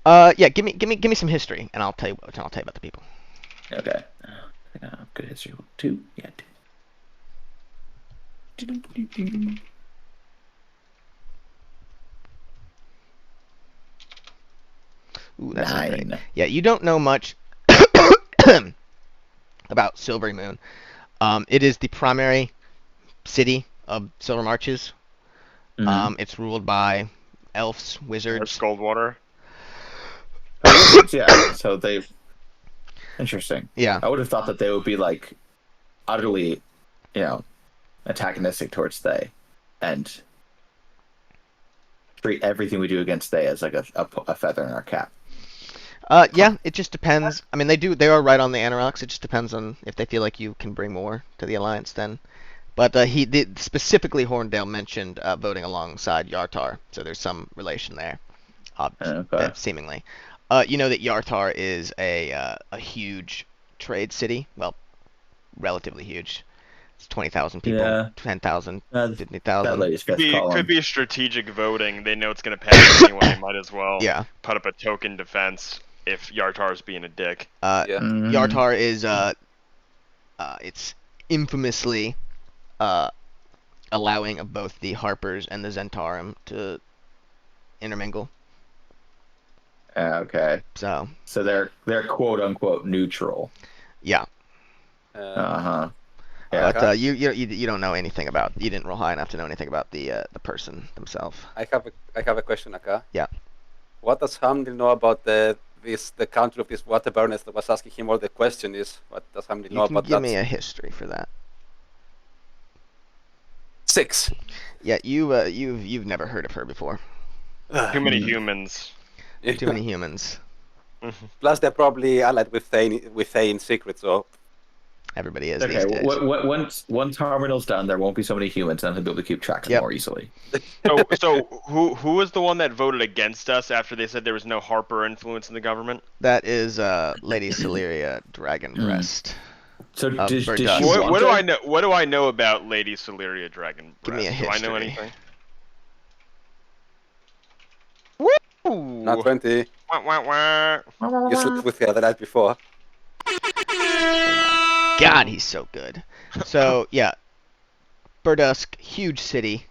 Yeah, give me some history, and I'll tell you about the people. Okay. Good history. 2. Yeah. 2. Ooh, that's 9. great. Yeah, you don't know much about Silvery Moon. It is the primary city of Silver Marches. It's ruled by elves, wizards. Goldwater. Yeah. So they. Interesting. Yeah. I would have thought that they would be like utterly, antagonistic towards they, and treat everything we do against they as like a feather in our cap. Yeah, it just depends. I mean, they are right on the Anoraks. It just depends on if they feel like you can bring more to the alliance then. But he did specifically Horndale mentioned voting alongside Yartar, so there's some relation there. Seemingly. You know that Yartar is a huge trade city. Well, relatively huge. It's 20,000 people, Yeah. 10,000, That 50,000. lady's fifth Could column. be strategic voting. They know it's going to pass anyway. Might as well Yeah. put up a token defense if Yartar's being a dick. Yeah. Yartar is it's infamously allowing of both the Harpers and the Zentarum to intermingle. Okay. So they're quote unquote neutral. yeah, Yeah. but you don't know anything about. You didn't roll high enough to know anything about the person themselves. I have a question, Aka. Yeah. What does Hamdil know about the the country of these water burners that was asking him what the question is. What does somebody know You can about give that? me a history for that. 6. Yeah, you've never heard of her before. Too many humans. Too many humans. Plus, they're probably allied with Thay in secret, so Everybody is Okay, these days. once Terminal's done, there won't be so many humans, and he'll be able to keep track of Yep. more easily. So who was the one that voted against us after they said there was no Harper influence in the government? That is Lady Celeria Dragonbreast. So Of did she Verdusk. want What do her? I know? What do I know about Lady Celeria Dragon? Give me a Do I know history. anything? Woo! not 20. Wah, wah, wah. You slept with her the night before. God, he's so good. So yeah, Verdusk, huge city.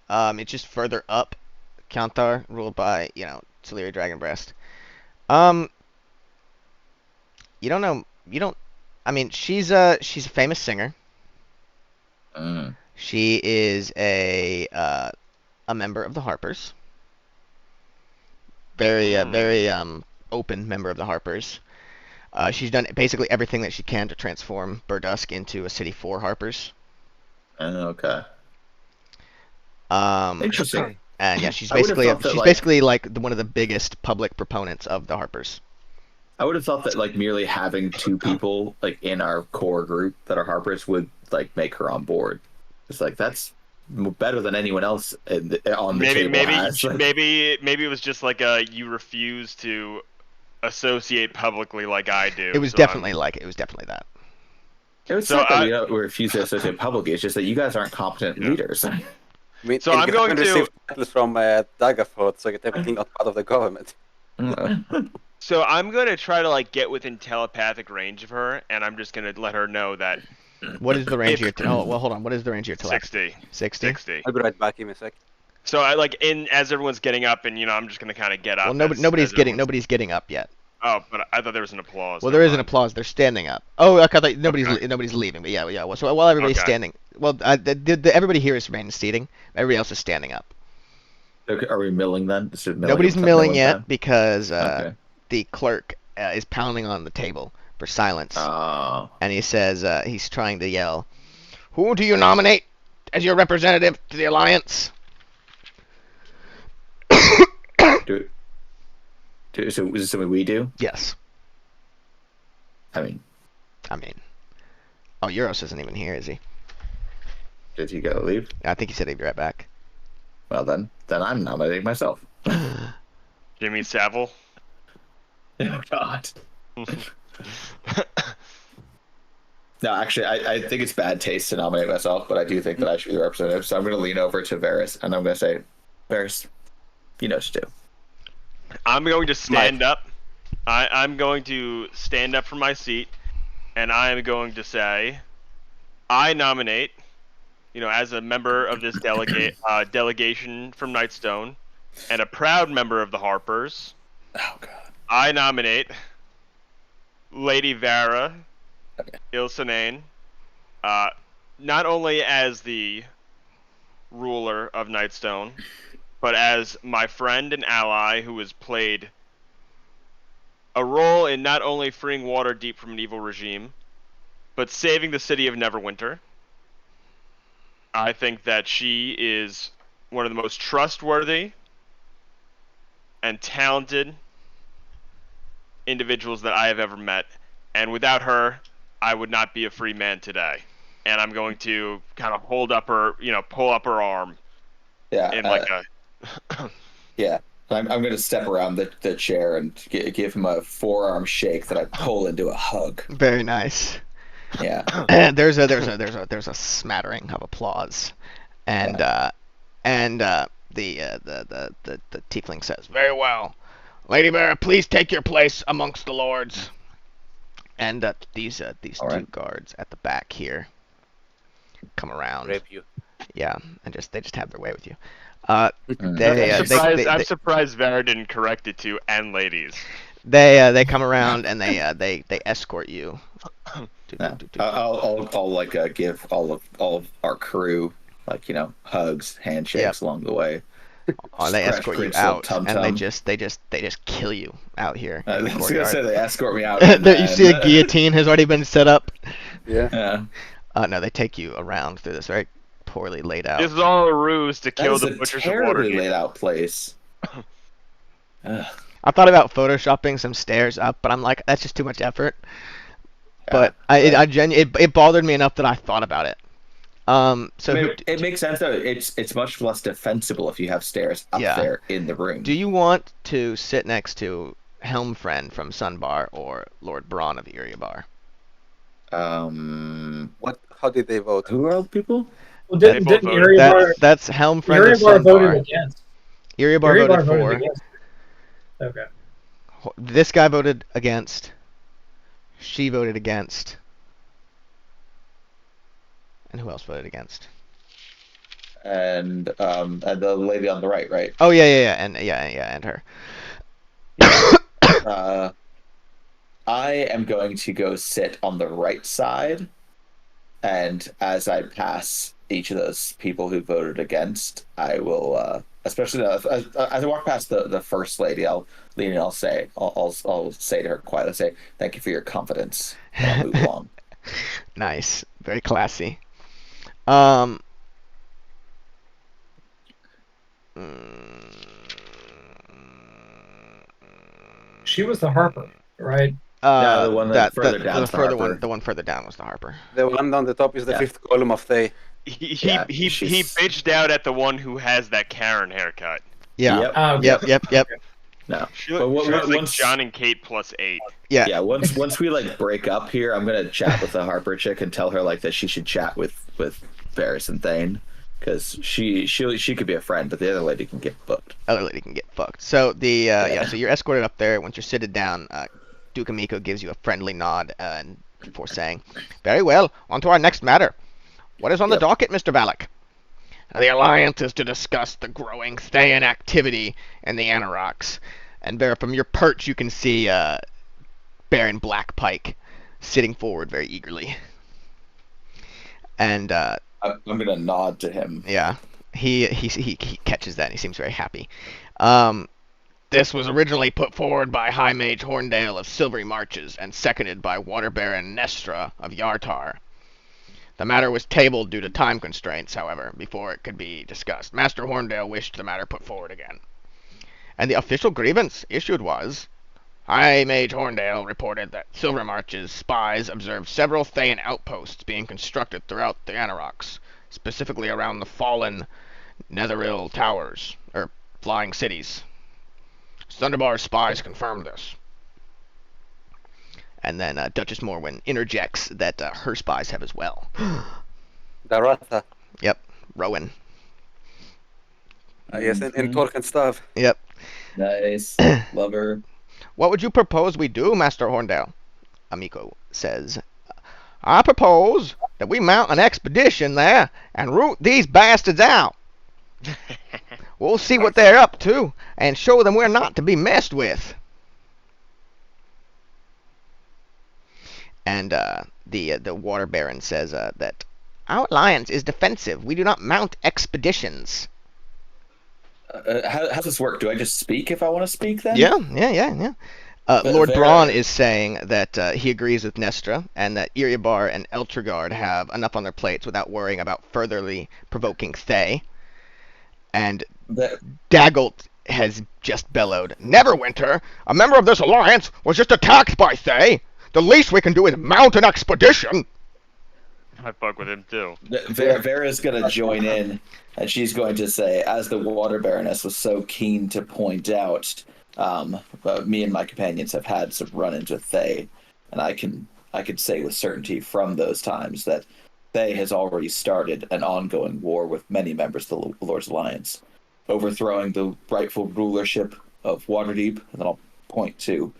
It's just further up. Kantar, ruled by Celeria Dragonbreast. You don't know. You don't. I mean, she's a famous singer. Mm. She is a member of the Harpers. Very open member of the Harpers. She's done basically everything that she can to transform Verdusk into a city for Harpers. Okay. Um, Interesting. and yeah, she's I would've basically thought that, like- basically like one of the biggest public proponents of the Harpers. I would have thought that like merely having 2 people like in our core group that are Harpers would like make her on board. It's like that's better than anyone else on the table has. Like, Maybe it was just like you refuse to associate publicly like I do. It was so definitely that. it was So not that I- we don't refuse to associate publicly. It's just that you guys aren't competent leaders. I mean, So I'm going to- receive titles from Daggerford, so you're technically not part of the government. So I'm gonna try to like get within telepathic range of her, and I'm just gonna let her know that What is the range of your? Oh, well, hold on. What is the range of your telepathy? 60. 60. 60. I'll be right back. Give me a sec. So I like as everyone's getting up, and I'm just gonna kind of get up. Well, as nobody's everyone's- getting up yet. Oh, but I thought there was an applause. Well, Never there is an mind. applause. They're standing up. Oh, okay, I thought nobody's Okay. nobody's leaving, but yeah. Well, so while everybody's Okay. standing, well, everybody here is remain seating. Everybody else is standing up. Okay, are we milling then? Is it milling Nobody's at milling one yet time? because Okay. the clerk is pounding on the table for silence, Oh. and he says he's trying to yell, "Who do you nominate as your representative to the alliance?" So is this something we do? Yes. I mean, Oh, Euros isn't even here, is he? did he go leave? I think he said he'd be right back. Well then I'm nominating myself. Jimmy Savile. Oh God. No, actually, I think it's bad taste to nominate myself, but I do think that I should be the representative. So I'm going to lean over to Varys, and I'm going to say, Varys, you know what to do. I'm going to stand up. I'm going to stand up from my seat, and I am going to say, I nominate, as a member of this delegation from Nightstone, and a proud member of the Harpers, Oh God. I nominate Lady Vara Ilsanane, not only as the ruler of Nightstone, but as my friend and ally who has played a role in not only freeing Waterdeep from an evil regime, but saving the city of Neverwinter. I think that she is one of the most trustworthy and talented individuals that I have ever met, and without her, I would not be a free man today. And I'm going to kind of hold up her, pull up her arm Yeah. in like a. Yeah. I'm going to step around the chair and give him a forearm shake that I pull into a hug. Very nice. Yeah. there's a smattering of applause, and the tiefling says, "Very well, Lady Vera, please take your place amongst the lords." And these All two right. guards at the back here come around. Rape you. Yeah, and they just have their way with you. I'm surprised Vera didn't correct it to "and ladies." They come around and they escort you. Yeah. I'll like give all of our crew hugs, handshakes Yep. along the way. Oh, they Scratch escort you Craig's little out, and they tum-tum. just kill you out here I in the was gonna say courtyard. they escort me out. There, you see the guillotine has already been set up. Yeah. Yeah. No, they take you around through this very poorly laid out. This is all a ruse to That kill is the a butchers of terribly Waterdeep. laid out place. Ugh. I thought about photoshopping some stairs up, but I'm like, that's just too much effort. But it bothered me enough that I thought about it. So I mean, it makes sense though. It's much less defensible if you have stairs up Yeah. there in the room. do you want to sit next to Helmfriend from Sunbar or Lord Braun of Iriabar? What? How did they vote? Who are all the people? Well, They didn't, both didn't voted. Iriabar, That's Helmfriend of Iriabar voted Sunbar. against? Iriabar voted for. against. Okay. This guy voted against. She voted against. And who else voted against? And the lady on the right, right? Oh yeah, and her. I am going to go sit on the right side, and as I pass each of those people who voted against, I will, especially as I walk past the first lady, I'll lean and I'll say to her quietly, say, "Thank you for your confidence." And I'll move along. Nice, very classy. She was the Harper, right? Yeah, the one that further down the is the further Harper. one, the one further down was the Harper. The one on the top is the Yeah. fifth column of Thay. He Yeah, he she's- bitched out at the one who has that Karen haircut. Yeah. Yep. Yep. No. She But looks like once- John and Kate plus 8. Yeah. Yeah, once we like break up here, I'm gonna chat with the Harper chick and tell her like that she should chat with Varys and Thane, because she could be a friend, but the other lady can get booked. Other lady can get fucked. So so you're escorted up there. Once you're seated down, Duke Amiko gives you a friendly nod before saying, "Very well. On to our next matter. What is on the Yep. docket, Mr. Valak?" The Alliance is to discuss the growing Thayan activity in the Anarocks. And there, from your perch, you can see Baron Blackpike sitting forward very eagerly. And I'm gonna nod to him. yeah, he catches that and he seems very happy. This was originally put forward by High Mage Horndale of Silvery Marches and seconded by Water Baron Nestra of Yartar. The matter was tabled due to time constraints, however, before it could be discussed. Master Horndale wished the matter put forward again. And the official grievance issued was, High Mage Horndale reported that Silver March's spies observed several Thayan outposts being constructed throughout the Anarocks, specifically around the fallen Netheril Towers, or Flying Cities. Thunderbar's spies confirmed this. And then Duchess Morwen interjects that her spies have as well. Daratha. Yep, Rowan. Yes, and Tork and stuff. Yep. Nice. Love her. What would you propose we do, Master Horndale? Amiko says. I propose that we mount an expedition there and root these bastards out. We'll see what they're up to and show them we're not to be messed with. And the Water Baron says that our alliance is defensive. We do not mount expeditions. How does this work? Do I just speak if I want to speak then? Yeah. Lord Vera- Braun is saying that he agrees with Nestra and that Iriabar and Eltrigard have enough on their plates without worrying about furtherly provoking Thay. And That- Daggelt has just bellowed, Neverwinter, a member of this alliance, was just attacked by Thay. The least we can do is mount an expedition. I fuck with him too. Vera's gonna join in, and she's going to say, as the Water Baroness was so keen to point out, me and my companions have had some run-ins with Thay, and I can say with certainty from those times that Thay has already started an ongoing war with many members of the Lord's Alliance, overthrowing the rightful rulership of Waterdeep, and then I'll point to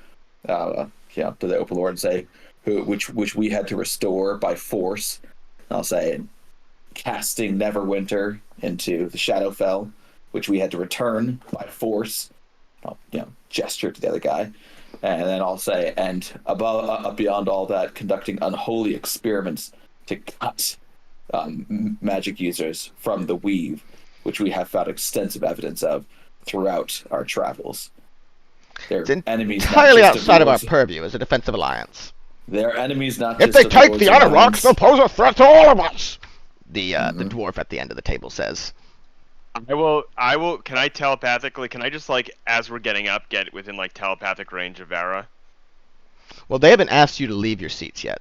the Open Lord and say, which we had to restore by force. And I'll say, casting Neverwinter into the Shadowfell, which we had to return by force. I'll gesture to the other guy, and then I'll say, and beyond all that, conducting unholy experiments to cut magic users from the weave which we have found extensive evidence of throughout our travels. They're It's enemies entirely not just outside of our wards. purview as a defensive alliance. They're enemies not If just they of take lords the and Anoraks, barons. they'll pose a threat to all of us. The dwarf at the end of the table says. I will. Can I telepathically? Can I just like, as we're getting up, get within like telepathic range of Vera? Well, they haven't asked you to leave your seats yet,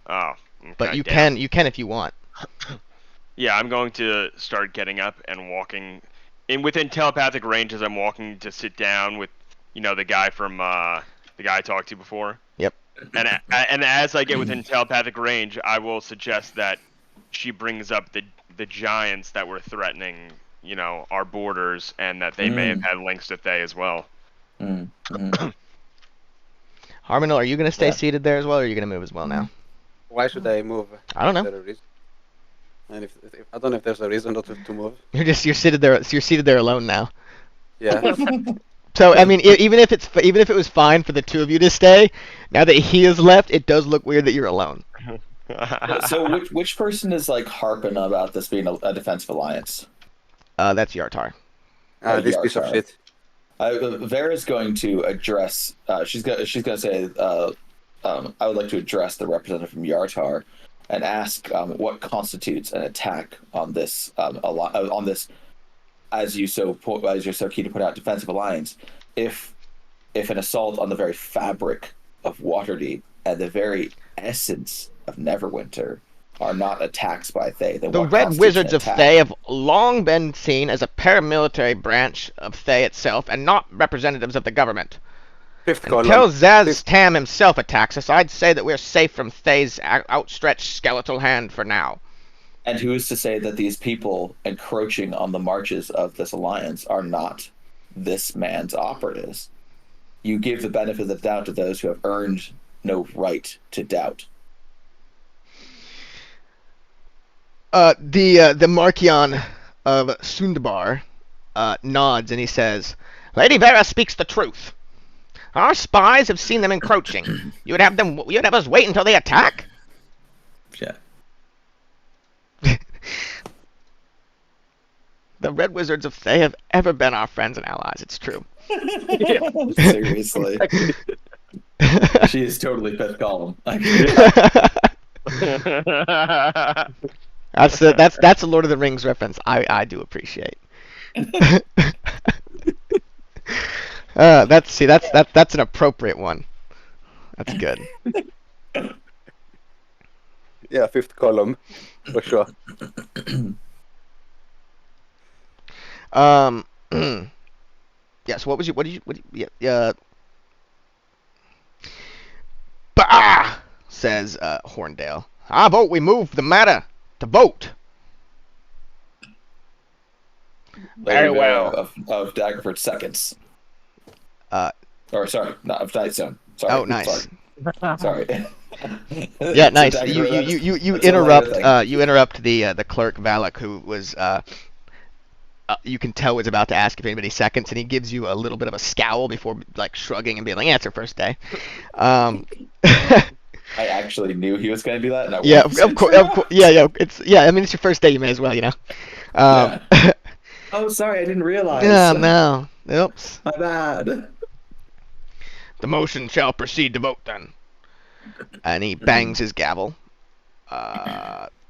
Oh. Okay, but you damn. can if you want. Yeah, I'm going to start getting up and walking in within telepathic range as I'm walking to sit down with, the guy from the guy I talked to before. Yep. And as I get within telepathic range, I will suggest that she brings up the giants that were threatening, our borders, and that they may have had links to Thay as well. Harmondel, are you going to stay Yeah. seated there as well, or are you going to move as well now? Why should I move? I don't Is know. there a reason? And if I don't know if there's a reason not to move. You're seated there. You're seated there alone now. Yeah. So I mean, even if it was fine for the two of you to stay, now that he has left, it does look weird that you're alone. So which person is like harping about this being a defensive alliance? That's Yartar. This piece of Yartar. shit. Vera's going to address. She's going to say, "I would like to address the representative from Yartar, and ask what constitutes an attack on this on this, as you're so keen to put out, defensive alliance. If an assault on the very fabric of Waterdeep and the very essence of Neverwinter are not attacks by Thay, then The what Red constitutes Wizards an of attack? Thay have long been seen as a paramilitary branch of Thay itself, and not representatives of the government. Fifth column. Until Zaz Tam himself attacks us, I'd say that we're safe from Thay's outstretched skeletal hand for now. And who is to say that these people encroaching on the marches of this alliance are not this man's operatives? You give the benefit of the doubt to those who have earned no right to doubt. The Markion of Sundabar nods and he says, Lady Vera speaks the truth. Our spies have seen them encroaching. You would have us wait until they attack? Yeah. The Red Wizards of Thay have ever been our friends and allies, it's true. Seriously. She is totally fifth column. That's a Lord of the Rings reference I do appreciate. That's an appropriate one. That's good. Yeah, fifth column, for sure. Yeah, so what did you Bah! Says Horndale. I vote we move the matter to vote. Very well. Of Daggerford seconds. Uh, Or sorry, not of Nightstone. Sorry. Oh, nice. Sorry. Yeah, So nice. Daggerford, You that's a interrupt lighter thing. you interrupt the clerk Valak, who was you can tell was about to ask if anybody seconds, and he gives you a little bit of a scowl before like shrugging and being like, "Yeah, it's her first day." I actually knew he was going to do that. And I Yeah, wasn't. of course. Yeah. I mean, it's your first day. You may as well, Yeah. Oh, sorry, I didn't realize. Yeah, no. Oops. My bad. The motion shall proceed to vote then. And he bangs his gavel.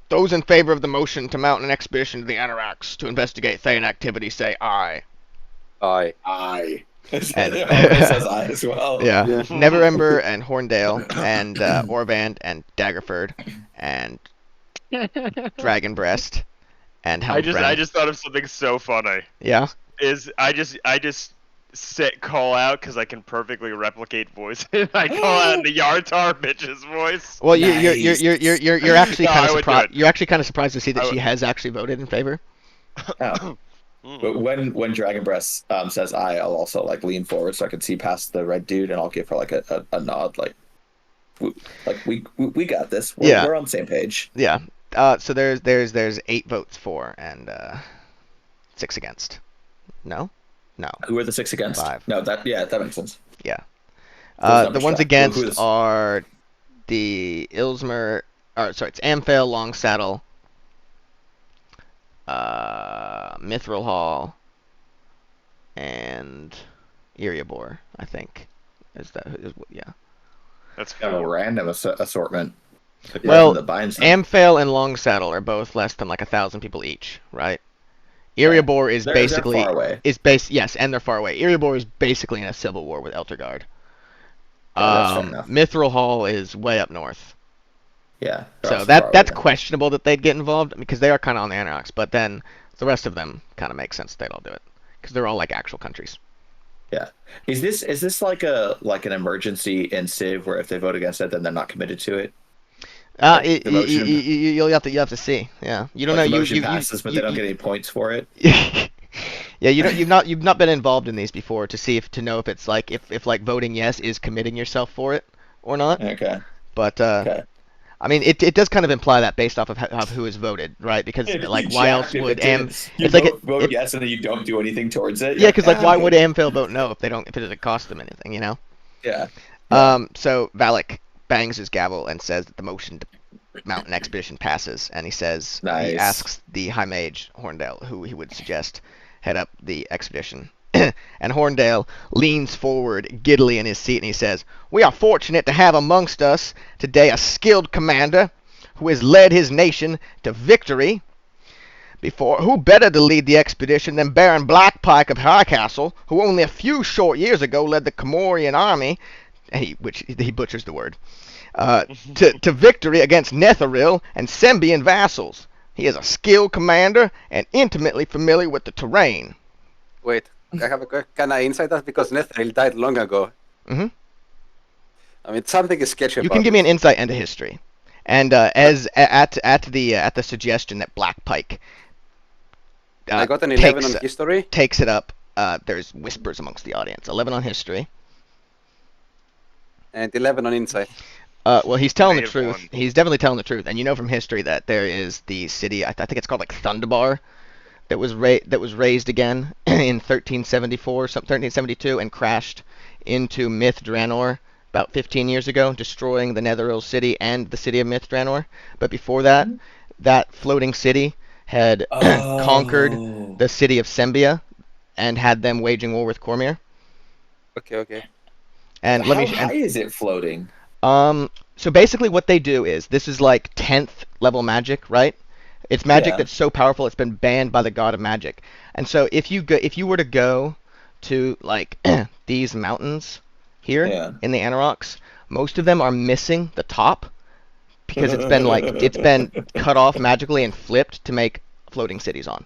Those in favor of the motion to mount an expedition to the Anoraks to investigate Thayan activity say aye. Aye. Aye. It And- says aye as well. Yeah. Yeah. Neverember and Horndale and Orvand and Daggerford and Dragonbreast and I Helmbrand. just thought of something so funny. Yeah. Is I just call out because I can perfectly replicate voices. I call out the Yartar bitch's voice. Well, you're actually No, kind I of would do surprised. it. You're actually kind of surprised to see that I she would- has actually voted in favor. Oh. But when Dragon Breast says aye, I'll also like lean forward so I can see past the red dude, and I'll give her like a nod, like we got this. We're on the same page. Yeah. So there's 8 votes for and 6 against. No. Who are the 6 against? 5. No, that makes sense. Yeah. Those The numbers ones track. against Who is- are the Ilsmer. Or sorry, it's Amphale, Longsaddle. Mithril Hall, and Eriabor, I think. Yeah. That's Kind of a cool. random assortment. Yeah, Well, the binds them. Amphale and Longsaddle are both less than like 1,000 people each, right? Eriabor is They're basically far away. yes, and they're far away. Eriabor is basically in a civil war with Eltergard. Yeah, that's fair enough. Mithril Hall is way up north. Yeah. they're So also far that's away. questionable that they'd get involved because they are kind of on the Anarchs, but then the rest of them kind of makes sense they'd all do it because they're all like actual countries. Yeah. Is this like an emergency in Civ where if they vote against it, then they're not committed to it? The motion- You'll have to see. Yeah, you don't Like, know. the motion passes, but they don't get any points for it. Yeah, you've not been involved in these before to know if it's like if like voting yes is committing yourself for it or not. Okay. But Okay. I mean, it does kind of imply that based off of who has voted, right? Because like why else would you it's like vote yes and then you don't do anything towards it? yeah, because like why okay. would Amphale vote no if it doesn't cost them anything, you know? Yeah. So Valak bangs his gavel and says that the motion to mount an expedition passes, and he says Nice. he asks the High Mage Horndale who he would suggest head up the expedition. And Horndale leans forward giddily in his seat and he says, "We are fortunate to have amongst us today a skilled commander who has led his nation to victory. Who better to lead the expedition than Baron Blackpike of Highcastle, who only a few short years ago led the Comorian army," which he butchers the word, to victory against Netheril and Sembian vassals. He is a skilled commander and intimately familiar with the terrain. Wait, I have a quick. Can I insight that because Netheril died long ago? Mhm. I mean, something is sketchy. You about can give me it. an insight into history, and as at the suggestion that Blackpike I got an 11 takes on history. takes it up. There's whispers amongst the audience. 11 on history. And 11 on insight. Well, he's telling the Negative truth. 1. He's definitely telling the truth, and you know from history that there is the city. I think it's called like Thunderbar, that was raised again in 1374, 1372, and crashed into Myth Draenor about 15 years ago, destroying the Netheril city and the city of Myth Draenor. But before that, that floating city had conquered the city of Sembia and had them waging war with Cormyr. Okay. And How high is it floating? So basically what they do is, this is like 10th level magic, right? It's magic Yeah. that's so powerful it's been banned by the god of magic. And so if you were to go to like these mountains here Yeah. in the Anarocks, most of them are missing the top because it's been cut off magically and flipped to make floating cities on.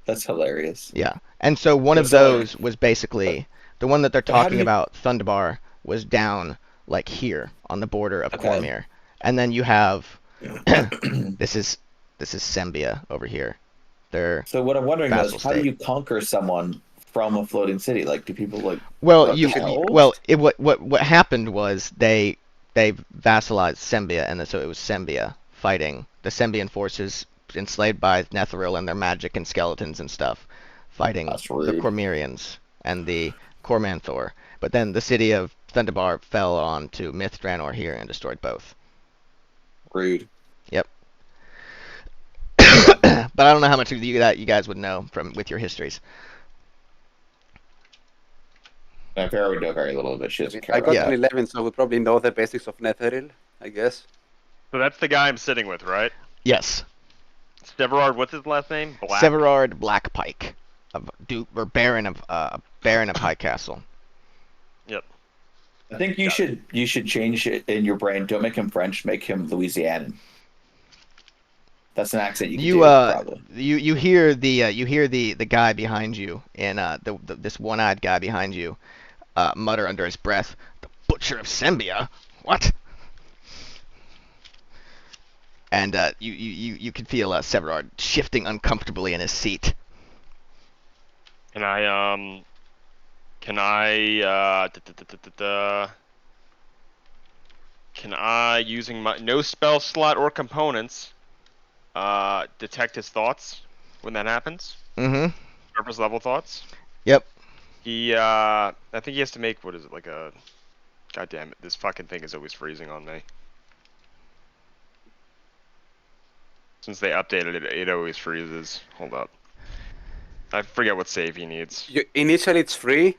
That's hilarious. Yeah. And so one of So, those was basically the one that they're But how talking do you- about, Thunderbar, was down like here on the border of Okay. Cormyr. And then you have this is Sembia over here. They're So what I'm wondering Vassal is, how do state. you conquer someone from a floating city? Like, do people like? well, What, you elves? well, what happened was they vassalized Sembia, and so it was Sembia fighting the Sembian forces enslaved by Netheril and their magic and skeletons and stuff, fighting That's the rude. Cormyrians and the Cormanthor. But then the city of Thunderbar fell on to Myth Draenor here and destroyed both. Rude. Yep. But I don't know how much of that you guys would know with your histories. Vera would know very little, but she doesn't care I got about an 11, so we probably know the basics of Netheril, I guess. So that's the guy I'm sitting with, right? Yes. Severard, what's his last name? Black. Severard Blackpike, Baron of Highcastle. Yep. I think you should change it in your brain. Don't make him French. Make him Louisianan. That's an accent you can do, probably. You hear the guy behind you, and this one-eyed guy behind you, mutter under his breath, "The Butcher of Sembia? What?" And you can feel Severard shifting uncomfortably in his seat. Can I can I, using my no spell slot or components, detect his thoughts when that happens? Mm-hmm. Surface level thoughts? Yep. I think he has to make, what is it, like a, god damn it, this fucking thing is always freezing on me. Since they updated it, it always freezes. Hold up. I forget what save he needs. Initially, it's free.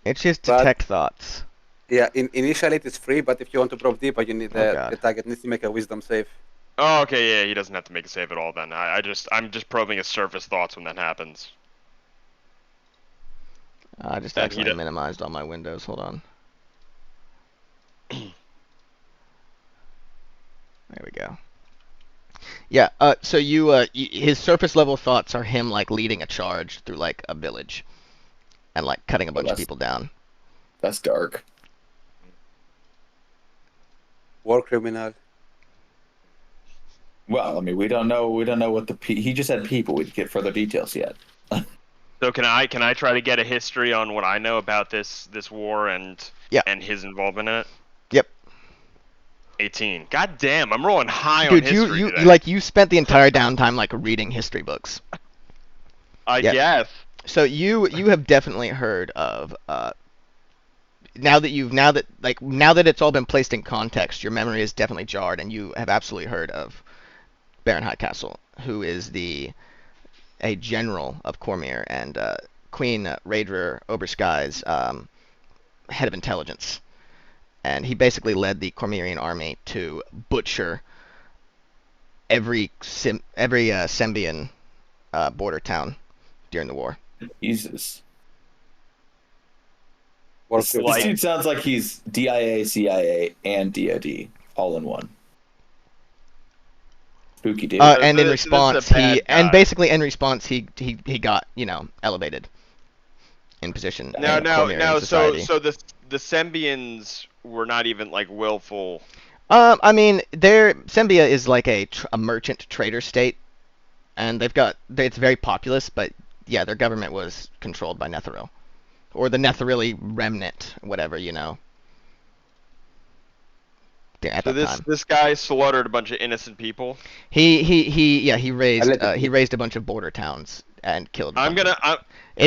It's just But- detect thoughts. Yeah, initially it is free, but if you want to probe deeper, you need Oh, God. the target needs to make a wisdom save. Oh, okay, yeah, he doesn't have to make a save at all then. I'm just probing his surface thoughts when that happens. I just And he accidentally do- minimized all my windows. Hold on. There we go. Yeah. So his surface level thoughts are him like leading a charge through like a village, and like cutting a bunch of that's- people down. That's dark. War criminal. Well, I mean, we don't know what he just said people. We didn't get further details yet. So can I try to get a history on what I know about this war and Yeah. and his involvement in it? Yep. 18. God damn, I'm rolling high on Dude, history you today. like you spent the entire downtime like reading history books. I yeah. guess. So you have definitely heard of now that it's all been placed in context, your memory is definitely jarred, and you have absolutely heard of Baron Hightcastle, who is a general of Cormyr and Queen Raedra Oberskai's head of intelligence, and he basically led the Cormyrian army to butcher every Sembian border town during the war. Jesus. War This criminal. dude sounds like he's DIA, CIA, and DoD all in one. Spooky dude. And in This is a response, bad guy. he got No, elevated in position. No, in no, Cormyrian no. society. So the Sembians were not even like willful. I mean, Sembia is like a merchant trader state, and it's very populous, but yeah, their government was controlled by Netheril, or the Netherili remnant, whatever, you know. At So that time, this guy slaughtered a bunch of innocent people. he raised Allegedly. a bunch of border towns and killed. I'm bunch of- gonna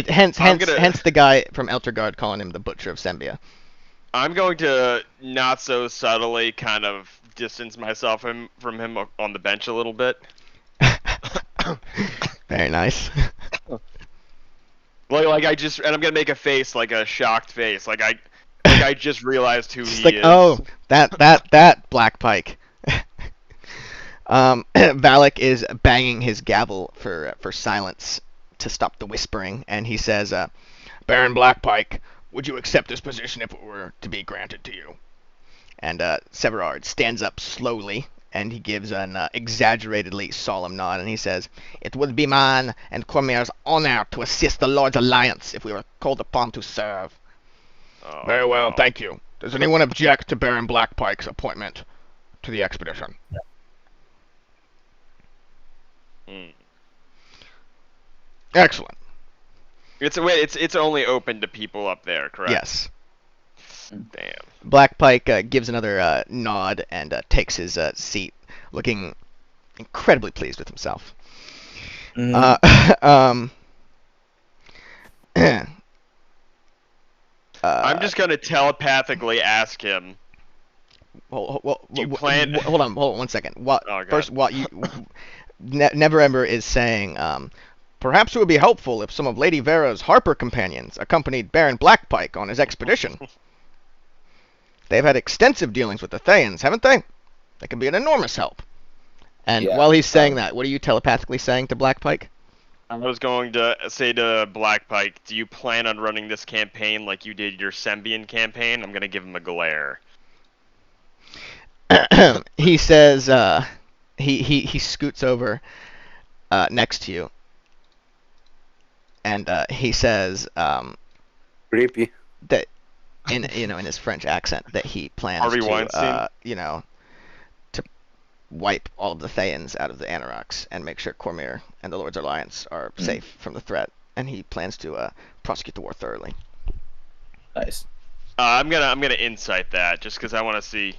hence I'm gonna- hence the guy from Eltergard calling him the Butcher of Sembia. I'm going to not so subtly kind of distance myself from him on the bench a little bit. Very nice. Like I'm gonna make a face, like a shocked face, like I just realized who Just he like, is. oh, that Black Pike. Valak is banging his gavel for silence to stop the whispering, and he says, Baron Blackpike, would you accept this position if it were to be granted to you? And Severard stands up slowly, and he gives an exaggeratedly solemn nod, and he says, it would be mine and Cormyr's honor to assist the Lord's Alliance if we were called upon to serve. Oh, Very well, no. thank you. Does anyone object to Baron Blackpike's appointment to the expedition? Hmm. Excellent. It's only open to people up there, correct? Yes. Damn. Blackpike gives another nod and takes his seat, looking incredibly pleased with himself. I'm just gonna telepathically ask him. Do you plan- Hold on 1 second. What Oh, God. first? What you? Neverember is saying. Perhaps it would be helpful if some of Lady Vera's Harper companions accompanied Baron Blackpike on his expedition. They've had extensive dealings with the Thayans, haven't they? They can be an enormous help. And Yeah, while he's saying that, what are you telepathically saying to Blackpike? I was going to say to Blackpike, do you plan on running this campaign like you did your Sembian campaign? I'm gonna give him a glare. He says, he scoots over next to you, and he says Creepy. that in his French accent that he plans Harvey to Weinstein? to wipe all of the Thayans out of the Anorax and make sure Cormyr and the Lord's Alliance are safe from the threat, and he plans to prosecute the war thoroughly. Nice. I'm gonna insight that just because I want to see.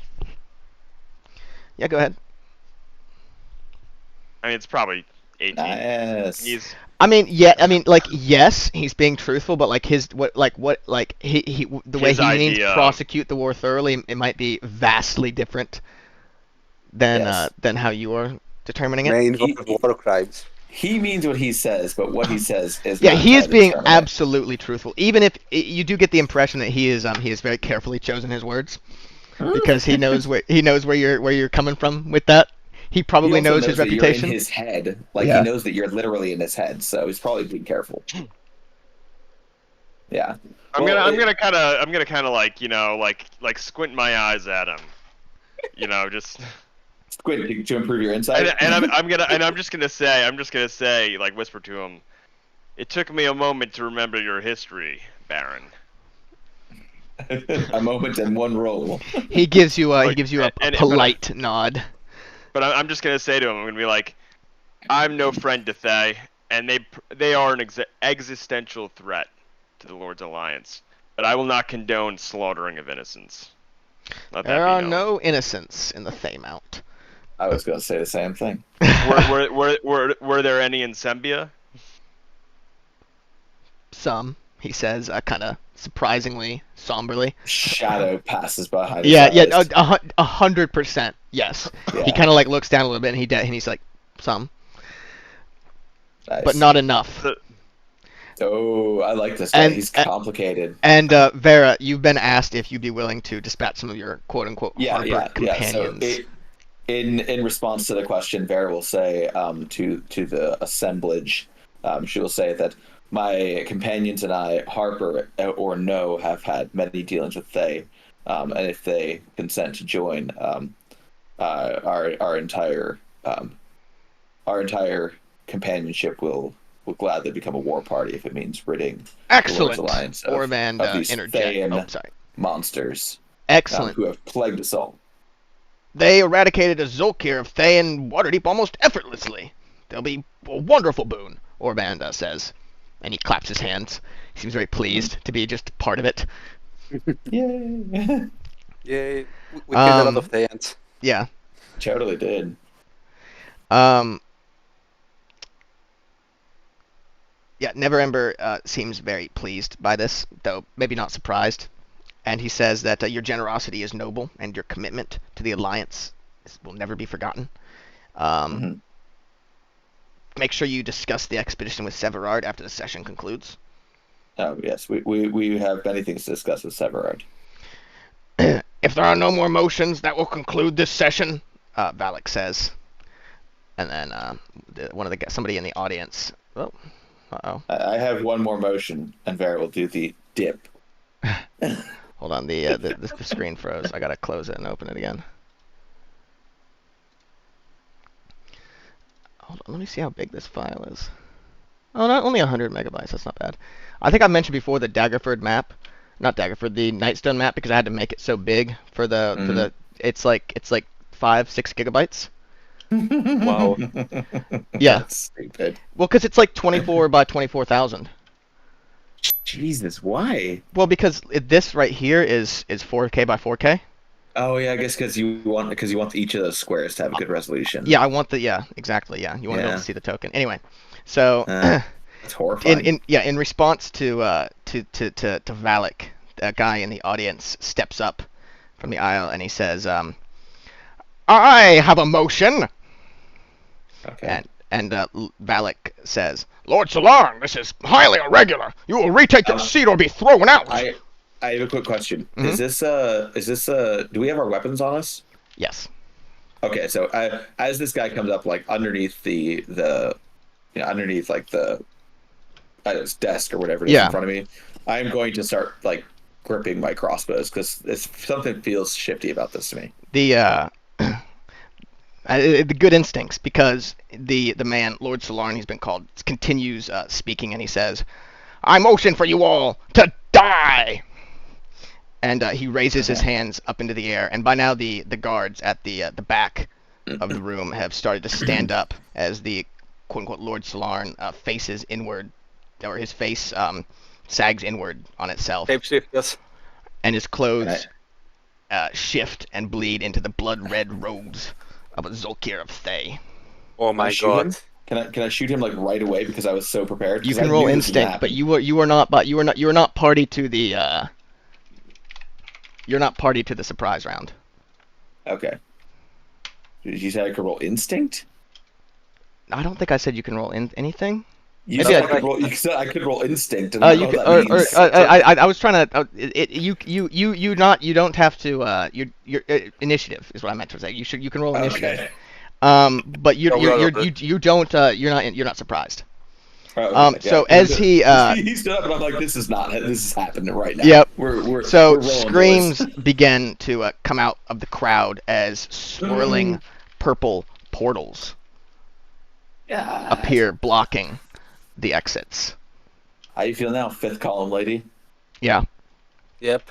Yeah, go ahead. I mean, it's probably 18. Nice. He's I mean, yes, he's being truthful, but like the way His he means idea. prosecute the war thoroughly, it might be vastly different than Yes. than how you are determining it. May involve war crimes. he means what he says, but what he says is Yeah, not he is entirely being determinate. absolutely truthful. Even if you do get the impression that he is very carefully chosen his words, because he knows where you're coming from with that. He probably He also knows his that reputation. You're in his head. Like Yeah. he knows that you're literally in his head, so he's probably being careful. Yeah. I'm Well, gonna kind of like like squint my eyes at him, just. Squid to improve your insight. And I'm just gonna say like whisper to him. It took me a moment to remember your history, Baron. A moment and one roll. He gives you a but polite nod. But I'm just gonna say to him, I'm gonna be like, I'm no friend to Thay, and they are an existential threat to the Lord's Alliance. But I will not condone slaughtering of innocents. Let that There be are known. no innocents in the Thaymount. I was going to say the same thing. Were there any in Sembia? Some, he says, kind of surprisingly somberly. Shadow passes behind his Yeah, eyes. 100%. Yes. Yeah. He kind of like looks down a little bit, and he's like, some, Nice. but not enough. Oh, I like this guy. And- He's complicated. And Vera, you've been asked if you'd be willing to dispatch some of your quote-unquote Harper companions. So in response to the question, Vera will say to the assemblage, she will say that my companions and I, Harper or no, have had many dealings with Thay, and if they consent to join, our entire companionship will gladly become a war party if it means ridding Excellent. the Lord's Alliance of Orband these interject. Thayan Oh, sorry. monsters Excellent. who have plagued us all. They eradicated a Zolkir of Thayan Waterdeep almost effortlessly. They'll be a wonderful boon, Orband says. And he claps his hands. He seems very pleased to be just part of it. Yay! Yay. We killed a lot of Thayans. Yeah. Totally did. Yeah, Neverember seems very pleased by this, though maybe not surprised. And he says that your generosity is noble, and your commitment to the Alliance will never be forgotten. Make sure you discuss the expedition with Severard after the session concludes. Oh yes, we have many things to discuss with Severard. If there are no more motions, that will conclude this session, Valak says. And then somebody in the audience. Oh, uh-oh. I have one more motion, and Vera will do the dip. Hold on, the screen froze. I gotta close it and open it again. Hold on, let me see how big this file is. Oh, not only 100 megabytes. That's not bad. I think I mentioned before the Daggerford map, not Daggerford, the Nightstone map, because I had to make it so big for the it's like 5-6 gigabytes. Wow. Yeah. That's stupid. Well, because it's like 24 by 24,000. Jesus, why? Well, because this right here is 4K by 4K. Oh yeah, I guess because you want each of those squares to have a good resolution. Yeah, exactly. Yeah, you want to be able to see the token. Anyway, so That's horrifying. in response to Valak, a guy in the audience steps up from the aisle and he says, "I have a motion." Okay. And Valak says, "Lord Solarn, this is highly irregular. You will retake your seat or be thrown out." I have a quick question. Mhm. Is this do we have our weapons on us? Yes. Okay, so as this guy comes up, like underneath underneath like the his desk or whatever it is in front of me, I'm going to start like gripping my crossbows because something feels shifty about this to me. The good instincts, because the man, Lord Solarn, he's been called, continues speaking, and he says, "I motion for you all to die." And he raises his hands up into the air, and by now the guards at the back of the room have started to stand up as the quote-unquote Lord Solarn faces inward, or his face sags inward on itself, Shapeshift, yes. and his clothes shift and bleed into the blood-red robes of a Zolkir of Thay. Oh my god. Can I shoot him like right away because I was so prepared? You 'Cause can I roll knew this was gonna instinct, but happen. you were not party to the you're not party to the surprise round. Okay. Did you say I could roll instinct? I don't think I said you can roll in anything. You Maybe said I- I could roll. You said I could roll instinct, and I You don't know can, what that means. I was trying to. You don't have to. Your initiative is what I meant to say. You can roll initiative. Okay. But Oh, you don't. You're not surprised. Oh, okay, So yeah. as he he stood up, and I'm like, this is happening right now. Yep. We're So we're rolling, screams boys. begin to come out of the crowd as swirling purple portals Yeah. appear, blocking the exits. How you feel now, fifth column lady? Yeah. Yep.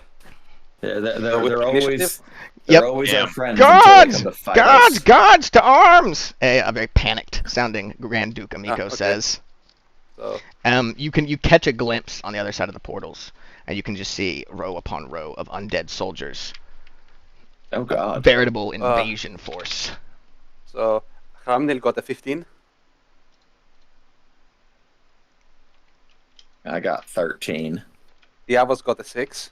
Yeah, with they're always initiative? Yep. always Yeah. our friends. until they Guards! come to fight Guards! us. Guards to arms! A very panicked sounding Grand Duke Amico okay. says. So You catch a glimpse on the other side of the portals, and you can just see row upon row of undead soldiers. Oh God. Veritable invasion force. so Hramnil got a 15. I got 13. Diavos got a 6.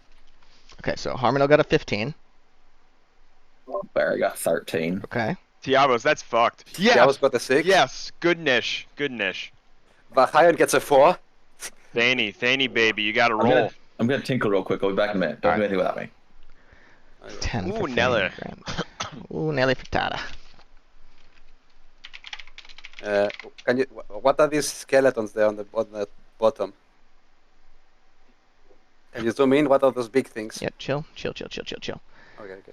Okay, so Harmonel got a 15. Barry got 13. Okay. Tiavos, that's fucked. Yeah. Diavos got a 6. Yes. Good niche. Good niche. Vahayon gets a 4. Thany, baby, you gotta roll. I'm gonna tinkle real quick. I'll be back in a minute. Don't do anything without me. 10 Ooh, for Nelly. Ooh, Nelly frittata. Can you? What are these skeletons there on the bottom? Can you zoom in? What are those big things? Yeah, chill. Okay, okay.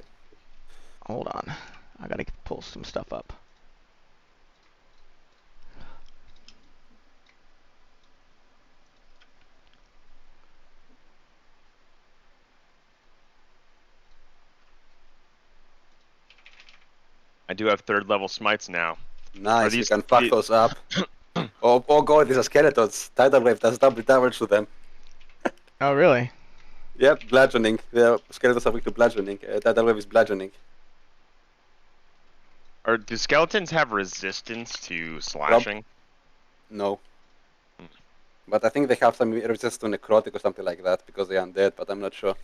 Hold on. I gotta pull some stuff up. I do have third level smites now. Nice. You these can fuck the- those up. Oh god, these are skeletons. Tidal wave does double damage to them. Oh, really? Yep, bludgeoning. The skeletons are weak to bludgeoning. Tidal wave is bludgeoning. Do skeletons have resistance to slashing? No. But I think they have some resistance to necrotic or something like that because they are undead, but I'm not sure.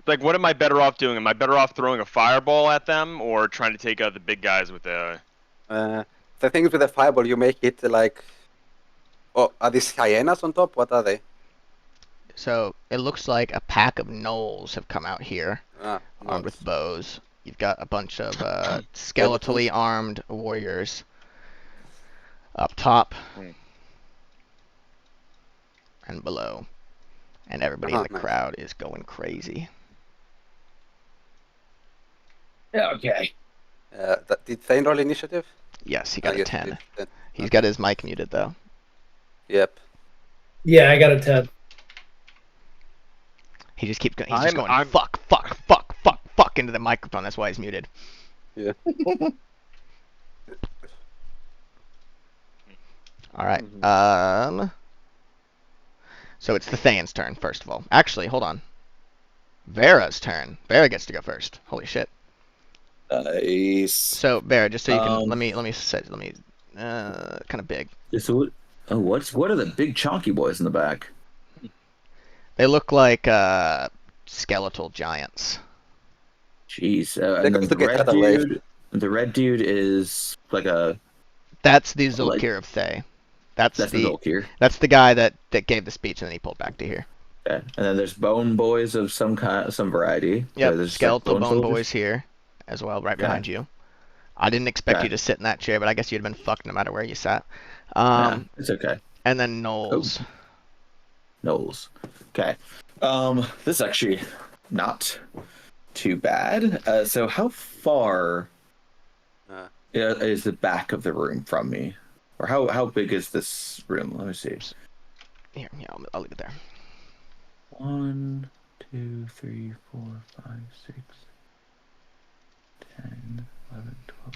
Like, what am I better off doing? Am I better off throwing a fireball at them or trying to take out the big guys with a... The thing is with the fireball, you make it like... Oh, are these hyenas on top? What are they? So it looks like a pack of gnolls have come out here, armed with bows. You've got a bunch of skeletally armed warriors up top and below, and everybody in the Nice. crowd is going crazy. Okay. Did Thane roll initiative? Yes, he got a Yes, 10. he did. Then- He's got his mic muted though. Yep. Yeah, I got a 10. He just keeps going. He's just going I'm- fuck into the microphone. That's why he's muted. Yeah. All right. So it's the Thane's turn first of all. Actually, hold on. Vera's turn. Vera gets to go first. Holy shit. Nice. So Vera, just so you can Um, let me kind of big. So what are the big chonky boys in the back? They look like skeletal giants. Jeez. They're And going to the get red that away. the red dude is like a That's the Like- Zolkir of Thay. That's that's the Zolkir. That's the guy that gave the speech and then he pulled back to here. Okay. And then there's bone boys of some kind, some variety. Yep, There's skeletal like bone soldiers. boys here as well, right Okay. behind you. I didn't expect Okay. you to sit in that chair, but I guess you'd have been fucked no matter where you sat. Yeah, it's okay. And then Knowles. Knowles. Okay. This is actually not too bad. So how far Uh. is the back of the room from me? Or how big is this room? Let me see. Here, I'll leave it there. 1, 2, 3, 4, 5, 6, 10, 11, 12,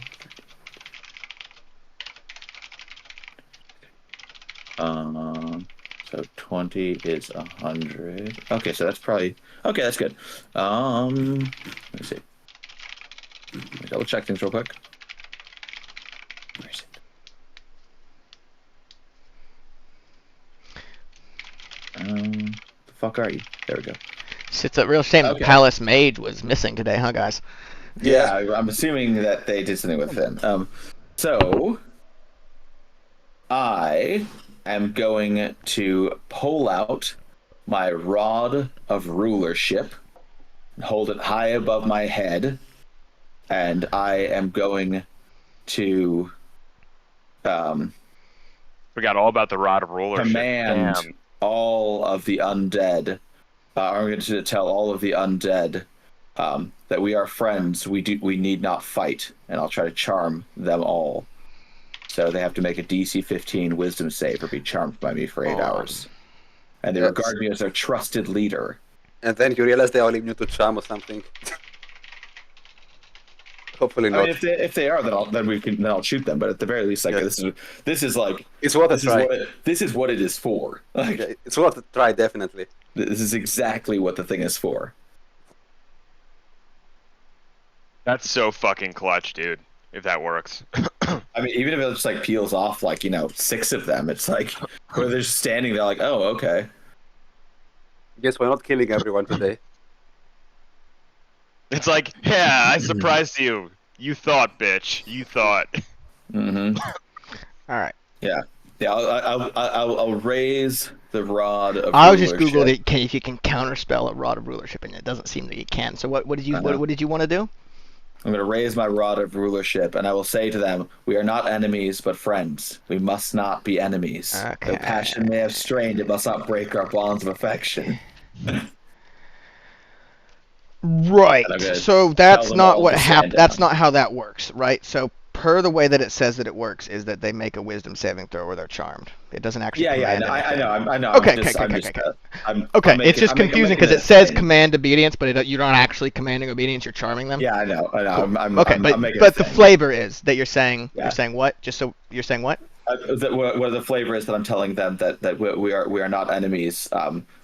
13. So 20 is 100. Okay, so that's probably okay. That's good. Let me see. Let me double check things real quick. Where is it? The fuck are you? There we go. It's a real shame Okay. the Palace Mage was missing today, huh, guys? Yeah, I'm assuming that they did something with Finn. So I am going to pull out my rod of rulership, hold it high above my head, and I am going to Forgot all about the rod of rulership. command Damn. all of the undead. I'm going to tell all of the undead that we are friends. We need not fight, and I'll try to charm them all. So they have to make a DC 15 Wisdom save or be charmed by me for 8 hours, and they Yes. regard me as their trusted leader. And then you realize they're all immune to charm or something. Hopefully I not. mean, if they are, then I'll shoot them. But at the very least, like Yeah. this is like It's worth a try. this is what it is for. Like Yeah, it's worth a try, definitely. this is exactly what the thing is for. That's so fucking clutch, dude. If that works. I mean, even if it just like peels off like 6 of them, it's like where they're just standing there like, oh, okay. Guess we're not killing everyone today. It's like, yeah, I surprised you. You thought, bitch. You thought. Mm-hmm. All right. Yeah. I'll raise the rod of. I was just rulership. googled it. If you can counterspell a rod of rulership, and it doesn't seem that you can. So what did you what did you want to do? I'm going to raise my rod of rulership, and I will say to them, we are not enemies, but friends. We must not be enemies. Okay. Though passion may have strained, it must not break our bonds of affection. Right. And I'm gonna So that's them not all what to happened. stand That's down. not how that works, right? So per the way that it says that it works is that they make a wisdom saving throw or they're charmed. It doesn't actually. Yeah, command I anything. know. I know. Okay, I'm just, okay, I'm okay, just, okay. I'm Okay, making- it's just I'm making- confusing I'm because making it says thing. command obedience, but you're not actually commanding obedience. You're charming them. Yeah, I know. Cool. I'm Okay, I'm but making but a the thing. flavor is that you're saying Yeah. you're saying what? Just so you're saying what? What the flavor is that I'm telling them that we are not enemies.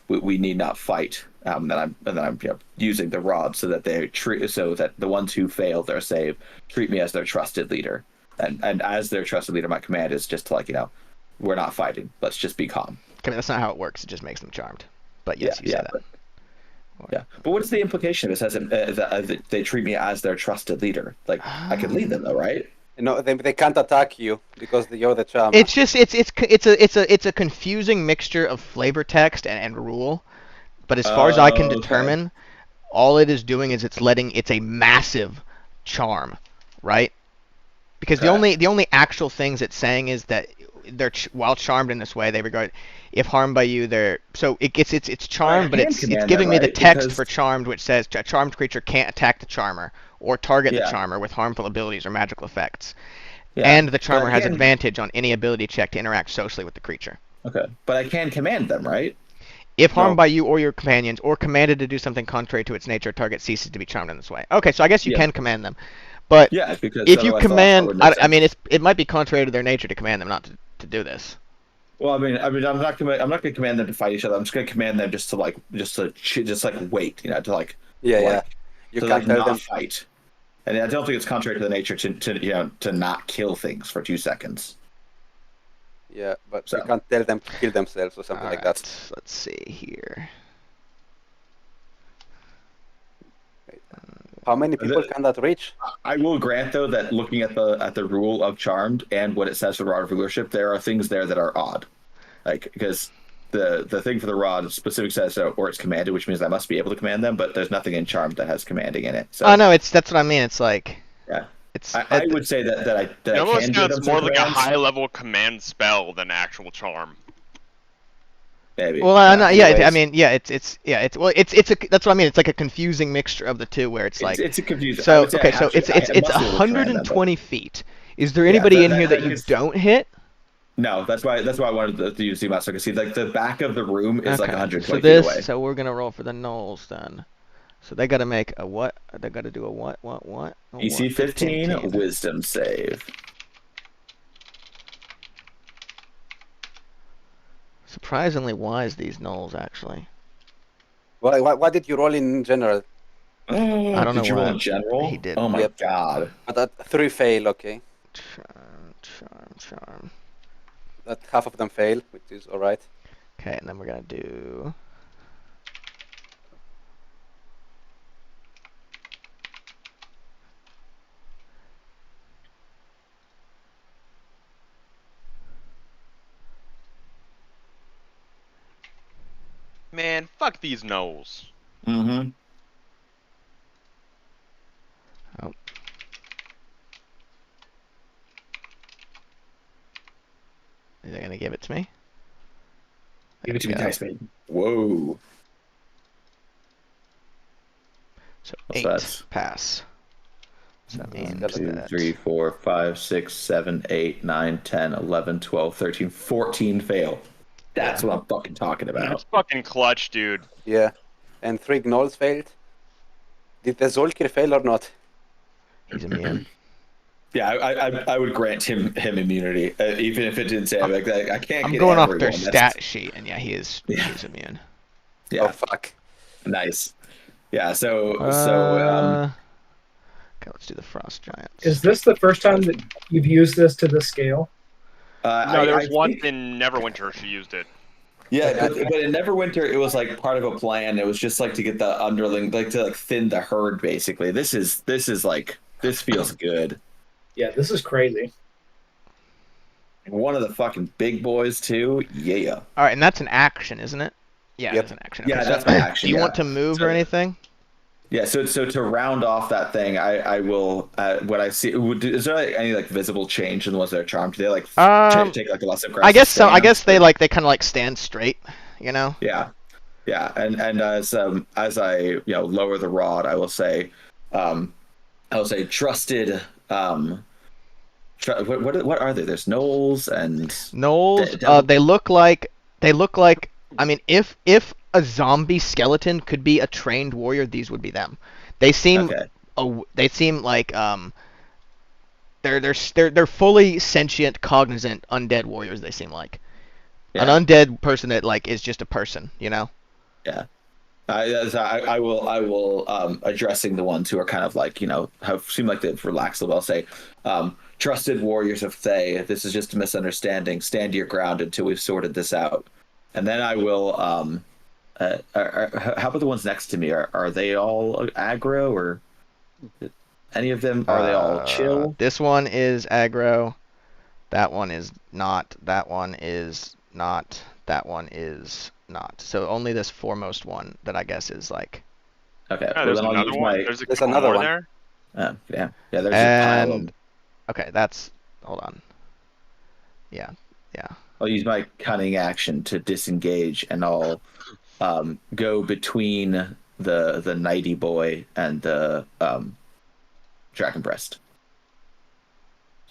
We need not fight. And then I'm using the rod so that the ones who fail their save treat me as their trusted leader. And as their trusted leader, my command is just to we're not fighting. Let's just be calm. Okay, that's not how it works. It just makes them charmed. But yes, you say that. But what is the implication? It says that they treat me as their trusted leader. Like I could lead them though, right? No, they can't attack you because you're the charm. It's just it's a confusing mixture of flavor text and rule. But as far as I can Okay. determine, all it is doing is it's a massive charm, right? Because the only actual things it's saying is that they're while charmed in this way, they regard if harmed by you, it's charmed, but can it's command giving that, me the right? text Because- for charmed, which says a charmed creature can't attack the charmer or target the Yeah. charmer with harmful abilities or magical effects, Yeah. and the But charmer I has can- advantage on any ability check to interact socially with the creature. Okay, but I can command them, right? If harmed No. by you or your companions, or commanded to do something contrary to its nature, target ceases to be charmed in this way. Okay, so I guess you Yeah. can command them, but Yeah, because if you otherwise the last part command, would make I mean, sense. it might be contrary to their nature to command them not to do this. Well, I mean, I'm not going to command them to fight each other. I'm just going to command them just to wait, to Yeah. You to can't tell not them. fight. And I don't think it's contrary to the nature to not kill things for 2 seconds. Yeah, but So. you can't tell them to kill themselves or something like that. Alright, let's see here. How many people can that reach? I will grant though that looking at the rule of charmed and what it says for rod of rulership, there are things there that are odd, because the thing for the rod specific says or it's commanded, which means I must be able to command them, but there's nothing in charmed that has commanding in it. So Oh no, that's what I mean. It's like yeah, it's I would say that I It almost can give them sounds some more like a commands. high-level command spell than actual charm. Maybe. well, I Anyways, mean, yeah, it's that's what I mean. It's like a confusing mixture of the two, where it's like it's a confusing. I so would say okay, I so actually- it's I must be able to command them, but- 120 feet. Is there anybody in here that you is- don't hit? No, that's why I wanted to use the mouse so I could see the back of the room is like Okay, 120 so feet away. so we're gonna roll for the gnolls then. So they got to make a what? They got to do a what? A EC what? 15 wisdom save. Surprisingly wise, these gnolls actually. What did you roll in general? I don't know Did you roll what in general? he did. Oh my Yep. god. But that 3 fail, okay. Charm. That half of them fail, which is alright. Okay, and then we're gonna do. Man, fuck these gnolls. Mm-hmm. Is it gonna give it to me? Give it to me, There we go. Dice Maiden. Whoa. So What's 8 that? pass. So that means 1, 2, that 3, 4, 5, 6, 7, 8, 9, 10, 11, 12, 13, 14 fail. That's what I'm fucking talking about. That's fucking clutch, dude. Yeah. And 3 gnolls failed. Did the Zolkir fail or not? he's immune. Yeah, I would grant him immunity, even if it didn't say like that. I can't. I'm get going off everyone. their That's- stat sheet, and yeah, he is immune. Yeah, Oh, fuck. nice. Yeah, so Okay, let's do the Frost Giants. Is this the first time that you've used this to this scale? No, there was I once think- in Neverwinter she used it. Yeah, but in Neverwinter, it was like part of a plan. It was just like to get the underling, like to like thin the herd. Basically, this is like this feels good. Yeah, this is crazy. One of the fucking big boys too. Yeah. All right, and that's an action, isn't it? Yeah, Yep. that's an action. Yeah, Okay, that's so, my action. do you yeah. want to move So- or anything? Yeah, so to round off that thing, I will. What I see, is there like any like visible change in the ones that are charmed? Do they like take like a less aggressive? I guess so. I stance? guess they kind of like stand straight, you know. Yeah, and as I lower the rod, I will say, trusted. What are they? There's gnolls and Gnolls. They look like. I mean, if a zombie skeleton could be a trained warrior, these would be them. They seem. okay. They seem like They're fully sentient, cognizant undead warriors. They seem like an undead person that like is just a person, you know. Yeah. I will addressing the ones who are kind of like have seem like they've relaxed a little. I'll say, trusted warriors of Thay, this is just a misunderstanding. Stand your ground until we've sorted this out. And then I will. How about the ones next to me? Are they all aggro or any of them? Are they all chill? This one is aggro. That one is not. That one is not. That one is not. So only this foremost one that I guess is like. Okay. Oh, there's another one. There's another more one. there. Yeah. There's a pile of them. Okay, that's. Hold on. Yeah. I'll use my cunning action to disengage, and I'll go between the Nighty Boy and the Dragon Breast.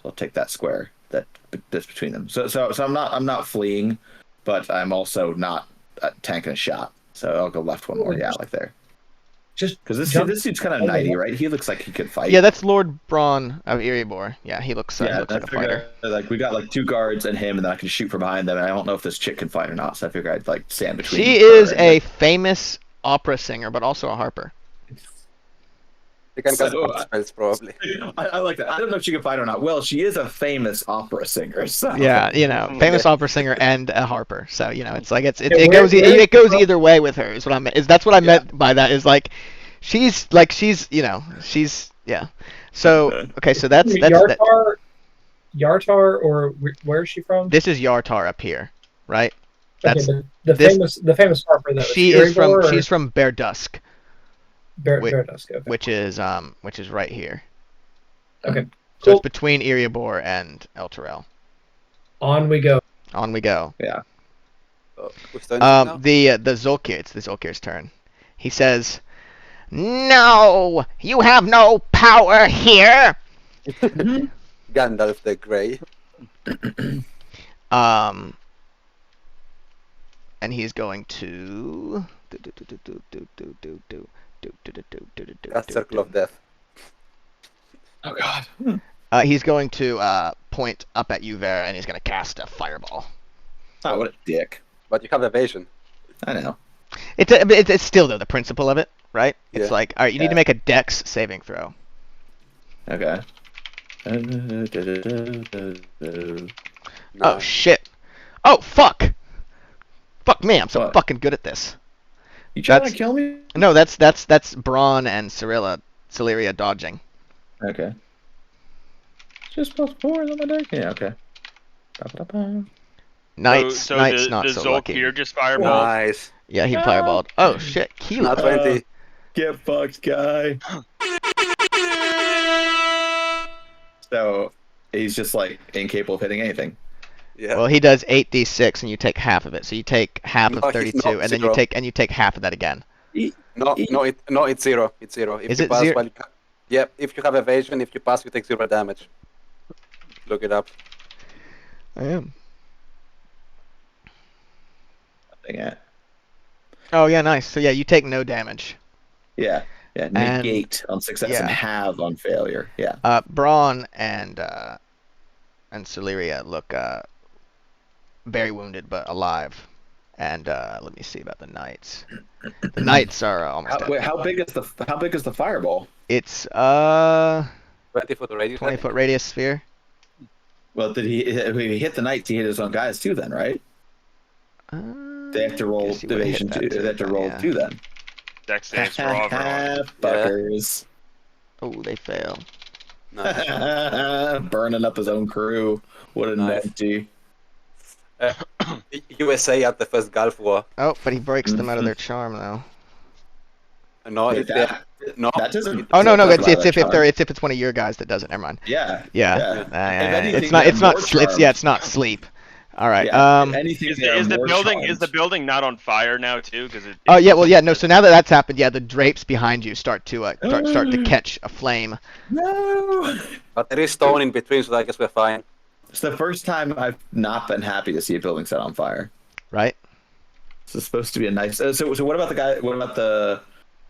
So I'll take that square that's between them. So I'm not fleeing, but I'm also not tanking a shot. So I'll go left one more. Yeah, like there. Just Because this dude's kind of jump- Nighty, right? He looks like he could fight. Yeah, that's Lord Braun of Erebor. Yeah, he looks like a fighter. Like we got like 2 guards and him, and then I can shoot from behind them. And I don't know if this chick can fight or not, so I figure I'd like stand between. She her is and a famous opera singer, but also a harper. You can cast So, spells probably. I like that. I don't know if she can fight or not. Well, she is a famous opera singer. So. Yeah, famous opera singer and a harper. So it's like it Yeah, goes where- it goes either way with her. Is what I meant. That's what I meant by that. Is like she's yeah. So okay, so that's Yartar, or where is she from? this is Yartar up here, right? Okay, That's the famous harper that she is from she's from Bear Dusk, Bear Dusk. Okay. which is right here. Okay, So cool. it's between Erebor and Elturel. On we go. On we go. Yeah. Who's turn is it now? The Zolkir, it's the Zolkir's turn. He says, "No, you have no power here." Gandalf the Grey. And he's going to Cast Circle of Death. Oh God. he's going to point up at you, Vera, and he's going to cast a fireball. Oh, what a dick. But you have evasion. I know. It's still though the principle of it, right? It's Yeah. like, all right, you need to make a Dex saving throw. Okay. Oh shit! Oh fuck! Fuck me! I'm so What? fucking good at this. You trying That's- to kill me? No, that's Braun and Celeria dodging. Okay. Just +4 on my deck. Yeah. Okay. Ba-ba-da-ba. Knights, so Knights not does so lucky. Zolkir just fireball? Nice. Yeah, he fireballed. Oh shit, Kilo. Not 20. Get fucked, guy. So he's just like incapable of hitting anything. Yeah. Well, he does 8d6 and you take half of it. So you take half No, of he's 32 not and then zero. you take half of that again. No, it's zero. It's zero. If Is you it pass zero? while you, yeah, if you have evasion, if you pass, you take 0 damage. Look it up. I am. Yeah. Oh yeah, nice. So yeah, you take no damage. Yeah. Yeah. And- Negate on success and yeah. have on failure. Yeah. Braun and Celeria look very wounded but alive. And let me see about the knights. The knights are almost dead. Wait, how big is the fireball? It's 20-foot radius. 20-foot radius sphere. Well, did if he hit the knights? He hit his own guys too, then, right? They have to roll guess you would've hit division that two. too, They have to then, roll yeah. two then. Dex saves for all everyone. Fuckers. Oh, they fail. Nice. Burning up his own crew. What a Nice. nutty. USA at the first Gulf War. Oh, but he breaks them out of their charm though. No, Wait, if they, that, that doesn't. Oh no, no, that's it's not a if charm. it's one of your guys that does it. Never mind. Yeah. Yeah. anything, It's not they're more it's charmed. not sleep. All right. Yeah, if anything, Is they are the more building charmed. not on fire now too? Because Oh yeah, well yeah, no. So now that that's happened, yeah, the drapes behind you start to catch a flame. No. but there is stone in between, so I guess we're fine. It's the first time I've not been happy to see a building set on fire. Right? This is supposed to be a nice. So what about the guy? What about the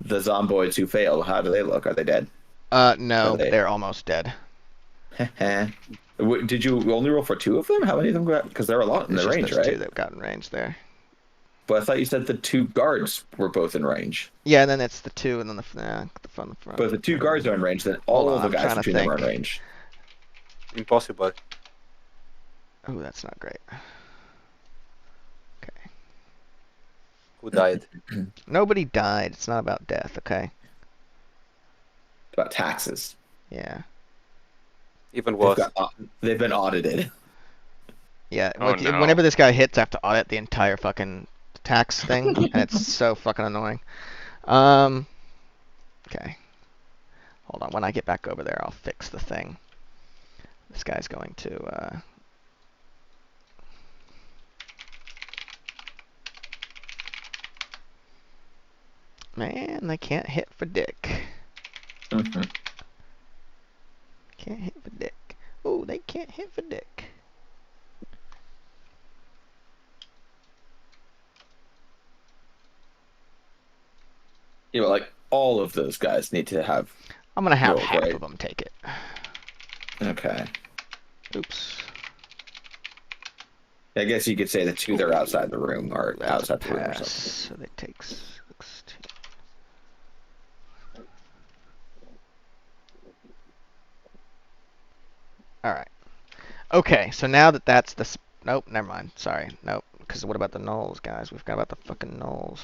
zomboids who fail? How do they look? Are they dead? No, Are they- they're almost dead. Did you only roll for 2 of them? How many of them got? Because there are a lot in It's the just range, those two right? that got in range there. But I thought you said the 2 guards were both in range. Yeah, and then it's the two, and then the front. But if the 2 guards are in range, then all Hold of on, the I'm guys trying to between them are in think. range. Impossible. Oh, that's not great. Okay. Who died? Nobody died. It's not about death. Okay. About taxes. Yeah. Even They've, worse. they've been audited. Yeah. Oh, Like, no. whenever this guy hits, I have to audit the entire fucking tax thing, and it's so fucking annoying. Okay. Hold on. When I get back over there, I'll fix the thing. This guy's going to. Man, they can't hit for dick. Mhm. Can't hit for dick. Oh, they can't hit for dick. You know, like all of those guys need to have. I'm gonna have Roll, half right. of them take it. Okay. Oops. I guess you could say the 2 that are outside the room are That's a outside the room or pass. something. So they take 16. All right. Okay, so now that that's the nope, never mind. Sorry, nope. Because what about the nulls, guys? We forgot about the fucking nulls.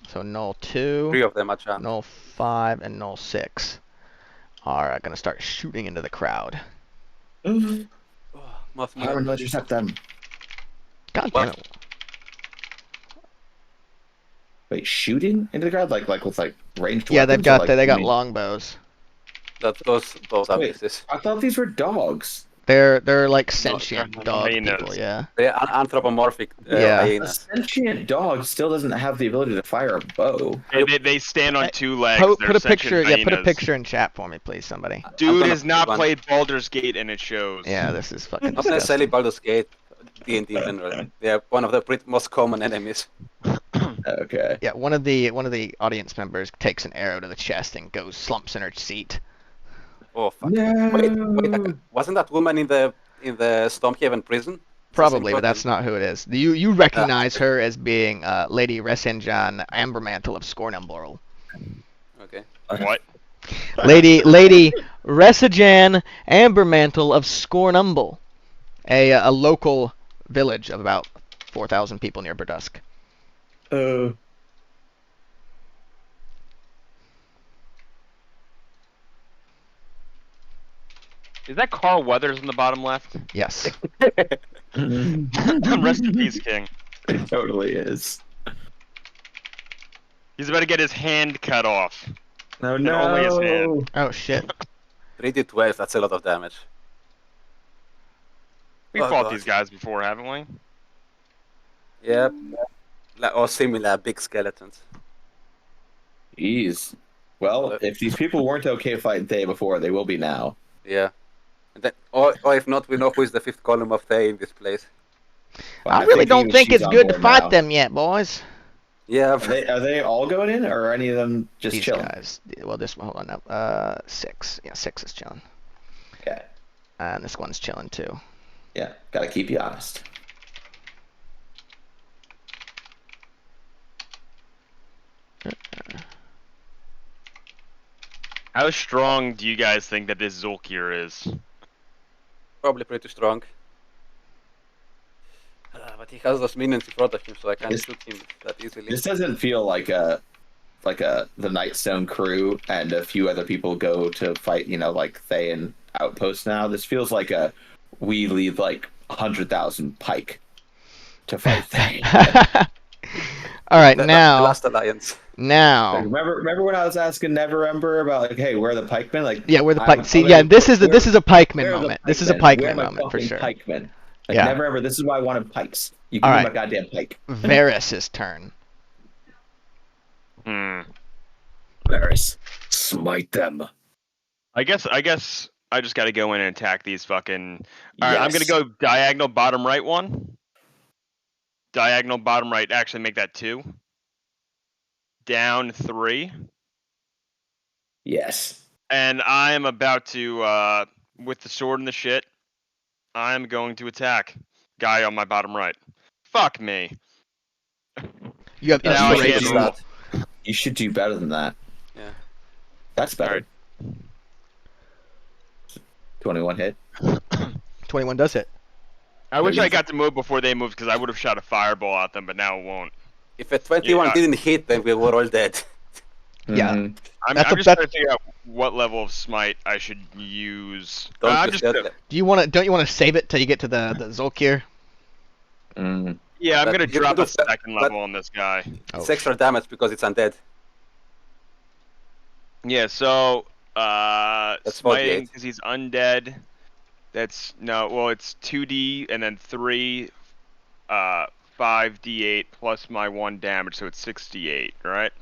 So null 2, 3 of them are charmed. null 5, and null 6 are gonna start shooting into the crowd. Oh, How do I intercept them? God damn it. Wait, shooting into the crowd? Like with ranged Yeah, they've weapons, or, got like, they you got mean- longbows. Those are Wait. misses. I thought these were dogs. They're like sentient they're dog hyenas. people, yeah. They're anthropomorphic Yeah. A hyenas. sentient dog still doesn't have the ability to fire a bow. They stand on 2 legs. Put They're a picture, sentient yeah, put a hyenas. picture in chat for me, please, somebody. Dude gonna has not put one. played Baldur's Gate and it shows. Yeah, this is fucking Not necessarily disgusting. Baldur's Gate, D&D in general. They are one of the most common enemies. Okay. Yeah, one of the audience members takes an arrow to the chest and goes slumps in her seat. Oh fuck. No. Wait, wasn't that woman in the Stormhaven prison? Probably, but that's not who it is. You recognize her as being Lady Resenjan Ambermantle of Scornumboral. Okay. What? Lady Resenjan Ambermantle of Scornumble, a local village of about 4,000 people near Burdusk. Is that Carl Weathers in the bottom left? Yes. Rest in peace, King. It totally is. He's about to get his hand cut off. No, And only his hand. no. Oh shit. 3d12, that's a lot of damage. We Oh, fought God. these guys before, haven't we? Yep. Or similar big skeletons. Jeez. Well, if these people weren't okay fighting Thay before, they will be now. Yeah. And then, or if not, we know who is the fifth column of Thay in this place. But I really think don't even think she's it's on good to board fight now. them yet, boys. Yeah. Are they all going in, or are any of them just These chilling? guys. Well, this one. Hold on now. 6. Yeah, 6 is chilling. Okay. And this one's chilling too. Yeah, gotta keep you honest. How strong do you guys think that this Zulkir is? Probably pretty strong. But he has those minions in front of him, so I can't This- shoot him that easily. This doesn't feel like the Nightstone crew and a few other people go to fight, like Thay and Outpost now. This feels like we lead like 100,000 pike to fight Thay. All right, The now. last alliance. Now. Remember when I was asking Neverember about like, hey, where are the pikemen? Like, Yeah, we're the I- pike. See, where- yeah, this is where- a pikeman where are the moment. This is a pikemen? Where are pikeman my moment for fucking sure. Pikemen. Like, Yeah. Neverember, this is why I wanted pikes. You All give me right. my goddamn pike. Varys' turn. Hmm. Varys, smite them. I guess I just gotta go in and attack these fucking. Alright, I'm gonna Yes. go diagonal bottom right one. Diagonal bottom right, actually make that 2. Down 3. Yes. And I am about to, with the sword and the shit, I'm going to attack guy on my bottom right. Fuck me. You have Now I get inspiration. roll. You should do better than that. Yeah. That's better. Alright. 21 hit. 21 does hit. I wish I got to move before they moved because I would have shot a fireball at them, but now it won't. If a 21 Yeah. didn't hit, then we were all dead. Yeah. Mhm. I'm That's just a- trying to figure out what level of smite I should use. Don't I'm use just that. gonna, Don't you want to save it till you get to the Zulkir? Mm. yeah, I'm But gonna you can drop do a that, second but- level on this guy. Oh, It's extra damage because it's undead. Yeah, so That's smiting 48. because he's undead. That's it's 2d and then 3, 5d8 plus my 1 damage, so it's 68, right?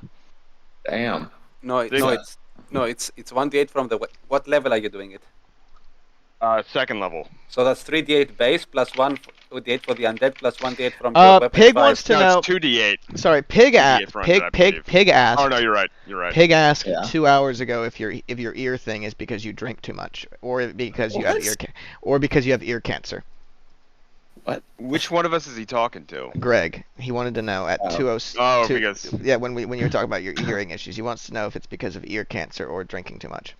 Damn. No, Big- it's 1d8 from the. What level are you doing it? Second level. So that's 3d8 base plus 1d8 for the undead plus 1d8 from your weapon. Pig 5. wants to No, know. it's 2d8. Sorry, Pig Idiot front, I believe. Pig asked. Oh no, you're right. You're right. Pig asked Yeah. 2 hours ago if your ear thing is because you drink too much, or because you have What? or because you have ear cancer. Which one of us is he talking to? Greg, he wanted to know at Oh. 2:02. Oh, because Yeah, when you were talking about your hearing issues, he wants to know if it's because of ear cancer or drinking too much.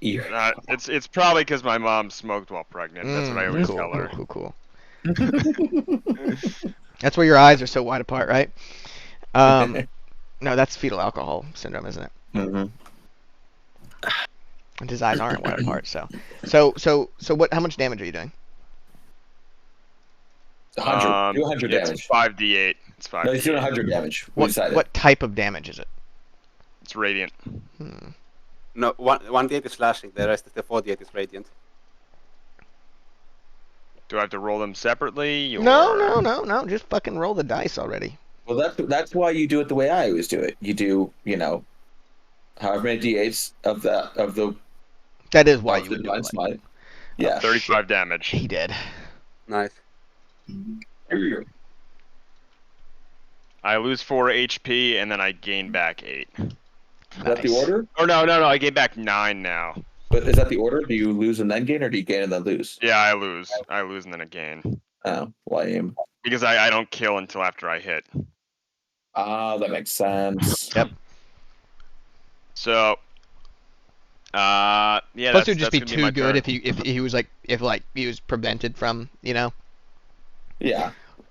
Ear. it's probably because my mom smoked while pregnant. That's what I always cool, tell her. cool. That's where your eyes are so wide apart, right? No, that's fetal alcohol syndrome, isn't it? Mhm. And his eyes aren't wide apart, so what? How much damage are you doing? 100. Do 100 it's damage. 5d8. It's 5d8. No, he's doing 100 damage. We decided. What type of damage is it? It's radiant. No, 1d8 is slashing. The rest of the 4d8 is radiant. Do I have to roll them separately? Or... No. Just fucking roll the dice already. Well, that's why you do it the way I always do it. You do, however many d8s of the That is why of you the would do divine it. smite. Yeah. 35 damage. He did. Nice. I lose 4 HP and then I gain back 8. Is that the Nice. order? Oh no, I gain back 9 now. But is that the order? Do you lose and then gain, or do you gain and then lose? Yeah, I lose. I lose and then I gain. Oh, lame. Because I don't kill until after I hit. Ah, that makes sense. Yep. So, yeah. Plus, it would just that's be gonna too my good turn. if he was he was prevented from, Yeah.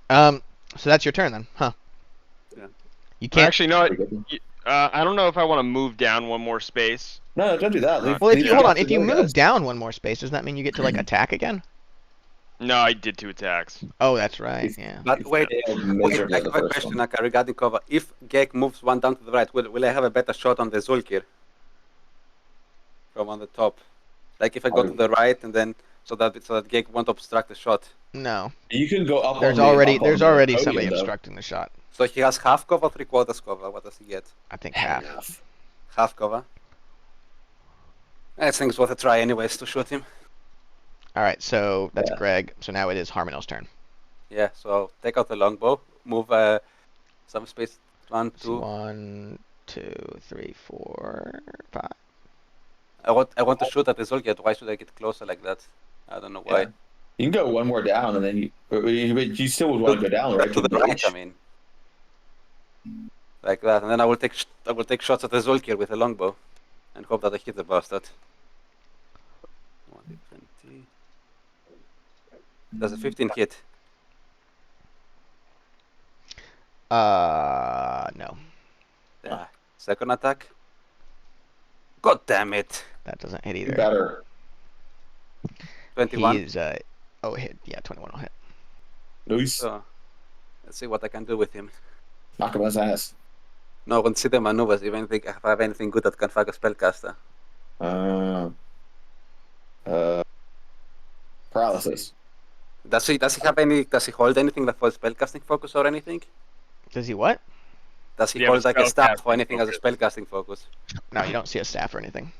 So that's your turn then, huh? Yeah. You can't. Actually, no. I don't know if I want to move down one more space. No, don't do that. Well, if leave you it hold up on, to if you the move guys. down one more space, doesn't that mean you get to like attack again? No, I did 2 attacks. Oh, that's right. Yeah. But wait, Failed wait, miserably I the have a first question, one. Naka, regarding cover. If Gek moves one down to the right, will I have a better shot on the Zulkir from on the top? Like if I go to the right and then so that Gek won't obstruct the shot. No. You can go up There's on the already up on the somebody podium, though. obstructing the shot. So he has half cover, 3/4 cover. What does he get? I think half. Half. Half cover. I think it's worth a try anyways to shoot him. All right, so that's Yeah. Greg. So now it is Harmonel's turn. Yeah, so take out the longbow, move some space, 1, It's 2. 1, 2, 3, 4, 5. I want to shoot at the Zulkir. Why should I get closer like that? I don't know why. Yeah. You can go one more down, and then you still would want to go down, right? To the right, engage. I mean. Like that, and then I will take shots at the Zulkir with a longbow, and hope that I hit the bastard. 120. Does a 15 hit? No, Yeah. Second attack. God damn it! that doesn't hit You either. better. 21. He's hit. Yeah, 21 will hit. Nice. So, let's see what I can do with him. Knock him on his ass. No, consider maneuvers. If I have anything good that can fuck a spellcaster. Paralysis. Does he have any? Does he hold anything that for spellcasting focus or anything? Does he what? Does he Yeah, but hold like a staff spellcasting or anything as a focus. spellcasting focus? No, you don't see a staff or anything.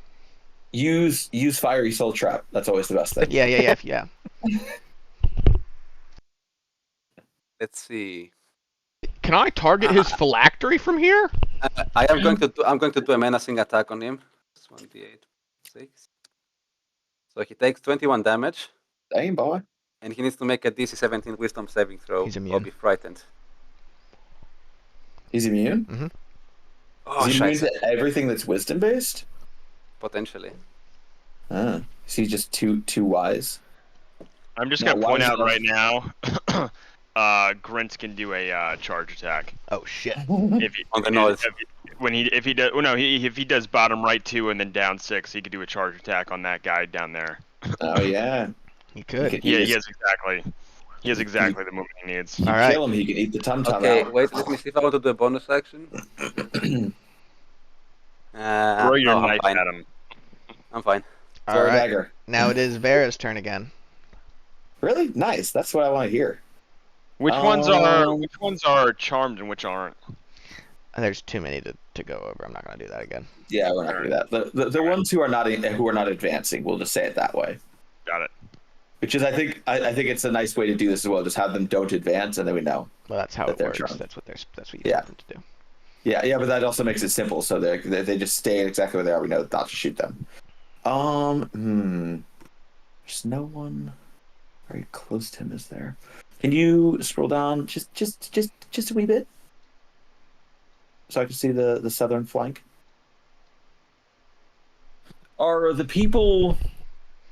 Use fiery soul trap. That's always the best thing. Yeah. Let's see. Can I target his phylactery from here? I'm going to do a menacing attack on him. 1d8, 6. So he takes 21 damage, Dang, boy. and he needs to make a DC 17 Wisdom saving throw He's or immune. be frightened. He's immune. Oh, Is he immune shit. to everything that's wisdom based? Potentially. Is he just too wise? I'm just Now, gonna why point is out that- right now. Grint can do a charge attack Oh shit. if he On the nose. if he does if he does bottom right 2 and then down 6, he could do a charge attack on that guy down there. Oh yeah. He could. He He just- has exactly the movement he needs. You All right. kill him, he can eat the tum tum Okay, out. wait, let me see if I want to do a bonus action. Throw your no, I'm knife fine. at him. I'm fine. All Throw a right. dagger. Now it is Vera's turn again. Really nice. That's what I want to hear. Which ones are charmed and which aren't? There's too many to go over. I'm not gonna do that again. Yeah, we're not gonna do that. The ones who are not advancing, we'll just say it that way. Got it. Which is, I think it's a nice way to do this as well. Just have them don't advance, and then we know. Well, that's how That it they're works. charmed. That's what you Yeah. want them to do. Yeah, but that also makes it simple. So they just stay exactly where they are. We know not to shoot them. There's no one very close to him, is there? Can you scroll down just a wee bit, so I can see the southern flank? Are the people?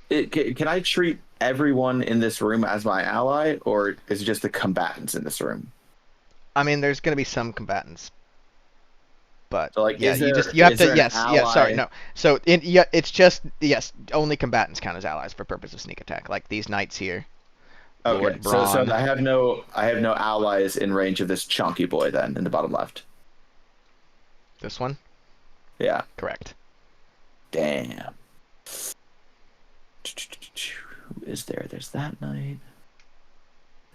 Can I treat everyone in this room as my ally, or is it just the combatants in this room? I mean, there's gonna be some combatants, but So, like, yeah, is you there- just you have is to there an sorry, ally? no. So it's just only combatants count as allies for purpose of sneak attack. Like these knights here. Okay, Lord so Braun. I have no allies in range of this chunky boy then in the bottom left. This one, Yeah. correct. Damn. Who is there? There's that knight.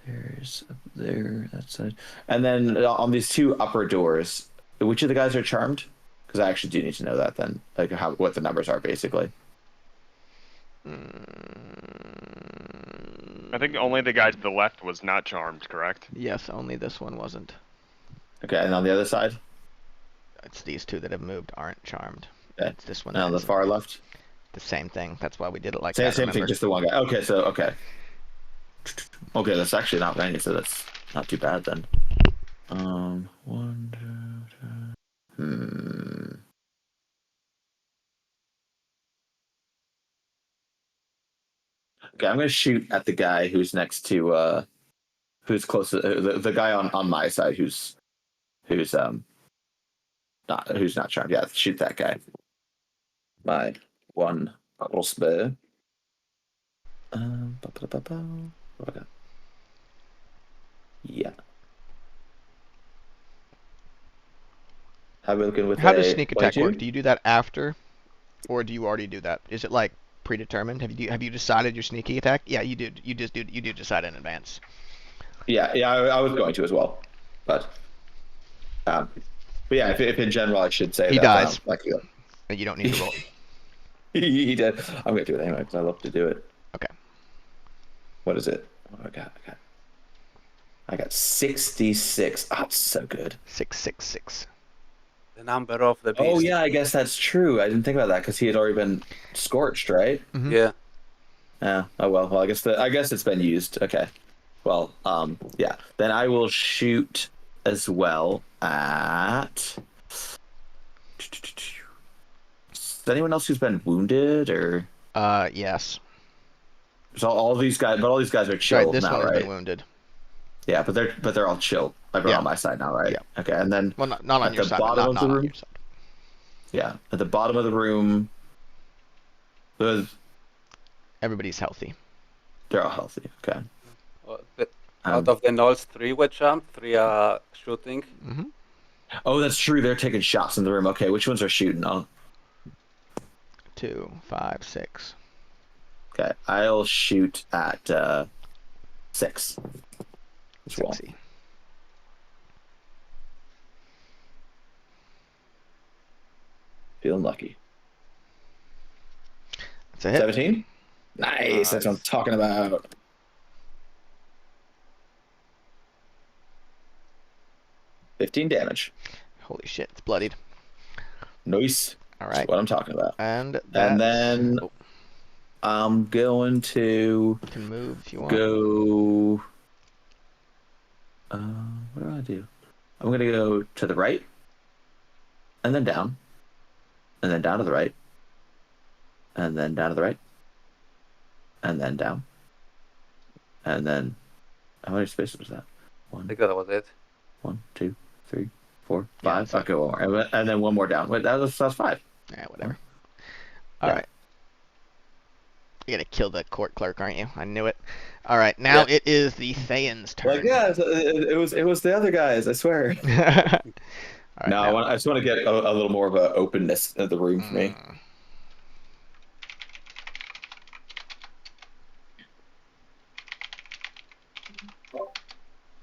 There's up there. That side. And then on these two upper doors, which of the guys are charmed? Because I actually do need to know that then, like what the numbers are basically. I think only the guy to the left was not charmed, correct? Yes, only this one wasn't. Okay, and on the other side, It's these two that have moved aren't charmed. Okay. It's this one. and on the isn't. far left, The same thing. That's why we did it like same that. thing, remember? just the one guy. Okay, so okay, that's actually not many, so that's not too bad then. 1, 2, 3. Okay, I'm gonna shoot at the guy who's next to who's close to the guy on my side who's not charmed. Yeah, shoot that guy. My one little spur. Okay. Yeah. How are we looking with How does a sneak attack 22? work? Do you do that after, or do you already do that? Is it like predetermined? Have you decided your sneaky attack? Yeah, you do. You do decide in advance. Yeah, I was going to as well, but um, but yeah, if in general I should say He that dies. like You don't need to roll. he did. I'm gonna do it anyway because I love to do it. Okay. What is it? What do I got? I got 66. Oh, it's so good. 666. The number of the beast. Oh yeah, I guess that's true. I didn't think about that because he had already been scorched, right? Mhm. Yeah. Yeah. Oh well. Well, I guess it's been used. Okay. Well, yeah. Then I will shoot as well at. Is anyone else who's been wounded or? Yes. So all these guys, but all these guys are Sorry, chilled this now, one has right? been wounded. Yeah, but they're all chill. Like Yeah. on my side now, right? Yeah. Okay, and then Well, not on At your the side. But bottom not of the on room? your side. yeah, at the bottom of the room, they're Everybody's healthy. all healthy. Okay. Out of the nulls, 3 were jumped, 3 are shooting. Mm-hmm. Oh, that's true. They're taking shots in the room. Okay, which ones are shooting? Oh, 2, 5, 6. okay. I'll shoot at 6 as well. 60. Feeling lucky. That's a hit. 17. Nice. That's what I'm talking about. $15 damage. Holy shit, it's bloodied. Nice. All That's right. what I'm talking about. And And then oh, I'm going to you can move if you want. go. What do I do? I'm gonna go to the right, and then down, and then down to the right, and then down to the right, and then down, and then how many spaces was that? I 1, think that was it. 1, 2, 3, 4, Yeah, 5. Okay, one more, and then one more down. Wait, that's 5. Yeah, whatever. All right. You're gonna kill the court clerk, aren't you? I knew it. All right, now Yeah. it is the Thayan's turn. Like yeah, it was the other guys. I swear. All right, No, now- I just want to get a little more of an openness of the room for me. Mm.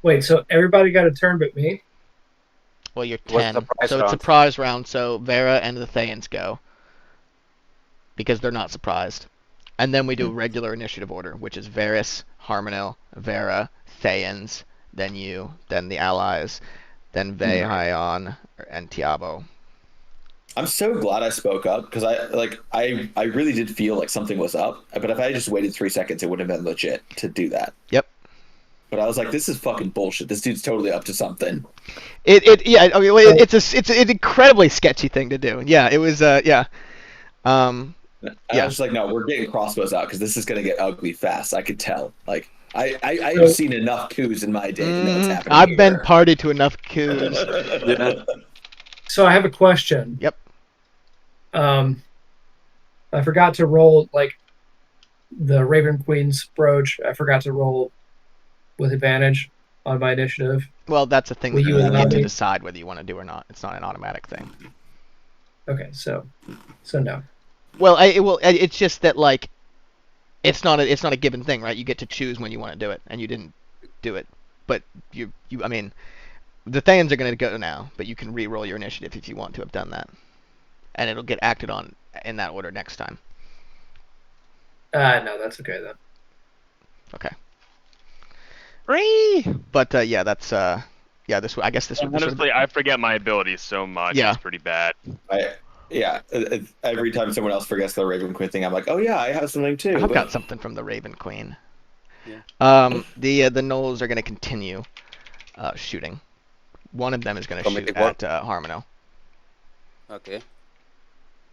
Wait, so everybody got a turn but me? Well, you're What's 10. the prize So it's round? surprise round, so Vera and the Thayans go. Because they're not surprised. And then we do regular initiative order, which is Varys, Harmonil, Vera, Thayans, then you, then the allies, then Veihion, and Tiabo. I'm so glad I spoke up because I really did feel like something was up. But if I had just waited 3 seconds, it would have been legit to do that. Yep. But I was like, this is fucking bullshit. This dude's totally up to something. Yeah, okay, well, it's an incredibly sketchy thing to do. Yeah, it was, yeah. And I Yeah. was just like, no, we're getting crossbows out because this is gonna get ugly fast. I could tell. Like I've seen enough coups in my day to know what's happening. I've been here. party to enough coups. Yeah. So I have a question. Yep. I forgot to roll like the Raven Queen's brooch. I forgot to roll with advantage on my initiative. Well, that's a thing Will that you you allow get to me? decide whether you want to do or not. It's not an automatic thing. Okay, so no. Well, it's just that like, it's not a given thing, right? You get to choose when you want to do it, and you didn't do it. But I mean, the Thayans are going to go now, but you can re-roll your initiative if you want to have done that, and it'll get acted on in that order next time. No, that's okay then. Okay. Free! But yeah, that's yeah. I guess this would Honestly, I forget my abilities so much. Yeah. It's pretty bad. Every time someone else forgets the Raven Queen thing, I'm like, oh yeah, I have something too. I've got something from the Raven Queen. Yeah. The Knolls are going to continue shooting. One of them is going to shoot Committing what? at Harmonil. Okay.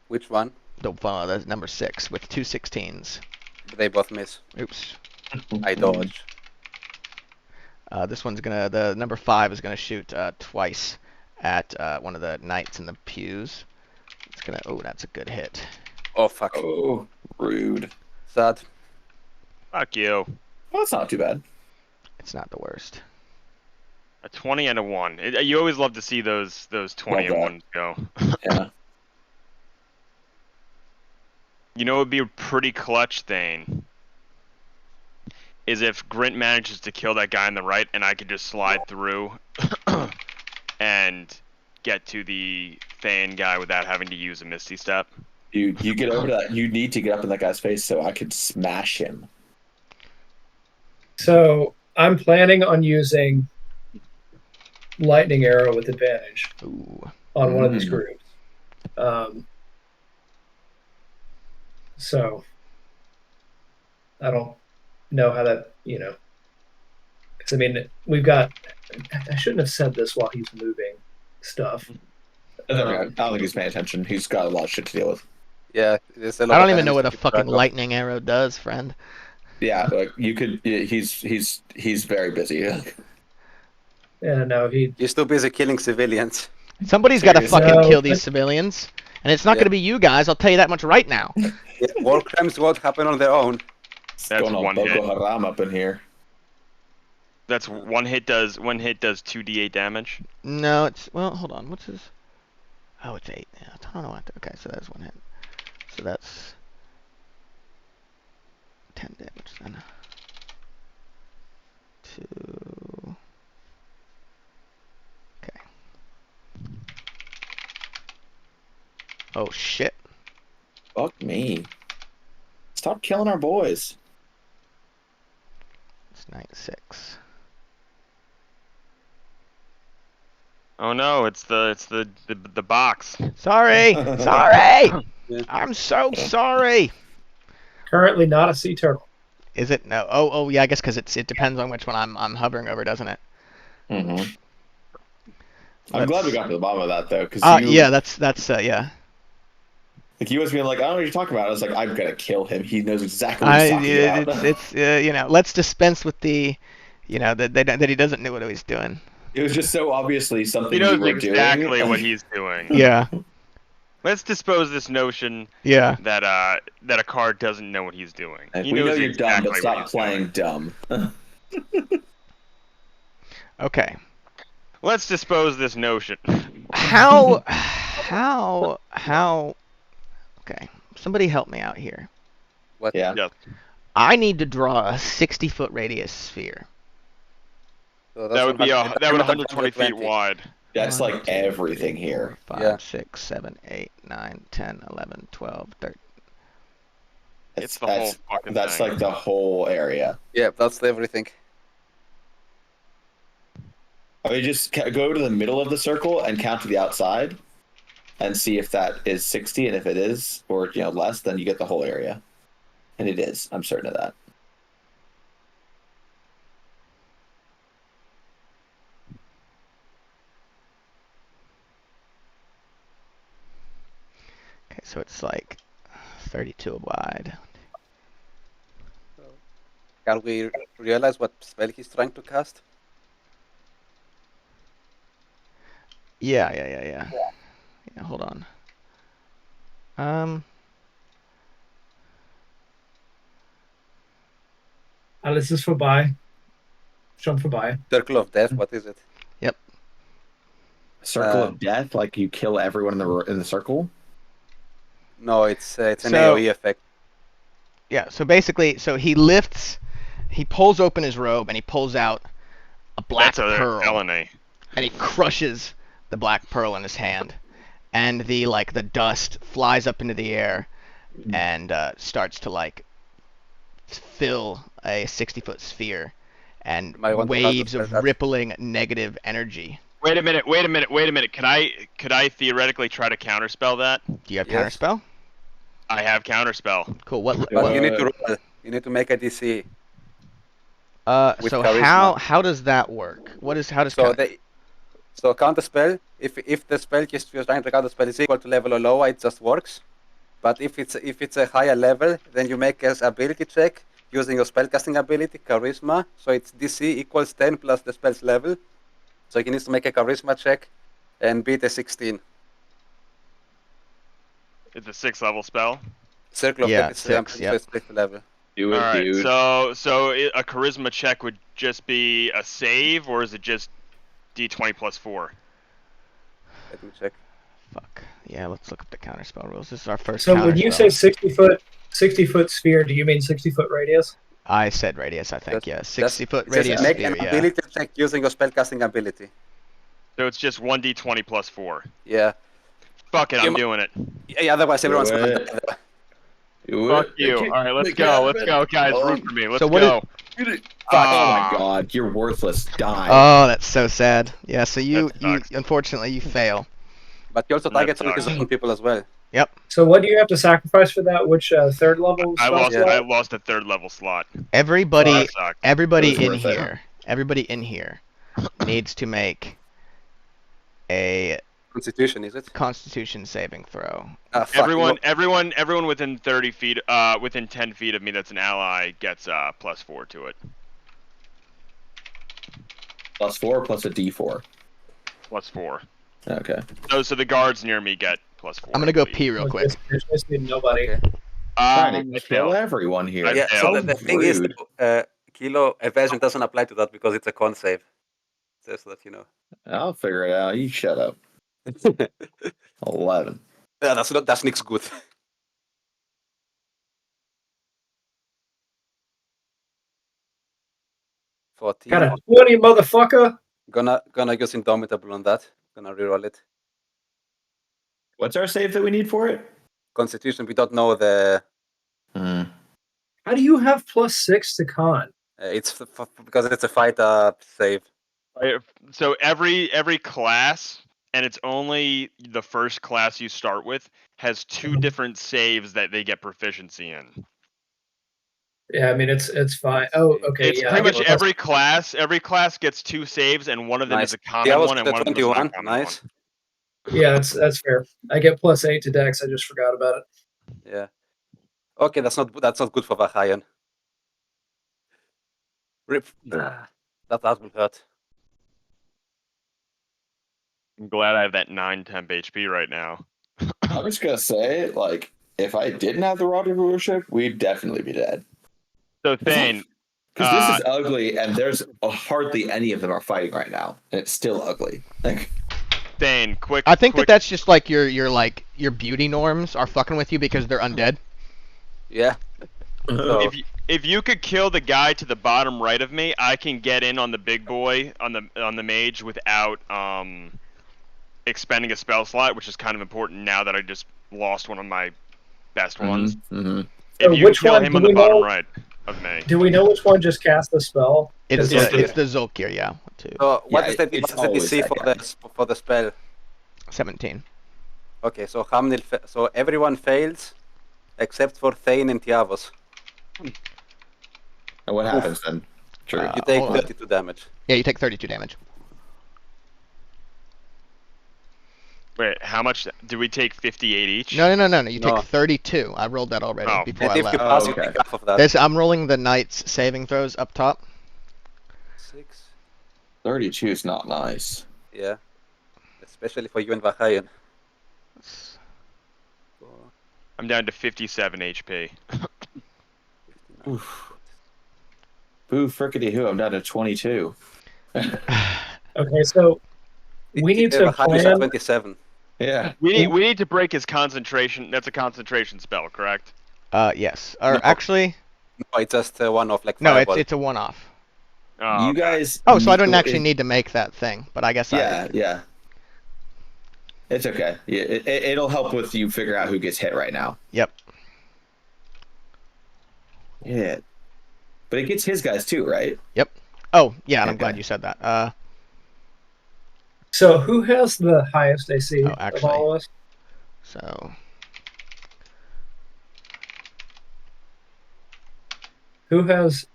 Which one? The number 6 with 2 16s. They both miss. Oops. I dodge. This one's the number 5 is gonna shoot twice at one of the knights in the pews. It's gonna. Oh, that's a good hit. Oh fuck. Oh, rude. Sad. Fuck you. Well, that's not too bad. It's not the worst. A 20 and a 1. You always love to see those 20 and Love 1s go. Yeah. You know, it would be a pretty clutch thing. Is if Grint manages to kill that guy on the right, and I could just slide through and get to the fan guy without having to use a Misty Step. You get over to that. You need to get up in that guy's face so I could smash him. So I'm planning on using lightning arrow with advantage Ooh. on one of these groups. So I don't know how that, because I mean, we've got. I shouldn't have said this while he's moving stuff. I don't think he's paying attention. He's got a lot of shit to deal with. Yeah, there's a lot I don't of even know enemies what a to keep fucking track of. lightning arrow does, friend. Yeah, like you could. He's very busy. Yeah, no, he. He's too busy killing civilians. Somebody's got to Seriously? fucking No, kill these but- civilians, and it's not Yeah. going to be you guys. I'll tell you that much right now. Yeah, war crimes won't happen on their own. That's going on one Boko hit. Haram up in here. That's one hit does 2d8 damage. No, it's hold on. What's his? Oh, it's 8. Yeah, I don't know what. Okay, so that's 1 hit. So that's 10 damage then. 2. Okay. Oh shit. Fuck me. Stop killing our boys. It's 96. Oh no, it's the box. Sorry. Sorry. Yeah. I'm so sorry. Currently not a sea turtle. Is it? No. Oh yeah. I guess because it depends on which one I'm hovering over, doesn't it? Mm-hmm. I'm glad we got to the bottom of that though, because Yeah. That's yeah. like he was being like, I don't know what you're talking about. I was like, I'm gonna kill him. He knows exactly what he's talking about. It's let's dispense with the, that he doesn't know what he's doing. It was just so obviously something He you knows were exactly doing. what he's doing. Yeah. Let's dispose this notion Yeah. that a card doesn't know what he's doing. Like, He we know knows you're dumb, but exactly stop what he's playing doing. dumb. Okay. Let's dispose this notion. How? Okay. Somebody help me out here. What? Yeah. Yeah. I need to draw a 60-foot radius sphere. So That would be 120 feet 120. wide. That's 1, like 2, everything 3, here. 4, 5, Yeah. 6, 7, 8, 9, 10, 11, 12, 13. It's the whole fucking That's thing. like the whole area. Yeah, that's everything. I mean, just go to the middle of the circle and count to the outside, and see if that is 60, and if it is, or less, then you get the whole area. And it is. I'm certain of that. Okay, so it's like 32 wide. Can we realize what spell he's trying to cast? Yeah. Yeah, hold on. Alles ist vorbei. Schon vorbei. Circle of Death, what is it? Circle of death, like you kill everyone in the circle. No, it's an So- AoE effect. Yeah, so basically, he pulls open his robe and he pulls out a black That's a pearl, felony. and he crushes the black pearl in his hand, and the dust flies up into the air and starts to fill a 60-foot sphere, and Might want to have waves to of spell that. rippling negative energy. Wait a minute. Could I theoretically try to counterspell that? Do you have Yes. counterspell? I have counterspell. Cool. What? But you need to Uh, roll. You need to make a DC. with So charisma. how does that work? How does So counter spell. If the spell you're trying to counter spell is equal to level or lower, it just works. But if it's a higher level, then you make an ability check using your spellcasting ability, charisma. So it's DC equals 10 plus the spell's level. So he needs to make a charisma check and beat a 16. It's a 6th level spell. Circle of Yeah, Death is 6, split level. Do it, All right, dude. a charisma check would just be a save, or is it just D20 plus 4? Let me check. Fuck. Yeah, let's look up the counterspell rules. This is our first So when you say counterspell. 60-foot sphere, do you mean 60-foot radius? I said radius, I think. Yeah, 60-foot Just radius make sphere. an Yeah. ability check using your spellcasting ability. So it's just 1D20 plus 4. Yeah. Fuck it, You I'm mi- doing it. Yeah, otherwise everyone's gonna it. die. Though. Do Fuck it. you. Okay, All right, let's make it go. Let's happen. go, guys. Oh, Root for me. Let's So what go. Fuck. Oh Ah. my god, you're worthless. Die. Oh, that's so sad. Yeah, so you That sucks. unfortunately you fail. But you also That target some of his sucks. own people as well. So what do you have to sacrifice for that? Which third level I spell lost. slot? I lost a 3rd level slot. Everybody That sucked. everybody It was in worth it. here. Everybody in here needs to make a Constitution, is it? Constitution saving throw. Fuck, Everyone within 30 feet, within 10 feet of me that's an ally gets plus 4 to it. +4 plus a D4. Plus 4. Okay. So the guards near me get plus 4. I'm gonna go I believe. pee real quick. There's basically nobody. Okay. Trying I to kill failed. everyone here. I Yeah, so failed. the thing is, Rude. Kilo evasion doesn't apply to that because it's a con save. Just so that you know. I'll figure it out. You shut up. 11. Yeah, that's Nick's good. Got 14. a 20, motherfucker. Gonna use Indomitable on that. Gonna reroll it. What's our save that we need for it? Constitution, we don't know the. How do you have +6 to con? It's because it's a fight save. So every class, and it's only the first class you start with, has 2 different saves that they get proficiency in. Yeah, I mean it's fine. Oh, okay. It's yeah, pretty I get much every class gets 2 saves, and one of them is Nice. a common Yeah, I was one, and the one of them is an 21. uncommon Nice. one. Yeah, that's fair. I get +8 to Dex. I just forgot about it. Yeah. Okay, that's not good for Vahayan. Rip. That will hurt. I'm glad I have that 9 temp HP right now. I'm just gonna say, like, if I didn't have the Rod of Rulership, we'd definitely be dead. So Thane, Because this is ugly, and there's hardly any of them are fighting right now, and it's still ugly. Like, Thane, quick. I think quick, that's just like your beauty norms are fucking with you because they're undead. Yeah. So, If you could kill the guy to the bottom right of me, I can get in on the big boy on the mage without expending a spell slot, which is kind of important now that I just lost one of my best ones. mm-hmm. If So you which kill one him do on the we bottom know? right of me. Do we know which one just cast the spell? It's Yeah, it's the Zolkir, yeah. Two. what Yeah, is the it's what's the always DC that for the spell? 17. Okay, so how many? So everyone fails except for Thane and Tiavos. And what happens then? True. You take hold on. 32 damage. Yeah, you take 32 damage. Wait, how much? Do we take 58 each? No. You No. take 32. I rolled that already Oh. before And I if you left. pass, you okay. take half of that. I'm rolling the knight's saving throws up top. 6. 32 is not nice. Yeah. Especially for you and Vahayan. I'm down to 57 HP. Oof. Boo frickety who, I'm down to 22. Okay, so we need to Vahayan's at plan. 27. Yeah. We need to break his concentration. That's a concentration spell, correct? Yes. Or No. actually, No, it's just one off like no, fireball. it's a one-off. Oh, You okay. guys. Oh, so I don't actually need to make that thing, but I guess Yeah. It's okay. Yeah, it'll help with you figure out who gets hit right now. Yep. Yeah. But it gets his guys too, right? Oh, yeah, and I'm Okay. glad you said that. So who has the highest AC Oh, of actually. all of us? So Who has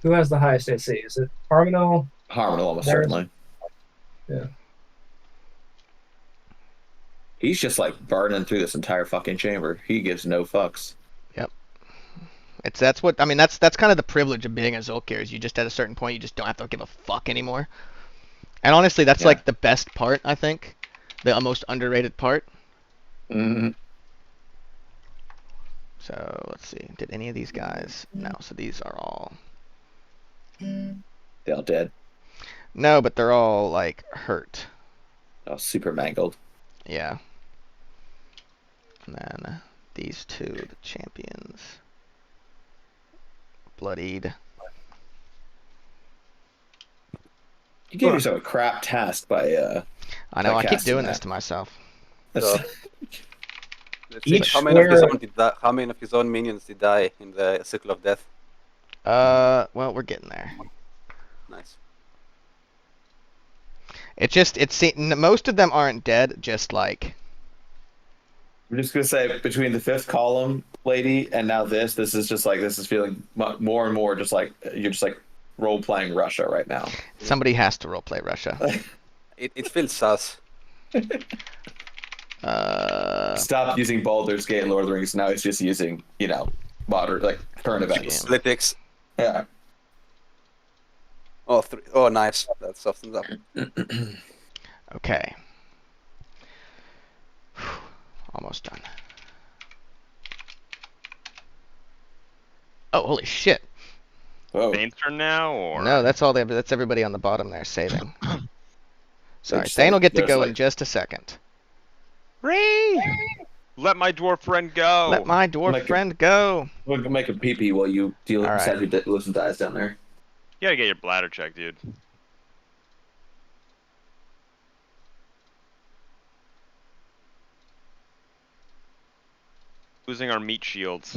the highest AC? Is it Harmonel? Harmon almost There's- certainly. Yeah. He's just like burning through this entire fucking chamber. He gives no fucks. that's what I mean. That's kind of the privilege of being a Zolkir. Is you just at a certain point you just don't have to give a fuck anymore. And honestly, that's Yeah. like the best part. I think the most underrated part. Mm-hmm. So let's see. Did any of these guys? No. So these are all. They all dead. No, but they're all like hurt. Oh, super mangled. Yeah. And then these two, the champions. Bloodied. You gave yourself a crap task by I know. By I keep casting doing that. this to myself. So, let's see, Each how many of his square- own how many of his own minions did die in the Circle of Death? Well, we're getting there. Nice. Most of them aren't dead. Just like I'm just gonna say between the fifth column lady and now this is just like this is feeling more and more just like you're just like role playing Russia right now. somebody has to roleplay Russia. It feels sus. Stop using Baldur's Gate and Lord of the Rings. Now he's just using modern like current events. Politics. Yeah. Oh, nice. That softens up. Okay. Almost done. Oh, holy shit. Whoa. Thane's turn now, or No, that's all. That's everybody on the bottom there saving. Sorry, Just Thane will like- get to there's go like- in just a second. let my dwarf friend go. Let my dwarf Like- friend go. We'll make a pee while you deal All right. decide who lives and dies down there. You gotta get your bladder checked, dude. Losing our meat shields.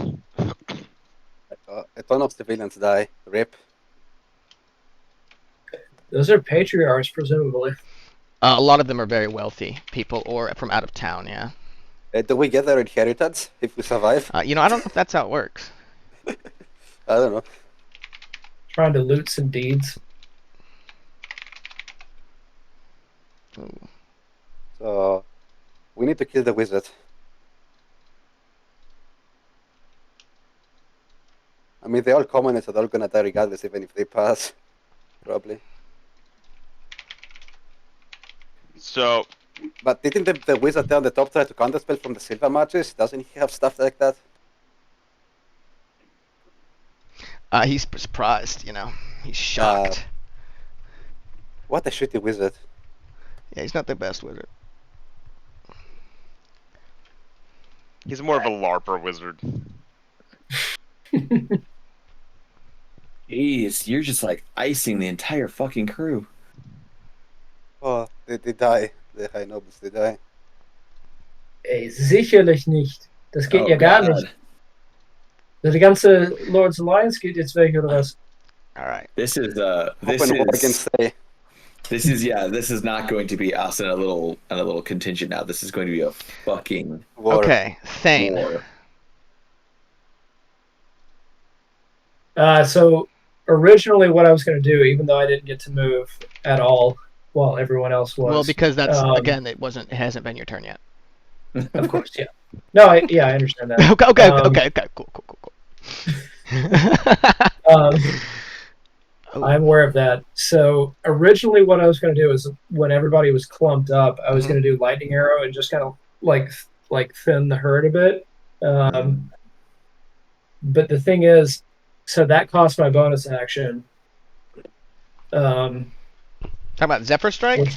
A ton of civilians die. Rip. Those are patriarchs, presumably. A lot of them are very wealthy people or from out of town. Yeah. Do we get their inheritance if we survive? I don't know if that's how it works. I don't know. Trying to loot some deeds. Ooh. So we need to kill the wizard. I mean, they're all communists, so they're all gonna die regardless, even if they pass. Probably. So But didn't the wizard there on the top try to counterspell from the silver matches? Doesn't he have stuff like that? He's surprised. He's shocked. What a shitty wizard. Yeah, he's not the best wizard. he's more of a LARPer wizard. Jeez, you're just like icing the entire fucking crew. Oh, they die. The High Nobles, they die. Ey, sicherlich nicht. Das geht Oh, ja gar God. nicht. Die ganze Lords Alliance geht jetzt weg, oder was? All right. This is Open war against they. this is not going to be us in a little contingent now. This is going to be a fucking War. Okay, Thane. war. So originally what I was going to do, even though I didn't get to move at all while everyone else was. Well, because that's um, it hasn't been your turn yet. Of course, yeah. No, I understand that. Okay, Um, cool. I'm aware of that. So originally what I was going to do is when everybody was clumped up, I was Mhm. going to do lightning arrow and just kind of like thin the herd a bit. But the thing is, so that cost my bonus action. Talk about Zephyr Strike. Which-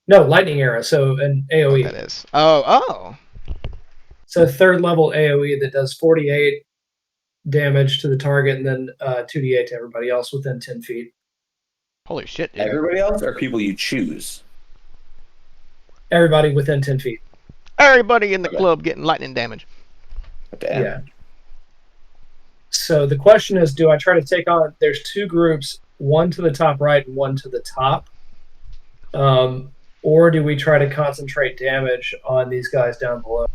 No, lightning arrow. So an AOE. That is. Oh. So third level AOE that does 48 damage to the target and then 2d8 to everybody else within 10 feet. Holy shit, dude. Everybody else are people you choose. Everybody within 10 feet. Everybody in the Okay. club getting lightning damage. Damn. Yeah. So the question is, do I try to take on? There's two groups, one to the top right and one to the top, or do we try to concentrate damage on these guys down below?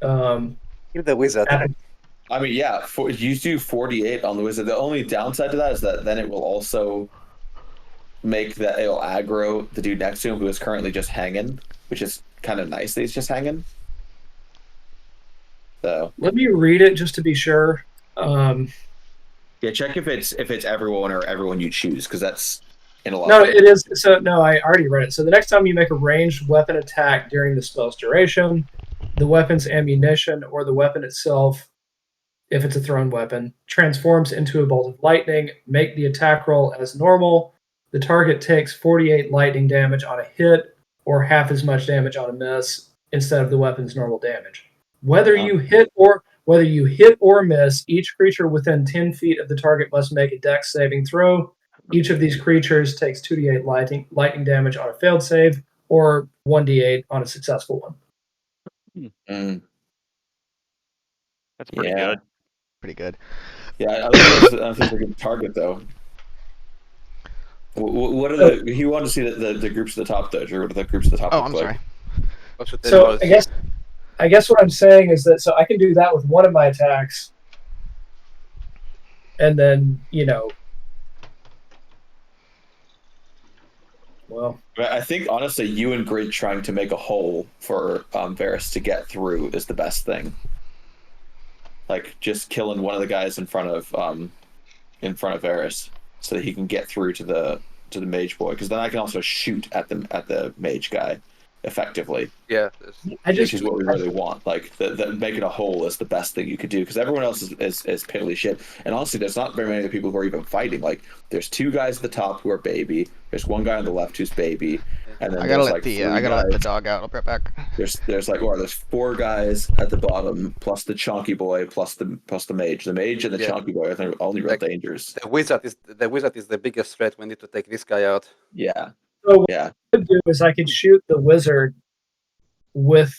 Kill the wizard. I mean, yeah, you do 48 on the wizard. The only downside to that is that then it will also make that it'll aggro the dude next to him who is currently just hanging, which is kind of nice that he's just hanging. So Let me read it just to be sure. yeah, check if it's everyone or everyone you choose, because that's in a lot. No, of it is. So no, I already read it. So the next time you make a ranged weapon attack during the spell's duration, the weapon's ammunition or the weapon itself, if it's a thrown weapon, transforms into a bolt of lightning. Make the attack roll as normal. The target takes 48 lightning damage on a hit or half as much damage on a miss instead of the weapon's normal damage. Whether you hit or miss, each creature within 10 feet of the target must make a dex saving throw. Each of these creatures takes 2d8 lightning damage on a failed save or 1d8 on a successful one. Mm. That's pretty Yeah. good. Pretty good. Yeah, I don't think it's a good target though. What are the? He wanted to see the groups at the top though. Drew, what are the groups at the top? Oh, look I'm like? sorry. Also, there So was- I guess what I'm saying is that so I can do that with one of my attacks, and then well, I think honestly, you and Grid trying to make a hole for Varys to get through is the best thing. Like just killing one of the guys in front of Varys so that he can get through to the mage boy. Because then I can also shoot at the mage guy effectively. yeah. Which is what we really want. Like the making a hole is the best thing you could do because everyone else is piddly shit. And honestly, there's not very many people who are even fighting. Like there's two guys at the top who are baby. There's one guy on the left who's baby, and then I gotta there's let like the three I gotta let the guys. dog out. I'll be right back. There's four guys at the bottom plus the chonky boy plus the mage. The mage and the Yeah. chonky boy are the only real Like- dangers. The wizard is the biggest threat. We need to take this guy out. Yeah, So what yeah. I could do is I could shoot the wizard with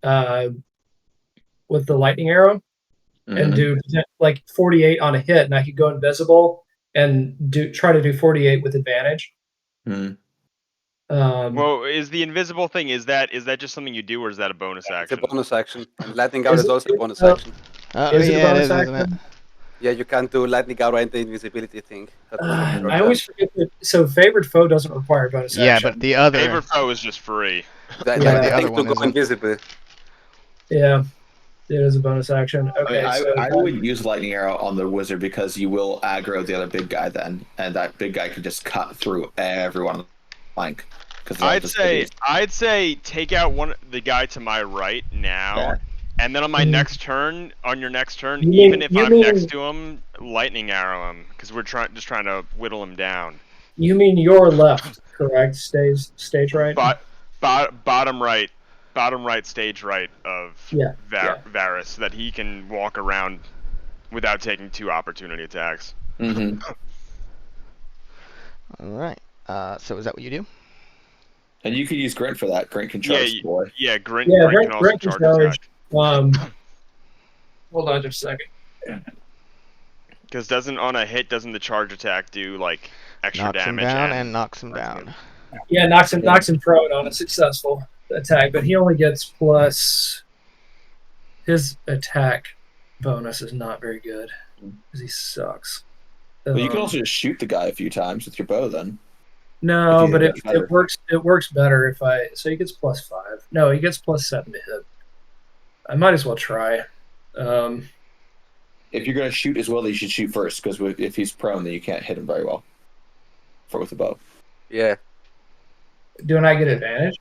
the lightning arrow and Mhm. do like 48 on a hit, and I could go invisible and try to do 48 with advantage. Mhm. Well, is the invisible thing is that just something you do, or is that a bonus It's a action? bonus action, and lightning arrow Is is it- also a bonus uh, action. Is it a Yeah, it bonus is, isn't it? action? Yeah, you can't do lightning arrow and the invisibility thing. I always forget that. So favored foe doesn't require bonus Yeah, action. but the other. Favorite foe is just free. the, Yeah. The the other thing to one go isn't. invisible. Yeah, it is a bonus action. I Okay, mean, so I would use lightning arrow on the wizard because you will aggro the other big guy then, and that big guy can just cut through everyone on the flank. I'd say take out the guy to my right now, Yeah. and then on my Mm. next turn, You mean- even if you I'm mean- next to him, lightning arrow him because we're trying to whittle him down. you mean your left, correct? Stage right. Bottom right, stage right of Yeah, Varys, so that he can walk around without taking 2 opportunity attacks. Mm-hmm. All right. So is that what you do? And you could use Grint for that. Grint can charge the boy. Yeah, Grint, Yeah, Grint can also Grint can charge charge. attack. Hold on just a second. Because doesn't the charge attack do like extra Knocks him damage? down and knocks him down. Yeah, knocks him prone on a successful attack, but he only gets plus. His attack bonus is not very good because he sucks. Well, you can also just shoot the guy a few times with your bow then. No, if you but hit that better. it works better if I. So he gets +5. No, he gets +7 to hit. I might as well try. If you're going to shoot as well, you should shoot first because if he's prone, then you can't hit him very well with the bow. Yeah. Do I get advantage?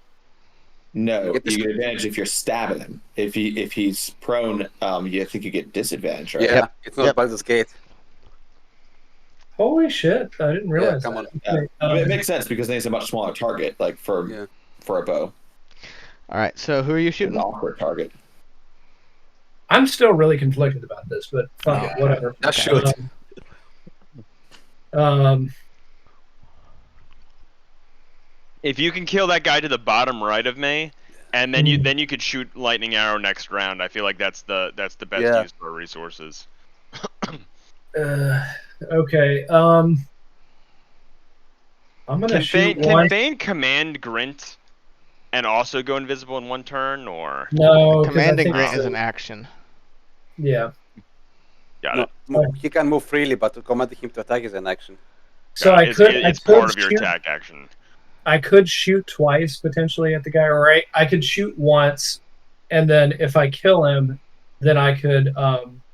No, You get you get advantage if you're stabbing him. If he's prone, I think you get disadvantage, right? Yeah. It's not Baldur's Gate. Holy shit! I didn't realize. come that. on. Okay, I mean, it makes sense because then he's a much smaller target, like for a bow, All right. So who are you an shooting? awkward target. I'm still really conflicted about this, but fuck it, whatever. Just shoot. If you can kill that guy to the bottom right of me, and then you could shoot lightning arrow next round. I feel like that's the best Yeah. use of our resources. Okay. I'm gonna Can shoot Thane, one. command Grint and also go invisible in one turn, or No, 'cause I Commanding think Grant it's is a- an action. Yeah. got it? He can move freely, but commanding him to attack is an action. So Got I it. could. It's I could part of your shoot, attack action. I could shoot twice potentially at the guy. Right. I could shoot once, and then if I kill him, then I could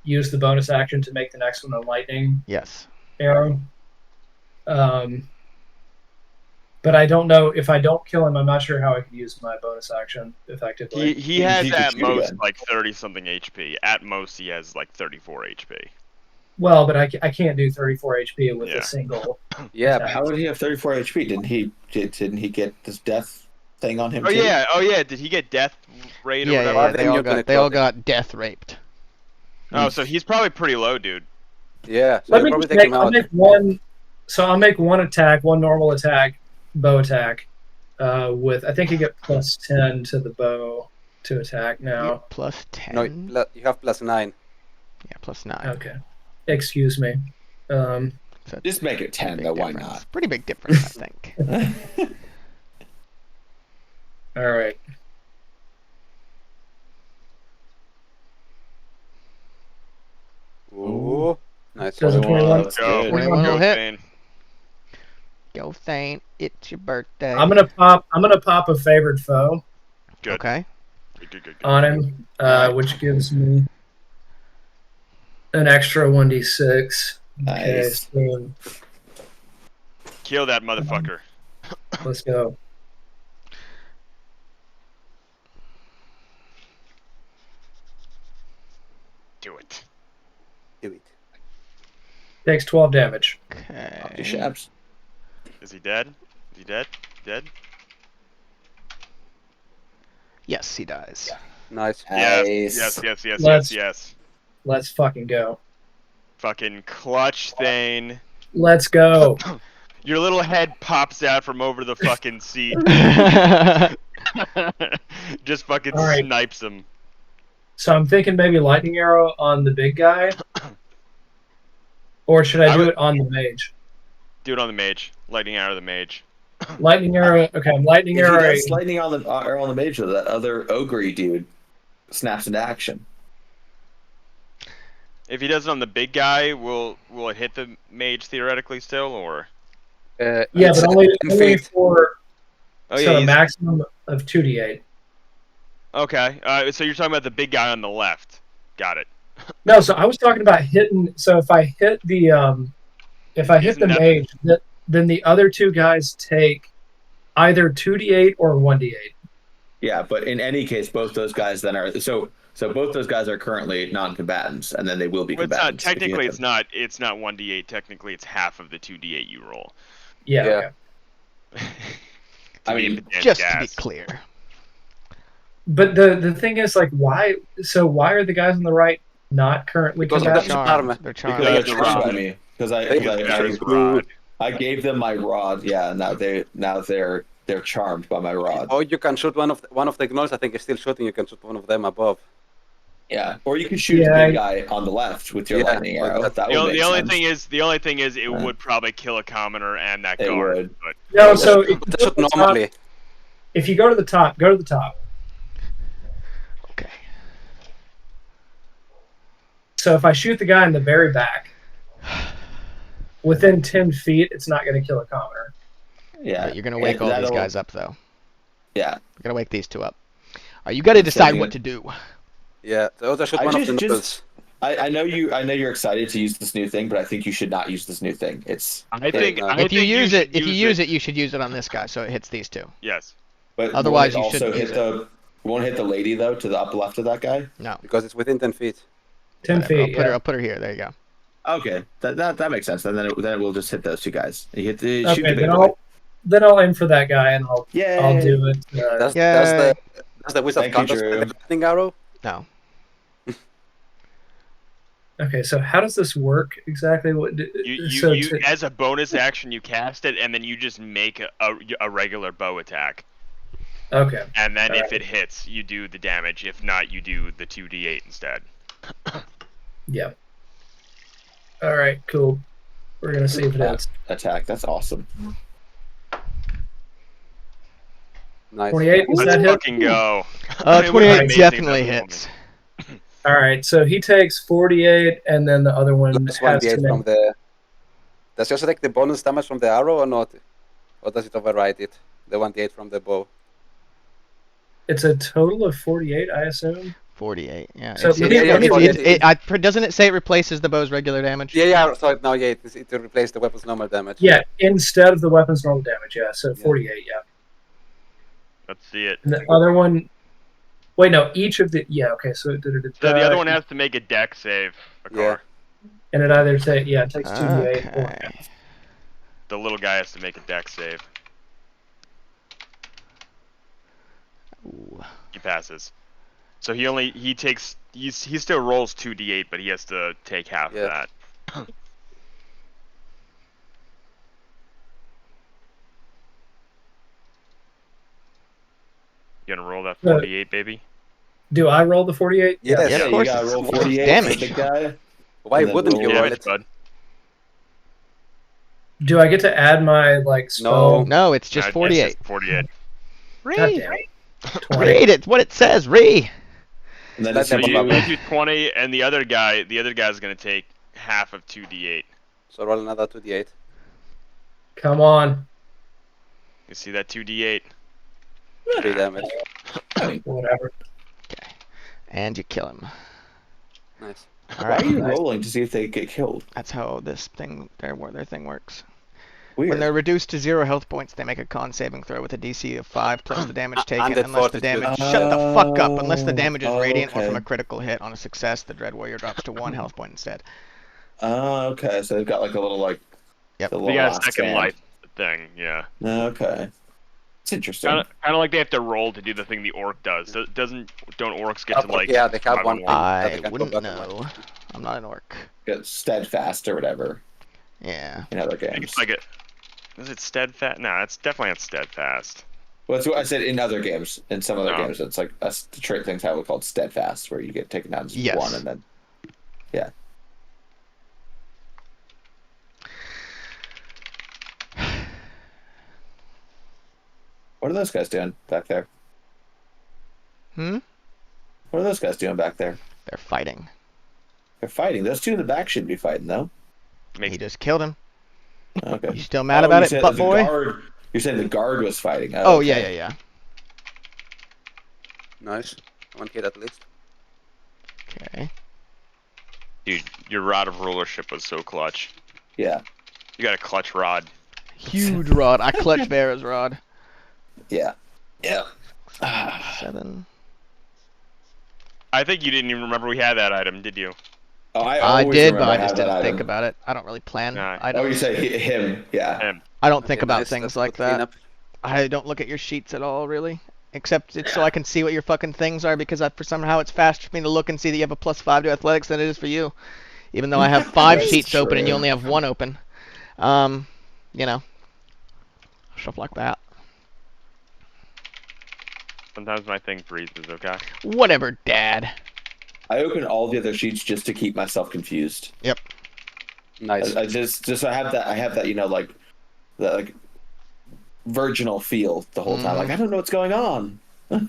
use the bonus action to make the next one a lightning Yes. arrow. But I don't know if I don't kill him. I'm not sure how I could use my bonus action effectively. He has You could at shoot most again. like 30 something HP. At most, he has like 34 HP. Well, but I can't do 34 HP with Yeah. a single. Yeah, attack. How would he have 34 HP? Didn't he get this death thing on him? Oh too? yeah. Did he get death rate or Yeah, whatever? yeah, Then they all you're gonna got kill him. death raped. Oh, so he's probably pretty low, dude. yeah. So Let you me probably just take him I'll out. make one. So I'll make one attack, one normal attack, bow attack. With I think you get +10 to the bow to attack now. Yeah, plus 10. No, you have +9. Yeah, plus 9. Okay, excuse me. So Just make it 10, big though. Why difference. not? Pretty big difference, I think. All right. Ooh, nice. Does a 21? That's Go, good. 21 will go, hit. Thane. Go Thane, it's your birthday. I'm gonna pop a favored foe Good. Okay. Good. on him, which gives me an extra 1d6. Okay, Nice. so Kill that motherfucker. let's go. Do it. Do it. Takes 12 damage. Two Okay. shabs. Is he dead? Is he dead? Dead? Yes, he dies. Nice. Yes. Nice. Yes. Let's fucking go. Fucking clutch, Thane. Let's go. Your little head pops out from over the fucking seat. Just fucking All right. snipes him. So I'm thinking maybe lightning arrow on the big guy, or should I I do would- it on the mage? Do it on the mage. Lightning arrow the mage. Lightning arrow. Okay, I'm lightning If he arrow. does lightning on the arrow on the mage, though, that other ogre dude snaps into action. If he does it on the big guy, will it hit the mage theoretically still, or? Yeah, It's but only 10 feet. for Oh so yeah. a he's- maximum of 2d8. Okay. So you're talking about the big guy on the left. Got it. No, so I was talking about hitting. So if I hit the Isn't that- mage, then the other two guys take either 2d8 or 1d8. Yeah, but in any case, both those guys then are so both those guys are currently non-combatants, and then they will be Well, it's not combatants. if you hit technically. them. It's not 1d8. Technically, it's half of the 2d8 you roll. Yeah. Yeah. Okay. I mean, Just to be clear. But the thing is, like, why? So why are the guys on the right not currently Because of They're the combatant? charm. They're because charmed. I Yeah, got the charmed by rod. me because There's rod. I gave them my rod. Yeah, now they're charmed by my rod. Or you can shoot one of the gnolls. I think is still shooting. You can shoot one of them above. Yeah, or you can shoot Yeah, the big guy on the left with your Yeah, lightning like arrow. that. That The would only, make the only sense. thing is, it Yeah. would probably kill a commoner and that It guard. would. But No, so if you, But go shoot to the top, normally. if you go to the top, go to the top. Okay. So if I shoot the guy in the very back, within 10 feet, it's not going to kill a commoner. Yeah, You're gonna wake and all these that'll- guys up, though. Yeah, You're gonna wake these two up. You got to decide yeah. what to do. Yeah, the other shoot I one of just- the just- gnolls. I know you're excited to use this new thing, but I think you should not use this new thing. It's I think no. I If you think use should it, you should use it on this guy, so it hits these two. Yes. but Otherwise, won't it you shouldn't also use hit the won't hit the lady though to the upper left of that guy. No. Because it's within 10 feet. 10 Whatever, feet. I'll put her here. There you go. Okay, that makes sense. Then it will just hit those two guys. You hit the shoot Okay, the big then boy. I'll aim for that guy and I'll Yay! do it. Does Yay. the wizard Thank count you, as Drew. the lightning arrow? No. Okay, so how does this work exactly? So You as a bonus action you cast it and then you just make a regular bow attack. okay. And then if Alright. it hits, you do the damage. If not, you do the 2d8 instead. Yeah. All right, cool. We're gonna see if it hits. Attack. That's awesome. Nice. 28. Does Let's that hit? fucking go. It would've been 28 amazing definitely if that hits. All right, so he takes 48, and then the other one Plus has to 1d8 from make. the. Does he also take the bonus damage from the arrow or not? Or does it override it? The 1d8 from the bow. It's a total of 48, I assume. 48. Yeah. So It's, let it's, me- it's, let me- doesn't it say it replaces the bow's regular damage? Yeah. So no, yeah, it will replace the weapon's normal damage. Yeah, instead of the weapon's normal damage. Yeah, so 48. Yeah. Let's see it. And the other one. Wait, no. Each of the. Yeah. Okay. So So the other one has to make a deck save. A Yeah. car. And it either say it takes 2d8 or Okay. The little guy has to make a deck save. Ooh. He passes. So he still rolls 2d8, but he has to take half Yeah. of that. You gonna roll that 48, baby? Do I roll the 48? Yes. Yeah, of you course gotta it's roll 48 damage. for the big guy. Why And then wouldn't you roll roll Damage, it? bud. Do I get to add my like spell? No, it's just It's 48. just 48. God damn it. 20. Read it. What it says. Read. And then That's it's So never you mind. do 20, and the other guy's gonna take half of 2d8. So roll another 2d8. Come on. You see that 2d8? 3 damage. Whatever. And you kill him. Nice. All Why are right. you rolling to see if they get killed? That's how this thing, their thing works. Weird. When they're reduced to 0 health points, they make a con saving throw with a DC of 5 plus the damage taken, Undead unless the Fortitude. damage. Shut the fuck up! Unless the damage is Oh, radiant or from okay. a critical hit. On a success, the Dread Warrior drops to 1 health point instead. Oh, okay. So they've got like a little like. Yep. the They little got a last second stand. life thing, yeah. Okay. It's interesting. Kind of like they have to roll to do the thing the orc does. Don't orcs get to like? Yeah, they have survive one on point. I They can wouldn't go back and know. I'm not an orc. Get steadfast or whatever Yeah. in other I think games. it's like is it steadfast? No, it's definitely not steadfast. Well, that's what I said in other games. In some other No. games, it's like the trait things have it called steadfast, where you get taken down to Yes. 1 and then. Yeah. What are those guys doing back there? Hmm? What are those guys doing back there? They're fighting. They're fighting. Those two in the back should be fighting, though. He just killed him. Okay. You still mad Oh, about you it, said butt the boy? Guard, you're saying the guard was fighting. Oh, okay. yeah. Nice. 1 hit at least. Okay. Dude, your rod of rulership was so clutch. Yeah. You got a clutch rod. Huge rod. I clutched Vera's rod. Yeah. Yeah. 7. I think you didn't even remember we had that item, did you? Oh, I I always did, but remember I just have that didn't think item. about it. I don't really plan Nah. items. Oh, you say him? Yeah. Him. I don't think Okay, about nice. things That's a like good that. cleanup. I don't look at your sheets at all, really. Except it's so I can see what your fucking things are, because for somehow it's faster for me to look and see that you have a +5 to athletics than it is for you. Even though I have 5 That's sheets open and you true. only have 1 open. You know. Stuff like that. Sometimes my thing freezes, okay? Whatever, Dad. I open all the other sheets just to keep myself confused. Nice. I just I have that you know like that like virginal feel the whole time. Mhm. Like I don't know what's going on. I'm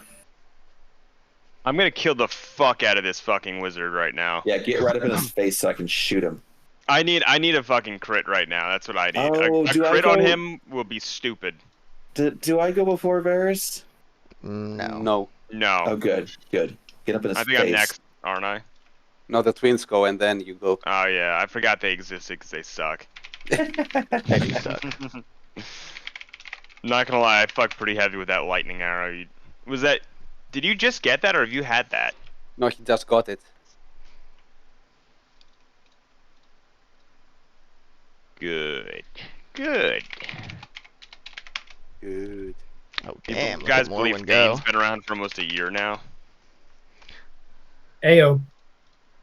gonna kill the fuck out of this fucking wizard right now. Yeah, get right up in his face so I can shoot him. I need a fucking crit right now. That's what I need. Oh, a do I crit on go- him will be stupid. Do I go before Varys? No. No. No. Oh, good. Get up in his I think face. I'm next, aren't I? No, the twins go and then you go. Oh yeah, I forgot they existed because they suck. They do suck. Not gonna lie, I fucked pretty heavy with that lightning arrow. Did you just get that, or have you had that? No, he just got it. Good. Good. Good. Oh, You damn. Look guys at believe Morwen go. Bane's been around for almost a year now? Ayo.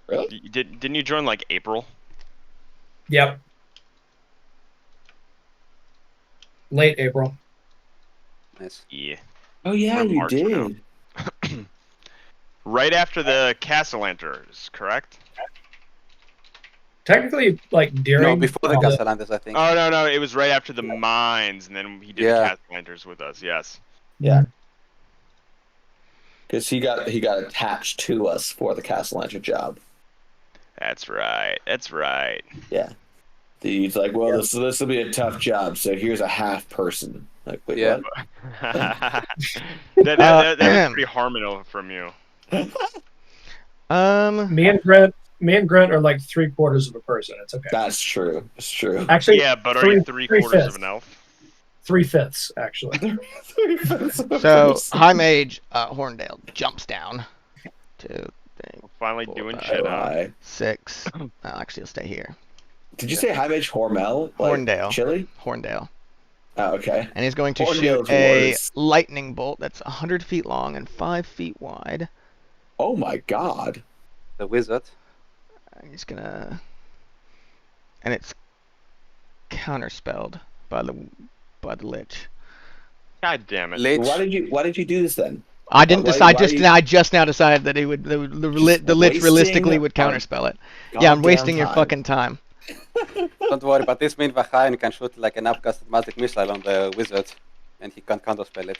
Really? Didn't you join like April? Yep. Late April. Nice. Yeah. Oh yeah, Or you March now. did. Right after the castle enters, correct? Technically, like during. No, before the Castellantes, I think. Oh no, it was right after the mines, and then he did Yeah. the castle enters with us. Yes. Yeah. Because he got attached to us for the Castle Lantern job. That's right. That's right. Yeah. He's like, well, this will be a tough job, so here's a half person. Like, wait, Yeah. what? that was pretty Harmon from you. Me and Grant are like 3/4 of a person. It's okay. That's true. It's true. Actually, Yeah, but are you three-quarters of an elf? 3/5 actually. So High Mage Horndale jumps down. 2, 3, Finally 4, doing 5, shit, huh? Why? 6. Actually, he'll stay here. Did you say High Mage Hormel? Like Horndale. Chili? Horndale. Oh, okay. And he's going to Horndale's shoot a worse. lightning bolt that's 100 feet long and 5 feet wide. Oh my god. The wizard. And he's gonna, and it's counterspelled by the Lich. God damn it. Lich. Why did you do this then? I didn't Why- decide why just you- now. I just now decided that the Lich wasting realistically would our counterspell it. Yeah, I'm Goddamn wasting your time. fucking time. Don't worry, but this means Vahayan can shoot like an upcasted magic missile on the wizard, and he can't counterspell it.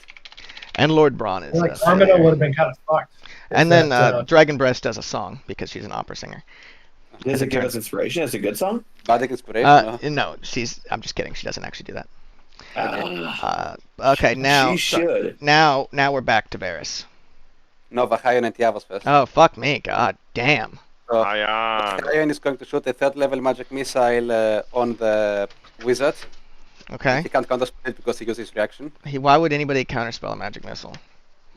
And Lord Braun is. Like still Armino here. would have been kind of fucked. And if then that, Dragon Breast does a song because she's an opera singer. Does it give us inspiration? It's a good song? Magic inspiration. no? No, I'm just kidding. She doesn't actually do that. Ah, Okay, now. she should. Now we're back to Varys. No, Vahayan and Tiavos first. Oh fuck me, god damn. So, Ion. Vahayan is going to shoot a 3rd level magic missile on the wizard. Okay. He can't counterspell it because he uses reaction, Why would anybody counterspell a magic missile?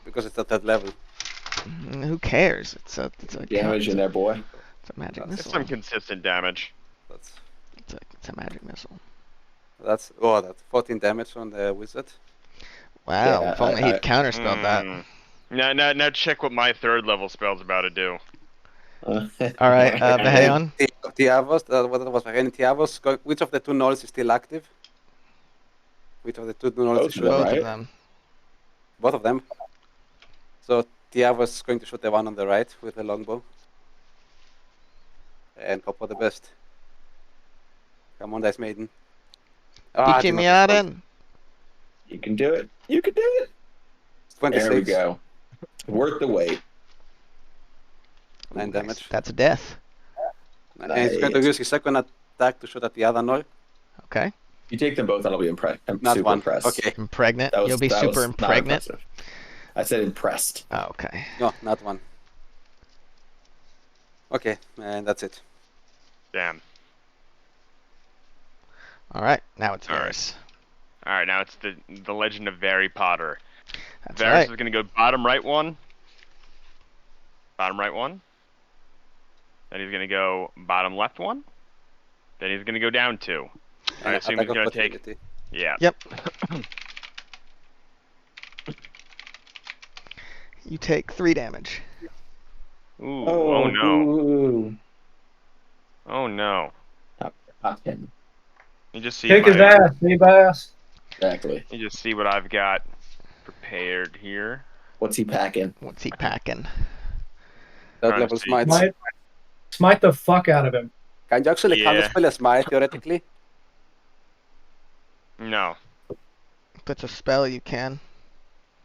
because it's a 3rd level. Who cares? It's a Damage in there, boy. It's a magic That's missile. Some consistent damage. That's It's a magic missile. that's 14 damage on the wizard. Wow, Yeah, if only he'd counterspelled that. Now check what my 3rd level spell's about to do. All right, Vahayon. Tiavos, what was Vahayan and Tiavos? Which of the 2 nulls is still active? Which of the 2 nulls Both is of shooting? Both right? of them. Both of them. So Tiavos is going to shoot the one on the right with the longbow. And hope for the best. Come on, Dice Maiden. I DJ did not respond. Miaden. You can do it. You can do it. It's 26. There we go. Worth the wait. 9 damage. That's a death. And he's going to Nice. use his second attack to shoot at the other null. Okay. You take them both, and I'll be impressed. I'm Not super one. impressed. Okay. Impregnant. That was, You'll be that super was not impregnant. impressive. I said impressed. Oh, okay. No, not one. Okay, and that's it. Damn. All right. Now it's All right. Varys. All right, now it's the Legend of Very Potter. That's Varys right. is gonna go bottom right one. Bottom right one. Then he's gonna go bottom left one. Then he's gonna go down 2. I And assume attack he's of gonna take. opportunity. Yeah. Yep. You take 3 damage. Ooh. Oh no. Ooh. Oh no. Top 10. You just see Kick his my, ass, Seabass. Exactly. you just see what I've got prepared here. What's he packing? What's he packing? Third Trying to level see. smites. Smite the fuck out of him. Can you actually Yeah. counterspell a smite theoretically? No. If it's a spell, you can.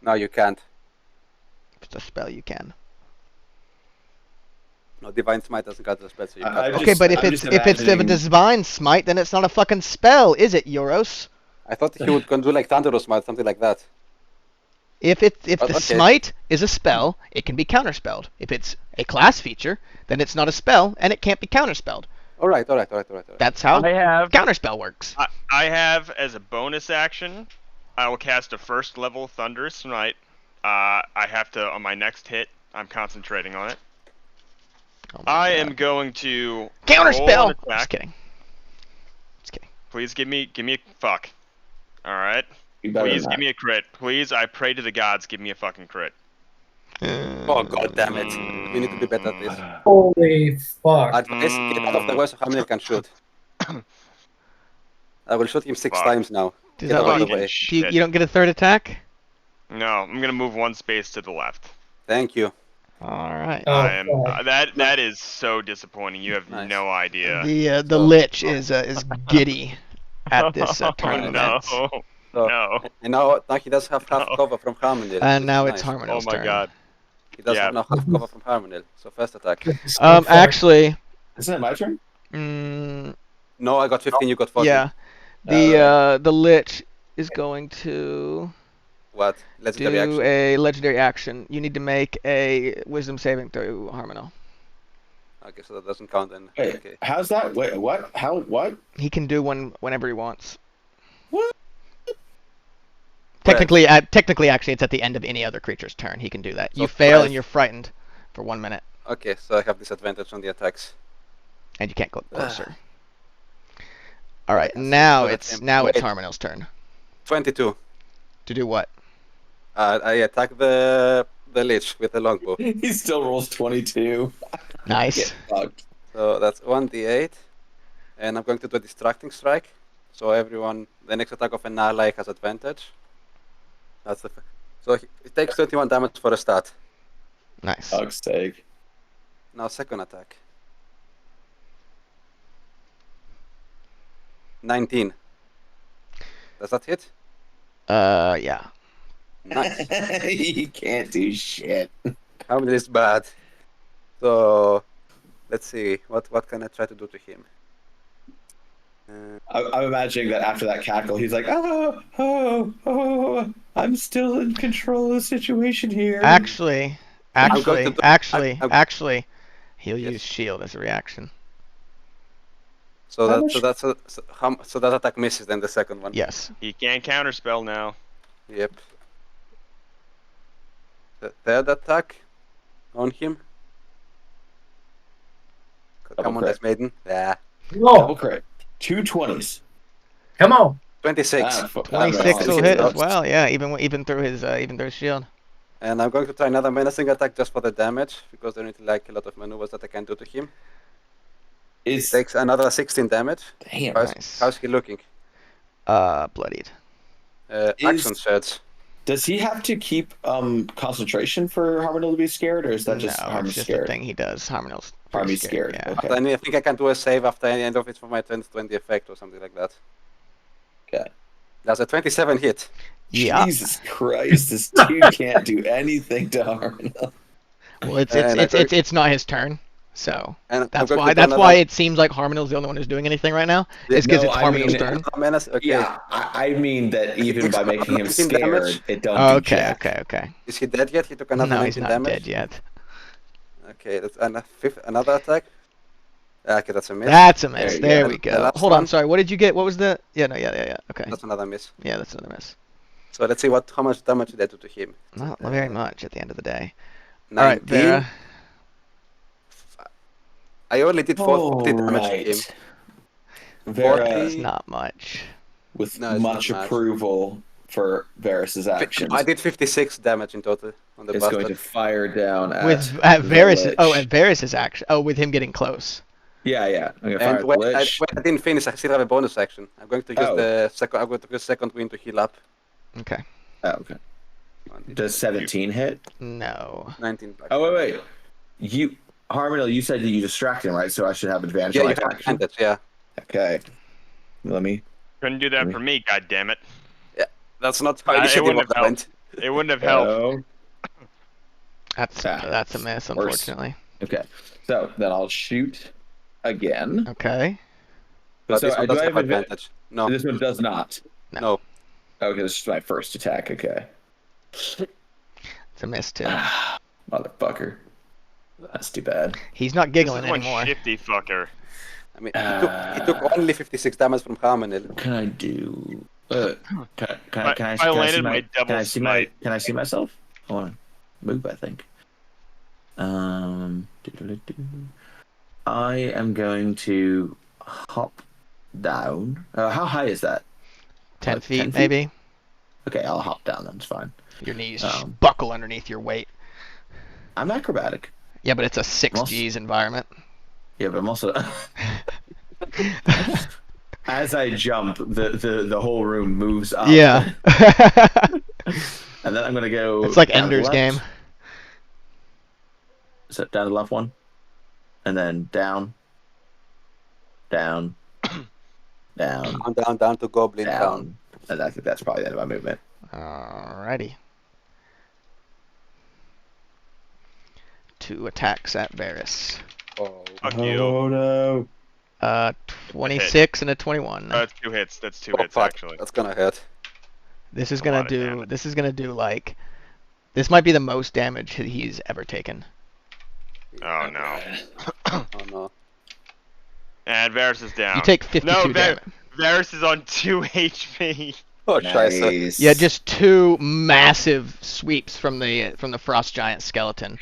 No, you can't. If it's a spell, you can. No, divine smite doesn't counterspell, so you I can't. just- Okay, but if I'm it's just if it's the imagining- divine smite, then it's not a fucking spell, is it, Euros? I thought he would do like Thunderous smite, something like that. If the Okay. smite is a spell, it can be counterspelled. If it's a class feature, then it's not a spell and it can't be counterspelled. All right. That's how I have counterspell works. I have as a bonus action, I will cast a 1st level Thunderous Smite. I have to on my next hit. I'm concentrating on it. Oh my I God. am going to roll counterspell. an Just attack. kidding. Just kidding. Please give me a fuck. All right. You better Please not. give me a crit. Please, I pray to the gods, give me a fucking crit. Oh god damn it! We need to be better at this. Holy fuck. Advice: get out of the way so Hamlin can shoot. I will shoot him 6 Fuck. times now. Is Get that out what of you the way. do? You don't get a third attack? No, I'm gonna move 1 space to the left. Thank you. All right. Oh, I am fuck. that is so disappointing. You have Nice. no idea. The Lich is giddy at this Oh tournament. no. So, No. And now he does have half No. cover from Harmondale. And which now is it's nice. Oh Harmonel's my turn. god. He does Yeah. have now half cover from Harmondale. So first attack. So fucked. Actually, Isn't it my turn? No, I got 15. You got 14. yeah, the Lich is going to What? Legendary do action. a legendary action. You need to make a Wisdom saving throw, Harmonel. Okay, so that doesn't count then. Wait, Okay. how's that? Wait, what? How? What? He can do one whenever he wants. What? Technically, actually, it's at the end of any other creature's turn. He can do that. You So fail five. and you're frightened for 1 minute, Okay, so I have disadvantage on the attacks. and you can't go closer. All right, Yeah, now so it's that's- now it's wait. Harmonel's turn 22. to do what? I attack the Lich with the longbow. He still rolls 22. Nice. Get fucked. So that's 1d8. And I'm going to do a distracting strike. So everyone, the next attack of an ally has advantage. That's the. So it takes 21 damage for a start. Nice. Fuck's sake. Now second attack. 19. Does that hit? Yeah. Nice. He can't do shit. How many is bad? So let's see. What can I try to do to him? I'm imagining that after that cackle, he's like, oh, I'm still in control of the situation here. Actually, I'm going to do- actually, he'll Yes. use shield as a reaction. So How so that attack misses. Then the second one. Yes. He can't counterspell now. Yep. The third attack on him. Come on, crit. Ice Maiden. Yeah. Double Whoa, crit. 2 20s. come on. 26. Ah, 26 will that hit makes as well. Yeah, even through his shield. And I'm going to try another menacing attack just for the damage, because there need like a lot of maneuvers that I can do to him. Is Takes another 16 damage. damn. Nice. How's he looking? Bloodied. Action surge. Does he have to keep concentration for Harmonil to be scared, or is that just No, Harmon's it's just scared? a thing he does. Harmonel's Harmon's scared. Yeah. Okay. Then I think I can do a save after any end of it for my 20 effect or something like that. Okay. That's a 27 hit. Yeah. Jesus Christ, this dude can't do anything to Harmonil. Well, And it's not his turn, so And I'm that's going why to do another- it seems like Harmonel's the only one who's doing anything right now. It's because No, it's I Harmonel's mean- turn. Another menace. Okay. Yeah, I mean that even by making him 19 scared, damage. it don't do Okay, jack. okay. Is he dead yet? He took another No, 19 he's not damage. dead yet. Okay, that's another attack. Okay, that's a miss. That's a miss. There you There go. we The go. last Hold on, one. sorry. What did you get? What was the? Yeah, no, yeah. Okay. That's another miss. Yeah, that's another miss. So let's see how much damage did I do to him. Not very much at the end of the day. 19. All right, Vera. I only did 40 damage to him. Alright. Vera, That's not much. with No, it's much not much. approval for Varys's actions, I did 56 damage in total on the is going to bastard. fire down With at Varys. the Oh, Lich. at Varys's action. Oh, with him getting close. Yeah. I'm gonna fire And at the when Lich. I didn't finish, I still have a bonus action. I'm going to use Oh. the second. I'm going to use second wind to heal up. Okay. Oh, okay. Does 17 hit? No. 19 back. Oh wait. You Harmonil, you said that you distract him, right? So I should have advantage Yeah, on you my have action. advantage. Yeah, Okay. Let me. Couldn't do that for me, goddammit. that's not how It initiative wouldn't order have went. It wouldn't have helped. Oh. That's Ah, a miss, worse. unfortunately. Okay. So then I'll shoot again. Okay. But So this one do does I have have advantage? advantage. No, This one does not. no. Okay, this is my first attack. Okay. It's a miss too. Motherfucker. That's too bad. He's not This giggling is one anymore. shifty fucker. I mean, he took only 56 damage from Harmonil. What can I do? Can I landed my double smite. Can I see myself? Hold on. Move, I think. Doodle-doo. I am going to hop down. How high is that? 10 Like feet, 10 feet? maybe. Okay, I'll hop down. That's fine. Your knees Um, buckle underneath your weight. I'm acrobatic. Yeah, but it's a 6G's environment. Yeah, but I'm also. As I jump, the whole room moves up. Yeah. And then I'm gonna go. It's like down to the Ender's left. Game. So down to the left one, and then down, down, Down to Goblin Town. down. And I think that's probably the end of my movement. Alrighty. 2 attacks at Varys. Oh, Fuck you. no! 26 and a 21. That's 2 hits. That's 2 oh hits, fuck, actually. that's gonna hurt. This is a gonna lot of do. damage. This is gonna do like. This might be the most damage he's ever taken. Oh no. Oh no. And Varus is down. You take 52 no, damage. Varus is on 2 HP. Oh, scheiße. Nice. Yeah, just 2 massive sweeps from the frost giant skeleton.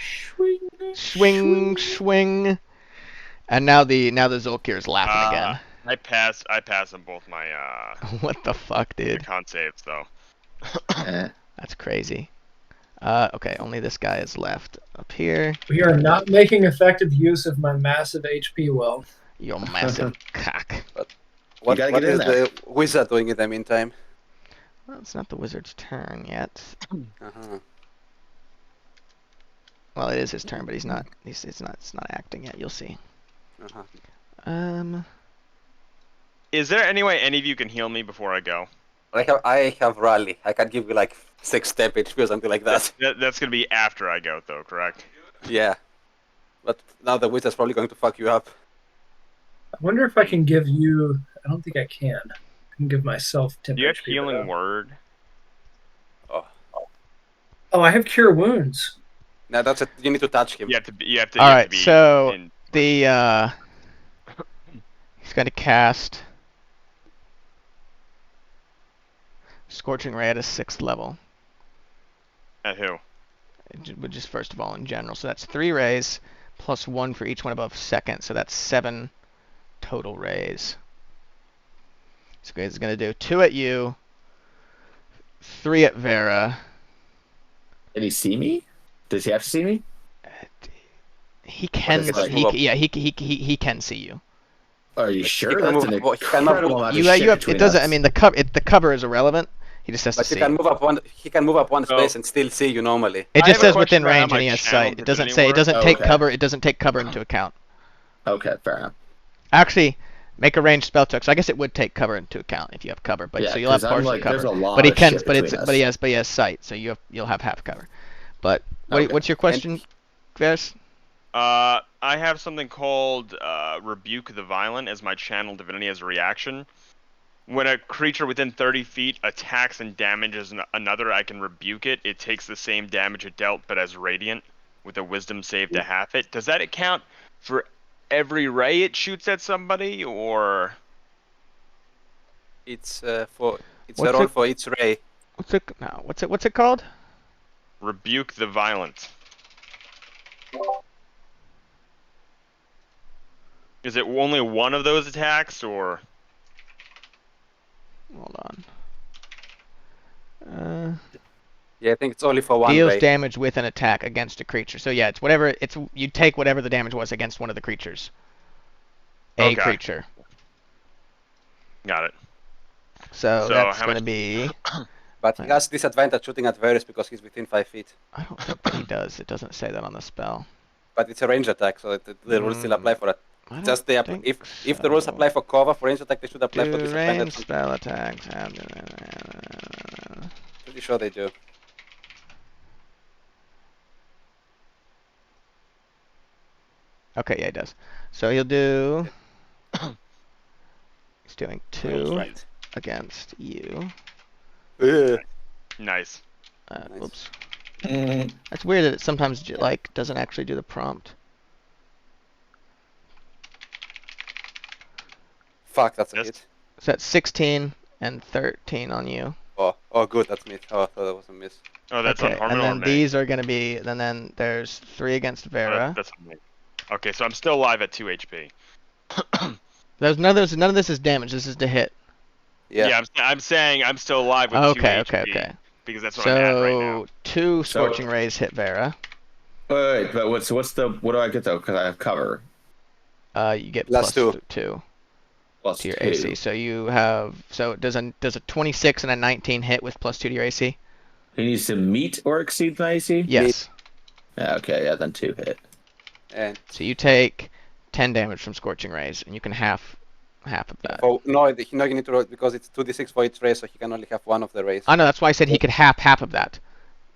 Swing, swing. And now the Zolkir's laughing again. I pass on both my What the fuck, my dude? con saves though. Eh. That's crazy. Okay, only this guy is left up here. We are not making effective use of my massive HP well. Your massive cock. What gotta get in is there. the wizard doing in the meantime? Well, it's not the wizard's turn yet. Uh-huh. Well, it is his turn, but he's not. It's not acting yet. You'll see. Uh-huh. Is there any way any of you can heal me before I go? I have rally. I can give you like 6 step HP or something like that. That's gonna be after I go though, correct? Yeah. But now the wizard's probably going to fuck you up. I wonder if I can give you. I don't think I can. I can give myself 10 Do you have HP. healing word? Oh, I have cure wounds. Now that's it. You need to touch him. You have to. You have to. All you have right, to be so in- the he's going to cast Scorching Ray at a 6th level. At who? Just first of all in general. So that's 3 rays plus 1 for each one above 2nd. So that's 7 total rays. So he's going to do 2 at you, 3 at Vera. Did he see me? Does he have to see me? He can. is it? He can see you. Are you sure? can That's move- an he can move- incredible amount of You shit have. between It doesn't. us. I mean, the cover is irrelevant. He just has to But he see. can move up one. He can move up one Oh. space and still see you normally. It I just have a says within question about how range and my he has channel sight. It doesn't divinity say. It works. doesn't take Okay. cover. It doesn't take cover into account. Okay, fair enough. Actually, make a ranged spell check. So I guess it would take cover into account if you have cover. But Yeah, so you'll have 'cause I'm partial like, cover. there's a lot But he of can. shit But it's. between us. But he has sight. So you'll have half cover. But Okay. what's your question, Varus? I have something called Rebuke the Violent as my channel divinity as a reaction. When a creature within 30 feet attacks and damages another, I can rebuke it. It takes the same damage it dealt, but as radiant, with a wisdom save to half it. Does that account for every ray it shoots at somebody, or? It's for. It's What's a roll it- for each ray. What's it called? Rebuke the Violent. Is it only one of those attacks, or? Hold on. Yeah, I think it's only for one Deals ray. damage with an attack against a creature. So yeah, it's whatever. It's you take whatever the damage was against one of the creatures. A Okay. creature. Got it. So So that's how going to much- be. But he has disadvantage shooting at Varus because he's within 5 feet. I don't think that he does. It doesn't say that on the spell. But it's a range attack, so the rules still apply for it. I don't Just think if the rules so. apply for cover, for range attack they should apply for Do disadvantage. ranged spell attacks have? Pretty sure they do. Okay, yeah, he does. So he'll do. He's doing 2 Right. against you. Nice. Nice. Whoops. Mm, That's weird that it sometimes like doesn't actually do the prompt. Fuck, that's a Yes. hit. So that's 16 and 13 on you. Oh, good, that's miss. Oh, I thought that was a miss. Oh, that's Okay, on Harmon and or then May? these are going to be, and then there's 3 against Vera. That's on May. Okay, so I'm still alive at 2 HP. There's none of this is damage. This is to hit. Yeah. I'm saying I'm still alive with 2 Okay, HP. okay. Because that's what I'm at right now. So 2 scorching rays hit Vera. wait, but what do I get though? Because I have cover. You get Plus plus 2. 2 Plus to your 2. AC. So you have does a 26 and a 19 hit with plus 2 to your AC? He needs to meet or exceed my AC? Yes. Yeah, okay, yeah, then 2 hit. And So you take 10 damage from scorching rays, and you can half of that. oh no, you need to roll because it's 2d6 for each ray, so he can only have one of the rays. I know, that's why I said he could half of that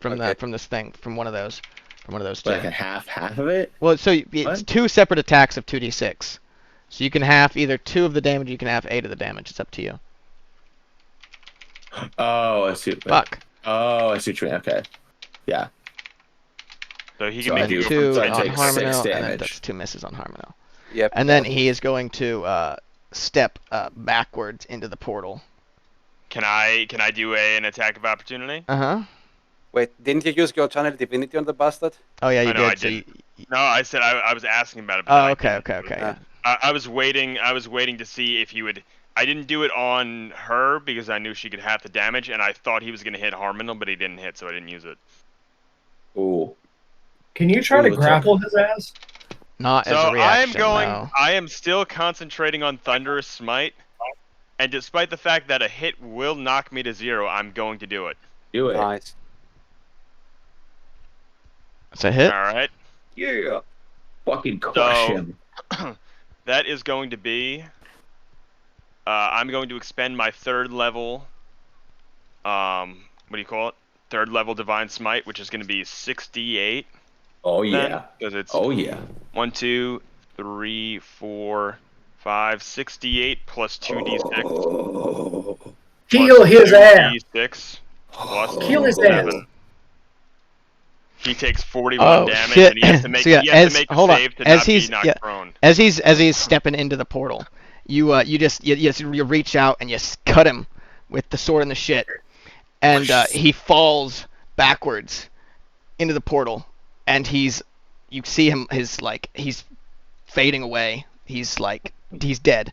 from Okay. from this thing, from one of those But two. I can half of it? Well, so it's What? 2 separate attacks of 2d6. So you can half either 2 of the damage, or you can half 8 of the damage. It's up to you. Oh, I see. Fuck. Oh, I see what you mean. Okay. Yeah. So he can So I make Then do- you two so I on take Harmonel, 6 and then damage. that's 2 misses on Harmonel. Yep. And then he is going to step backwards into the portal. Can I do an attack of opportunity? Uh-huh. Wait, didn't you use your channel divinity on the bastard? Oh, yeah, you I know, did. I so didn't. you- No, I said I was asking about it. But Oh, then I okay, didn't. okay. Ah. I was waiting. I was waiting to see if he would. I didn't do it on her because I knew she could half the damage, and I thought he was gonna hit Harmonel, but he didn't hit, so I didn't use it. Ooh. Can you try to Ooh, it's grapple his ass? Not So as a reaction, I am going. no. I am still concentrating on Thunderous Smite, and despite the fact that a hit will knock me to 0, I'm going to do it. Do it. Nice. It's a hit. All right. Yeah. Fucking crush So- him. That is going to be. I'm going to expend my 3rd level. What do you call it? 3rd level Divine Smite, which is going to be 68. Oh yeah. Because it's Oh yeah. 1, 2, 3, 4, 5, 68 plus 2d6. Oh. Heal his ass. 2d6 plus Heal his 7. ass. He takes 41 Oh, damage, shit. and he has to make, So, yeah, he has as- to make a hold on. save to As not be he's- knocked yeah. prone. As he's stepping into the portal, you reach out and you cut him with the sword and the shit, and he falls backwards into the portal, and you see him, he's fading away. He's dead.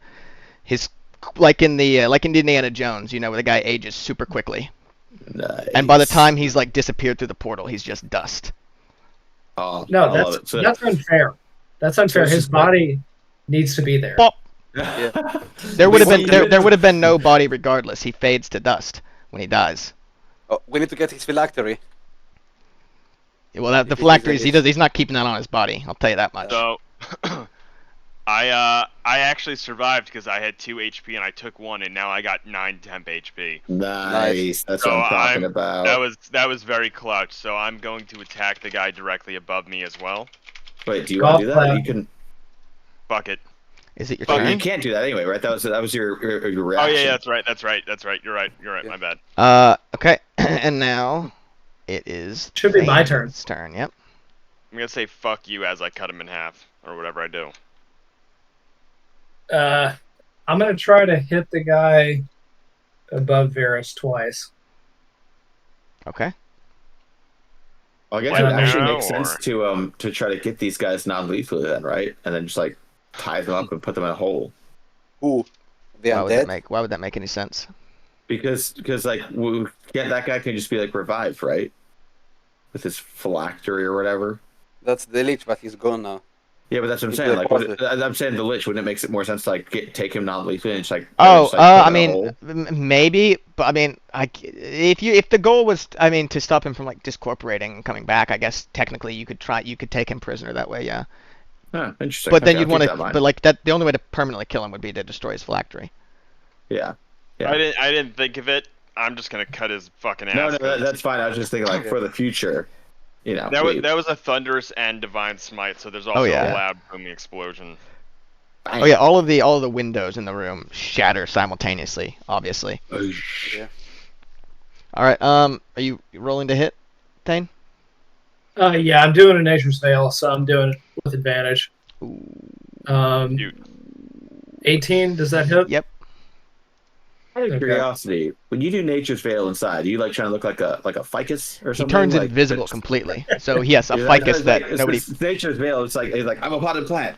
His like in Indiana Jones, where the guy ages super quickly, Nice. and by the time he's disappeared through the portal, he's just dust. Oh, No, I love it. that's unfair. That's unfair. it's His just- body needs to be there. Pop. Yeah. There would have Wait, been there would have been no body regardless. He fades to dust when he dies. Oh, we need to get his phylactery. Well, the If he gives phylacteries, it his- he's not keeping that on his body. I'll tell you that much. So, I actually survived because I had 2 HP and I took 1, and now I got 9 temp HP. Nice. That's So what I'm talking about. That was very clutch. So I'm going to attack the guy directly above me as well. Wait, do you want to do Golf that? clap. You can. Fuck it. Is it your Oh, turn? you can't do that anyway, right? That was your Oh reaction. yeah, that's right. You're right. Yeah. My bad. Okay. And now it is Should be my turn. Thane's turn. Yep. I'm gonna say fuck you as I cut him in half or whatever I do. I'm gonna try to hit the guy above Varus twice. Okay. Well, I guess Why it not would actually now, make sense to try to get these guys non-lethally then, right? And then just tie them up and put them in a hole. Ooh, the Why would that undead. why would that make any sense? Because that guy can just be revived, right? With his phylactery or whatever. That's the lich, but he's gone now. Yeah, but that's what I'm He's saying. teleported. I'm saying the Lich, wouldn't it make it more sense to take him non-lethally and just Oh, put him I in a mean, hole? maybe, but I mean, if the goal was, to stop him from discorporating and coming back, I guess technically you could take him prisoner that way, yeah. Huh, interesting. But then Okay, you'd I'll want keep to, that in mind. but the only way to permanently kill him would be to destroy his phylactery. Yeah. Yeah. I didn't think of it. I'm just gonna cut his fucking ass. No, that's fine. I was just thinking for the future, That was a thunderous and divine smite. So there's also yeah. a loud booming explosion. bang. Oh yeah, all of the windows in the room shatter simultaneously, obviously. Yeah. All right, are you rolling to hit, Thane? Yeah, I'm doing a Nature's Veil, so I'm doing it with advantage. Dude. 18, does that hit? Yep. Out of Okay. curiosity, when you do Nature's Veil inside, do you trying to look like a ficus or He something? turns invisible completely. So yes, a Yeah, ficus it's that nobody. it's Nature's Veil. It's like I'm a potted plant.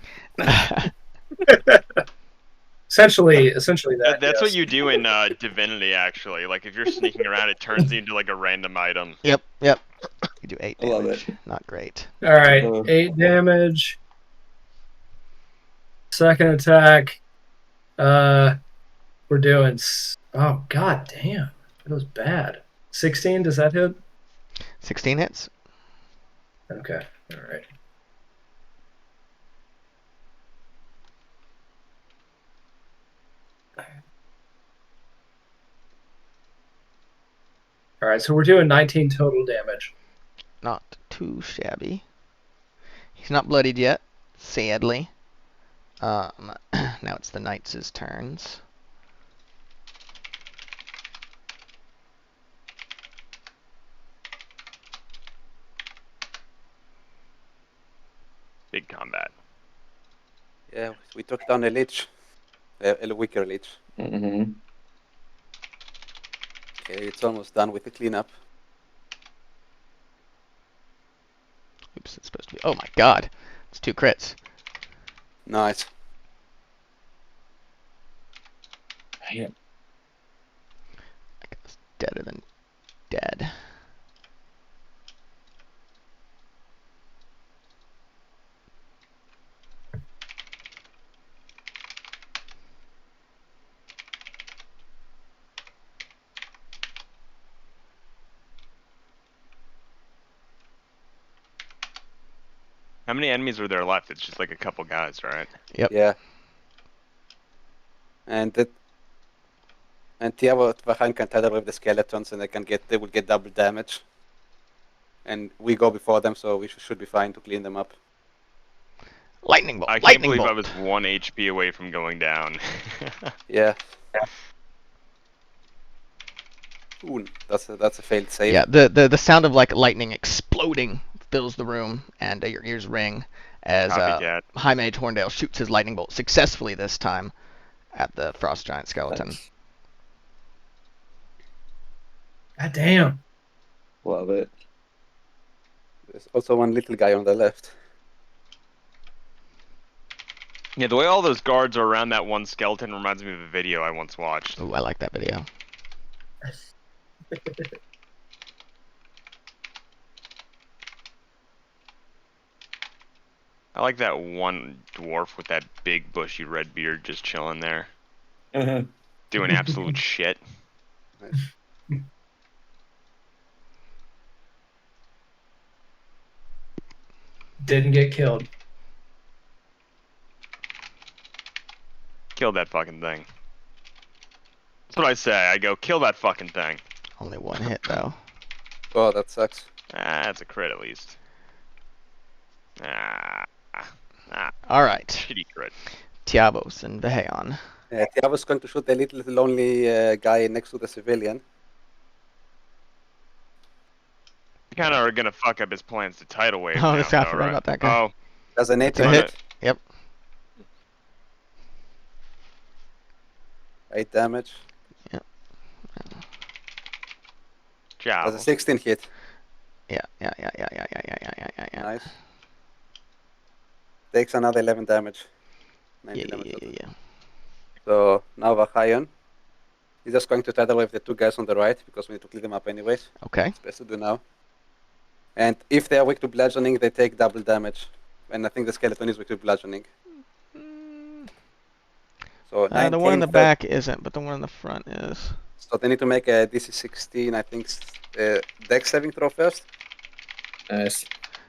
Essentially that. That's yes. what you do in Divinity, actually. Like if you're sneaking around, it turns you into a random item. Yep. You do 8 I love damage. Not great. All right, 8 damage. Second attack. We're doing. Oh god damn, that was bad. 16, does that hit? 16 hits. Okay, all right. All right, so we're doing 19 total damage. Not too shabby. He's not bloodied yet, sadly. Now it's the knights' turns. combat. Yeah, we took down a lich, a weaker lich. Mm-hmm. Okay, it's almost done with the cleanup. Oops, it's supposed to be. Oh my god, it's 2 crits. Nice. Yeah. It's deader than dead. How many enemies are there left? It's just like a couple guys, right? Yep. Yeah. And Tiago behind can tether with the skeletons, and they will get double damage. And we go before them, so we should be fine to clean them up. Lightning bolt. I can't Lightning believe bolt. I was 1 HP away from going down. Yeah. Ooh, that's a failed save. Yeah, the sound of like lightning exploding fills the room, and your ears ring as Copycat. High Mage Horndale shoots his lightning bolt successfully this time at the Frost Giant skeleton. God damn. Love it. There's also one little guy on the left. Yeah, the way all those guards are around that one skeleton reminds me of a video I once watched. Ooh, I like that video. I like that one dwarf with that big bushy red beard just chilling there, Mm-hmm. doing absolute shit. Nice. Didn't get killed. Kill that fucking thing. That's what I say. I go, kill that fucking thing. Only 1 hit though. Oh, that sucks. Ah, that's a crit at least. Ah, All right, shitty crit. Tiabos and Veheon. Tiago's going to shoot the little lonely guy next to the civilian. You kind of are gonna fuck up his plans to tidal wave. Oh, now, this guy, I though, forgot right? about that guy. Oh, Does an It's 8 a hit? hit. Yep. 8 damage. job. Does a 16 hit? Yeah. Nice. Takes another 11 damage. 19 Yeah. damage total. So now Vahayon is just going to tether with the 2 guys on the right because we need to clean them up anyways. Okay. It's best to do now. And if they are weak to bludgeoning, they take double damage. And I think the skeleton is weak to bludgeoning. So The one in 19, the back isn't, but the one in the front is. So they need to make a DC 16, I think, Dex saving throw first. Nice.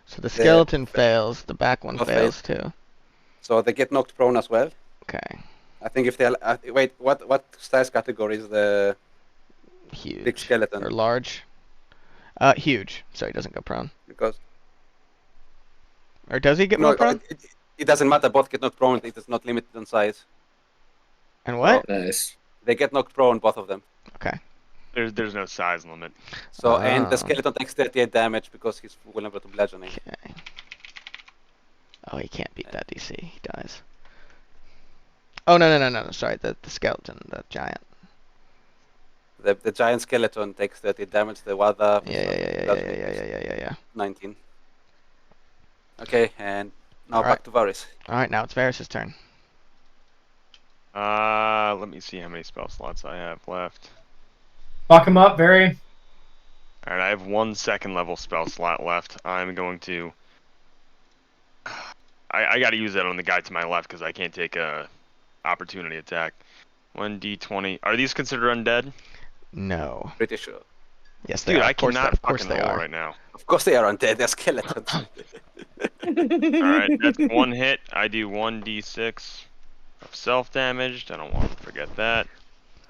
So the skeleton fails, the back one Both fails too. So they get knocked prone as well. Okay. I think if they wait, what size category is the Huge. big skeleton? Or large. Huge. So he doesn't go prone. Because Or does he get no, more prone? it doesn't matter. Both get knocked prone. It is not limited on size. And what? Nice. They get knocked prone, both of them. Okay. There's no size limit. So and the Ah. skeleton takes 38 damage because he's vulnerable to bludgeoning. Okay. Oh, he can't beat that DC. He dies. Oh no! Sorry, the skeleton, the giant. The giant skeleton takes 38 damage. The other Yeah. 19. Okay, and now Alright. back to Varys. All right, now it's Varys' turn. Let me see how many spell slots I have left. Fuck him up, very. Alright, I have 1 second level spell slot left. I'm going to... I gotta use that on the guy to my left because I can't take a opportunity attack. 1d20. Are these considered undead? No. Pretty sure. Yes, they Dude, are. I Of course, cannot of course fucking they roll are. right now. Of course they are undead. They're skeletons. Alright, that's 1 hit. I do 1d6 of self-damaged. I don't want to forget that.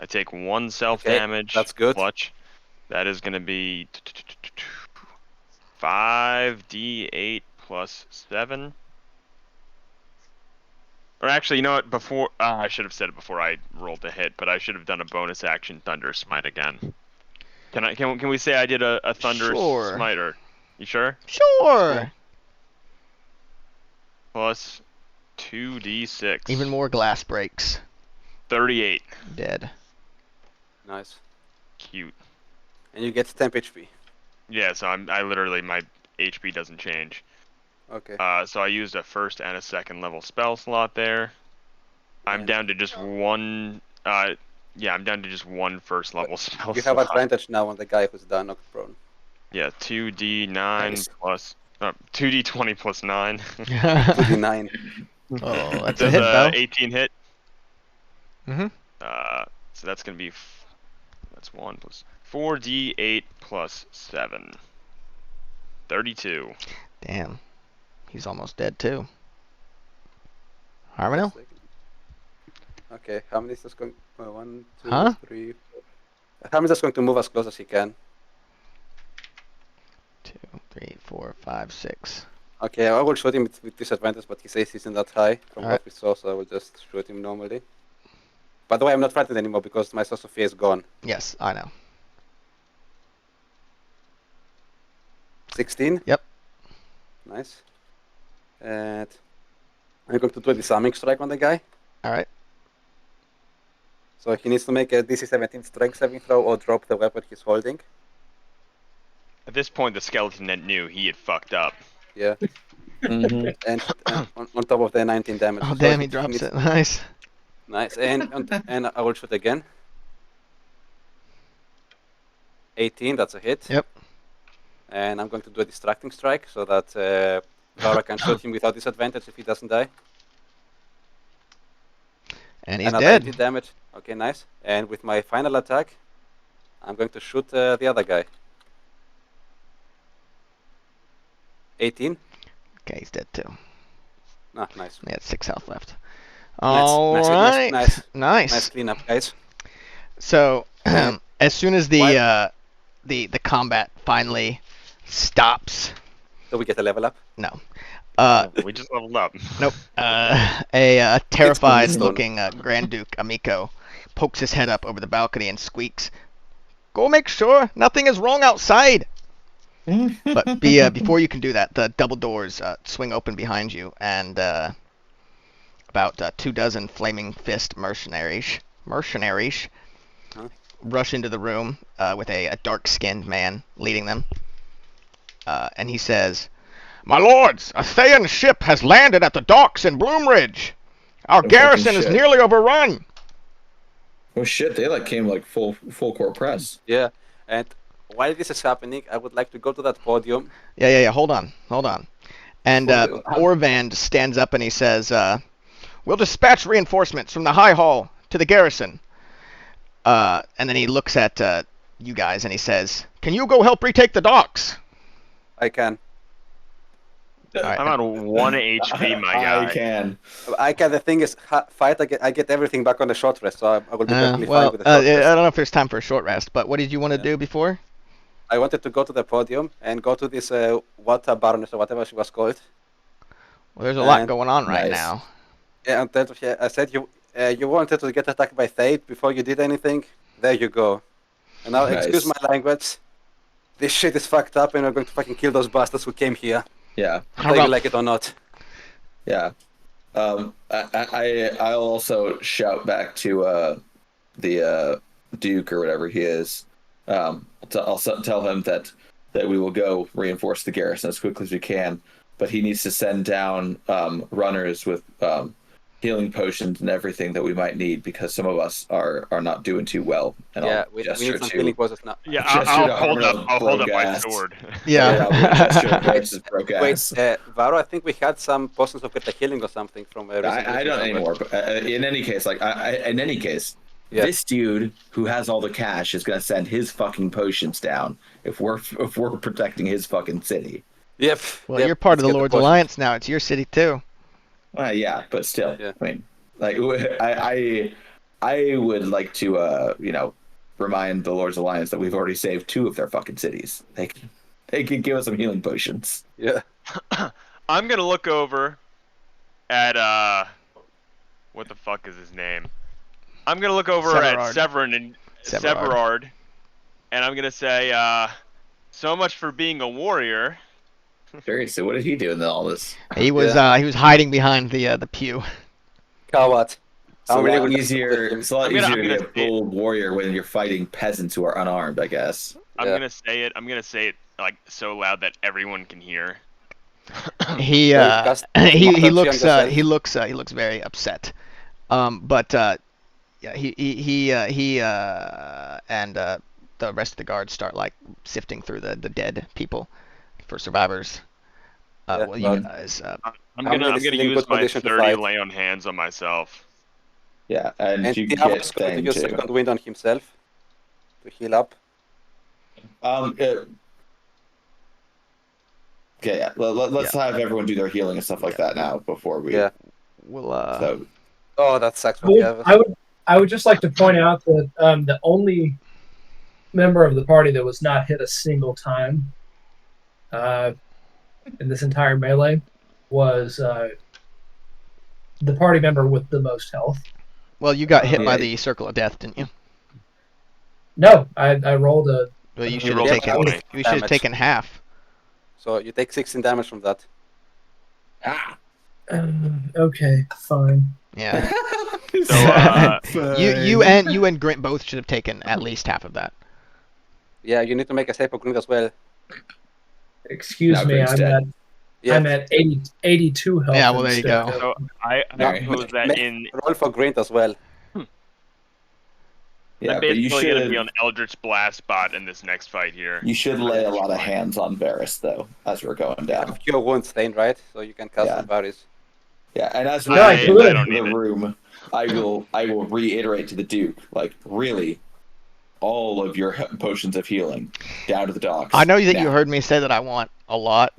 I take 1 self-damage. that's good. Clutch. That is going to be 5d8 plus 7. Or actually, you know what? Before I should have said it before I rolled the hit, but I should have done a bonus action Thunder Smite again. Can we say I did a Thunder Sure. Smiter? You sure? Sure. plus 2d6. Even more glass breaks. 38. Dead. Nice. Cute. And you get temp HP. Yeah, so I literally, my HP doesn't change. Okay. So I used a first and a second level spell slot there. I'm And down to just one. Yeah, I'm down to just one first level spell you have slot. advantage now on the guy who's down knocked prone. Yeah, 2d9 Nice. plus 2d20 plus 9. 2d9. Oh, that's a Does hit though. 18 hit? Mhm. So that's gonna be that's 1 plus 4d8 plus 7. 32. Damn. He's almost dead too. Harmonil? Okay, how many is this going? 1, 2, Huh? 3, 4. How many is this going to move as close as he can? 2, 3, 4, 5, 6. Okay, I will shoot him with disadvantage, but his AC isn't that high from Alright. what we saw, so I will just shoot him normally. By the way, I'm not frightened anymore because my Soul Sophia is gone. Yes, I know. 16? Yep. Nice. And I'm going to do a disarming strike on the guy. Alright. So he needs to make a DC 17 strength saving throw or drop the weapon he's holding. At this point, the skeleton knew he had fucked up. Yeah. Mhm. And on top of the 19 damage. Oh So damn, he drops needs- it. Nice. Nice. And I will shoot again. 18, that's a hit. Yep. And I'm going to do a distracting strike so that Vara can shoot him without disadvantage if he doesn't die. And he's Another dead. 80 damage. Okay, nice. And with my final attack, I'm going to shoot the other guy. 18. Okay, he's dead too. Ah, nice. He had 6 health left. Nice, Alright. nice, Nice. Nice cleanup, guys. So, as soon as the combat finally stops, Do we get a level up? no. We just leveled up. Nope. A terrified Stone. looking Grand Duke Amico pokes his head up over the balcony and squeaks, "Go make sure nothing is wrong outside." But before you can do that, the double doors swing open behind you, and about 24 flaming fist mercenaries Huh? rush into the room with a dark-skinned man leading them. And he says, "My lords, a Thayan ship has landed at the docks in Bloomridge. Our Oh, garrison fucking is shit. nearly overrun." Oh shit! They like came like full court press. Yeah. And while this is happening, I would like to go to that podium. Yeah. Hold on. And Hold on. Orvand stands up and he says, "We'll dispatch reinforcements from the High Hall to the garrison." And then he looks at you guys and he says, "Can you go help retake the docks?" I can. Alright. I'm on 1 HP, my guy. I can. I can. The thing is, fight. I get everything back on the short rest, so I will be perfectly Well, fine with the short I rest. don't know if there's time for a short rest, but what did you want to Yeah. do before? I wanted to go to the podium and go to this water baroness or whatever she was called. Well, there's a lot And- going on right Nice. now. Yeah, and then I said you wanted to get attacked by Thade before you did anything. There you go. And now, excuse Nice. my language. This shit is fucked up, and we're going to fucking kill those bastards who came here, Yeah. whether you like it or not. Yeah. I'll also shout back to the Duke or whatever he is. I'll tell him that we will go reinforce the garrison as quickly as we can, but he needs to send down runners with healing potions and everything that we might need because some of us are not doing too well. And Yeah, I'll we gesture need some to- healing process now. Yeah, Gesture I'll to hold up. Arnold I'll hold up my broke ass. sword. Yeah, we'll gesture Yeah. towards his broke Wait, ass. Varo, I think we had some potions of greater healing or something from. I don't anymore. But in any case, Yeah. this dude who has all the cash is gonna send his fucking potions down if we're protecting his fucking city. Yep. Well, yep, you're part of let's the get Lord's potions. Alliance now. It's your city too. Yeah, but still, Yeah. I mean, like, I would like to, remind the Lord's Alliance that we've already saved 2 of their fucking cities. They can give us some healing potions. Yeah. I'm gonna look over at what the fuck is his name? I'm gonna look over Severard. at Severin and Severard. and I'm gonna say, so much for being a warrior. Seriously, what did he do in all this? He was hiding behind the pew. Coward. It's a I'm really lot gonna easier. support him. It's a lot I'm gonna- easier I'm to be gonna a say- bold warrior when you're fighting peasants who are unarmed. I guess. I'm Yeah. gonna say it. I'm gonna say it like so loud that everyone can hear. He cast he Monarchy on looks yourself. he looks very upset. But yeah, he and the rest of the guards start like sifting through the dead people for survivors. Yeah, Well, you but- guys. I'm really gonna still in use good my condition to 30 fight. lay on hands on myself. Yeah, and, And you Tiamat get is going to Thane use too. second wind on himself to heal up. Okay, yeah. Let's have everyone do their healing and stuff like that now before we. Yeah. We'll So Oh, that sucks for I would, Tiamat. I would just like to point out that the only member of the party that was not hit a single time in this entire melee was the party member with the most health. well, you got hit by Yeah. the circle of death, didn't you? No, I rolled a. Well, you You should have rolled a taken 20. you should have Damage. taken half. So you take 16 damage from that. Okay, fine. Yeah. So, you and Grint both should have taken at least half of that. Yeah, you need to make a save for Grint as well. Excuse Now me, Grant's I'm dead. at Yeah. I'm at 82 health. Yeah, well, there you instead go. of- so I Alright. propose that in. Roll for Grint as well. yeah, I'm but you basically gonna be should on Eldritch Blast bot in this next fight here. you should lay a lot of hands on Varys though as we're going You down. have Cure Wounds, Thane, right? So you can cast Yeah. some berries. Yeah, and as No, we I get could. into I don't need the it. room, I will reiterate to the Duke, like really, all of your potions of healing down to the dogs. I know that you now. heard me say that I want a lot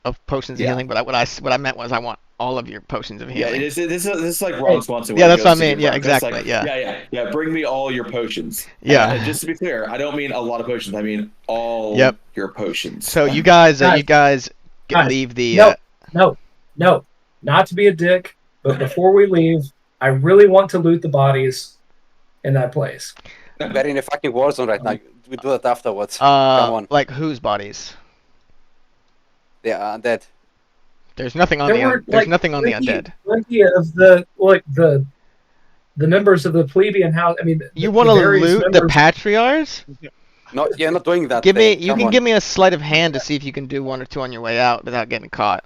of potions of Yeah. healing, but what I meant was I want all of your potions of Yeah, healing. this is like Ron Swanson. Yeah, when he that's what I goes to mean. give Yeah, breakfast, exactly, like, yeah. yeah. Bring me all your potions. Yeah. And just to be clear, I don't mean a lot of potions. I mean all Yep. your potions. So you guys Guys, leave the No, not to be a dick, but before we leave, I really want to loot the bodies in that place. We're in a fucking war zone right now. We do that afterwards. Come on. like whose bodies? Yeah, undead. There's nothing on There were, there's like, nothing on the plenty- undead. Plenty of the members of the plebeian house. I mean, You want want to loot the patriarchs? No, you're not doing that. Give me Thane. you Come can on. give me a sleight of hand to see if you can do one or two on your way out without getting caught.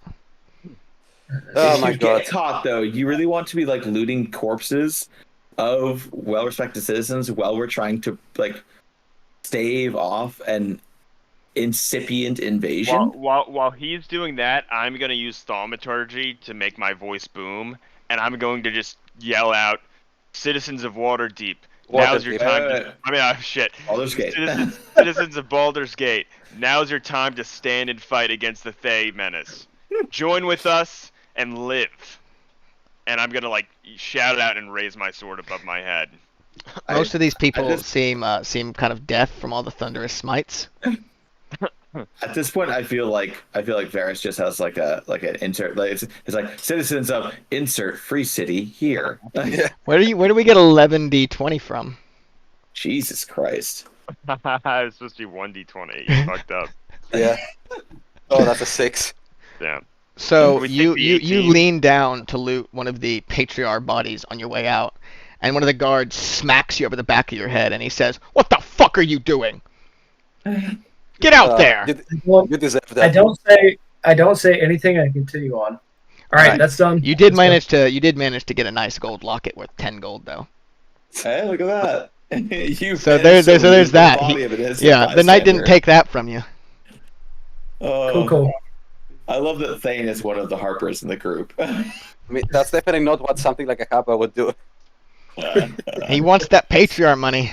Oh if my you god. get caught though, you really want to be like looting corpses of well-respected citizens while we're trying to like stave off an incipient invasion. While he's doing that, I'm gonna use thaumaturgy to make my voice boom, and I'm going to just yell out, "Citizens of Waterdeep, now's your Waterdeep. time." Shit. Baldur's Gate. Citizens of Baldur's Gate, now's your time to stand and fight against the Thay menace. Join with us and live. And I'm gonna like shout it out and raise my sword above my head. Most of these people just- seem kind of deaf from all the thunderous smites. At this point, I feel like Varys just has like an insert. Like it's like citizens of insert free city here. Where do we get 11d20 from? Jesus Christ. It's supposed to be 1d20. You fucked up. Yeah. Oh, that's a 6. Damn. So We you take the you 18. lean down to loot one of the patriarch bodies on your way out, and one of the guards smacks you over the back of your head, and he says, "What the fuck are you doing? Get out there!" You deserve that. I don't say anything. I continue on. All right, Right. that's done. You did Let's go. manage to get a nice gold locket worth 10 gold though. Hey, look at that. You So managed to there's loot that. the He- body of an innocent Yeah, the knight didn't bystander. take that from you. Oh, Cool. I love that Thane is one of the Harpers in the group. I mean, that's definitely not what something like a Kappa would do. He wants that patriarch money.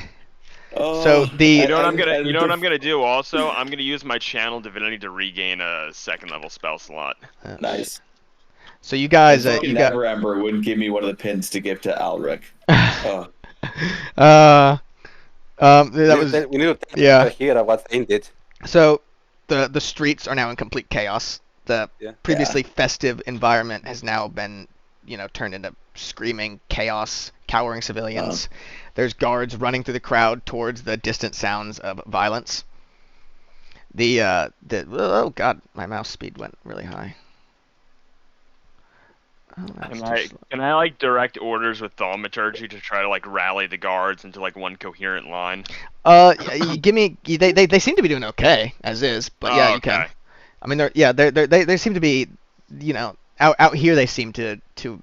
Oh, So the- You know what I'm gonna and you know what the- I'm gonna do also? I'm gonna use my channel divinity to regain a second level spell slot. Nice. So you guys, If you got. Never Ember wouldn't give me one of the pins to give to Alric. Oh. That was We need to yeah. hear what Thane did. So the streets are now in complete chaos. The Yeah. previously festive environment has now been, turned into screaming chaos, cowering civilians. There's guards running through the crowd towards the distant sounds of violence. Oh god, my mouse speed went really high. Oh, that's Can too I slow. can I like direct orders with thaumaturgy to try to like rally the guards into like one coherent line? Give me. They seem to be doing okay as is, but yeah, Oh, you can. okay. I mean, they seem to be, you know, out here they seem to kind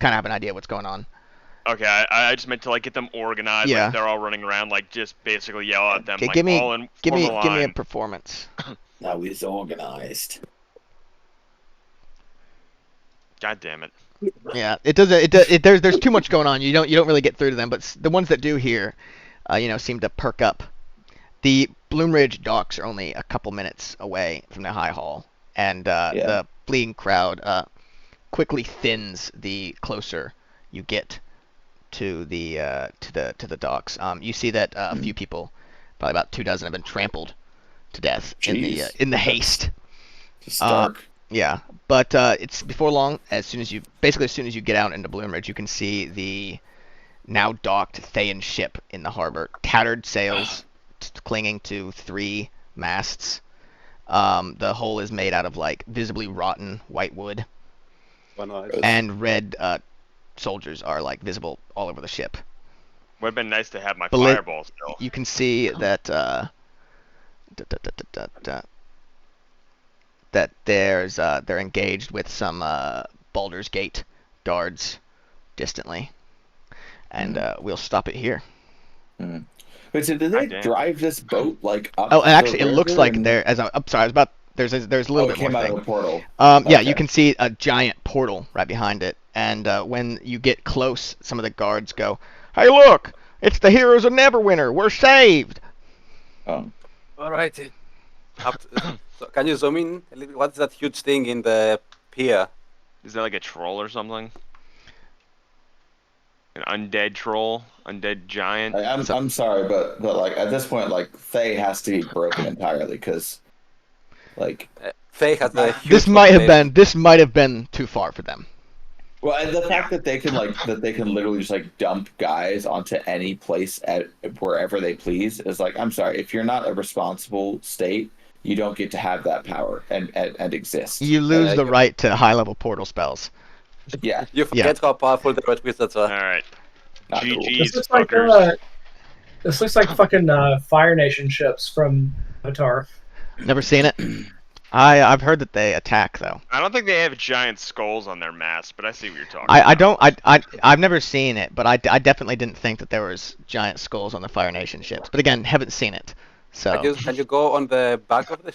of have an idea what's going on. Okay, I just meant to like get them organized, Yeah. like they're all running around, like just basically yell at them, Okay, like give me all in give form me a give me a line. performance. Now he's organized. God damn it. Yeah, it does. There's too much going on. You don't really get through to them, but the ones that do here, you know, seem to perk up. The Bloomridge docks are only a couple minutes away from the High Hall, and the fleeing crowd quickly thins the closer you get to the docks. You see that a few people, probably about 24, have been trampled to death Jeez. in the haste. Just dark. Yeah, but it's before long. As soon as you get out into Bloomridge, you can see the now docked Thayan ship in the harbor, tattered sails clinging to 3 masts. The hull is made out of like visibly rotten white wood, One eye. and red soldiers are like visible all over the ship. Would have been nice to have my Belit- fireball still. You can see that that they're engaged with some Baldur's Gate guards distantly, and we'll stop it here. Wait, so did they Goddamn. drive this boat like up? Oh, and actually, the it looks river like and- there. I'm sorry, I was about. There's a little Oh, bit it came more out thing. of a portal. Yeah, Okay. you can see a giant portal right behind it, and when you get close, some of the guards go, "Hey, look! It's the heroes of Neverwinter. We're saved!" Oh. All right. So can you zoom in a little bit? What's that huge thing in the pier? Is that like a troll or something? An undead troll? Undead giant? I'm sorry, but like at this point, like Faye has to be broken entirely because, like, Faye has a huge This might population. have been too far for them. well, and the fact that they can literally just like dump guys onto any place at wherever they please is like, I'm sorry, if you're not a responsible state, you don't get to have that power and exist. You lose the you- right to high-level portal spells. Yeah, You forget how powerful the red wizards are. Alright. not cool. GG's, This looks like fuckers. this looks like fucking Fire Nation ships from Avatar. Never seen it. I've heard that they attack though. I don't think they have giant skulls on their masts, but I see what you're talking about. I don't. I've never seen it, but I definitely didn't think that there was giant skulls on the Fire Nation ships. But again, haven't seen it. So Can you go on the back of the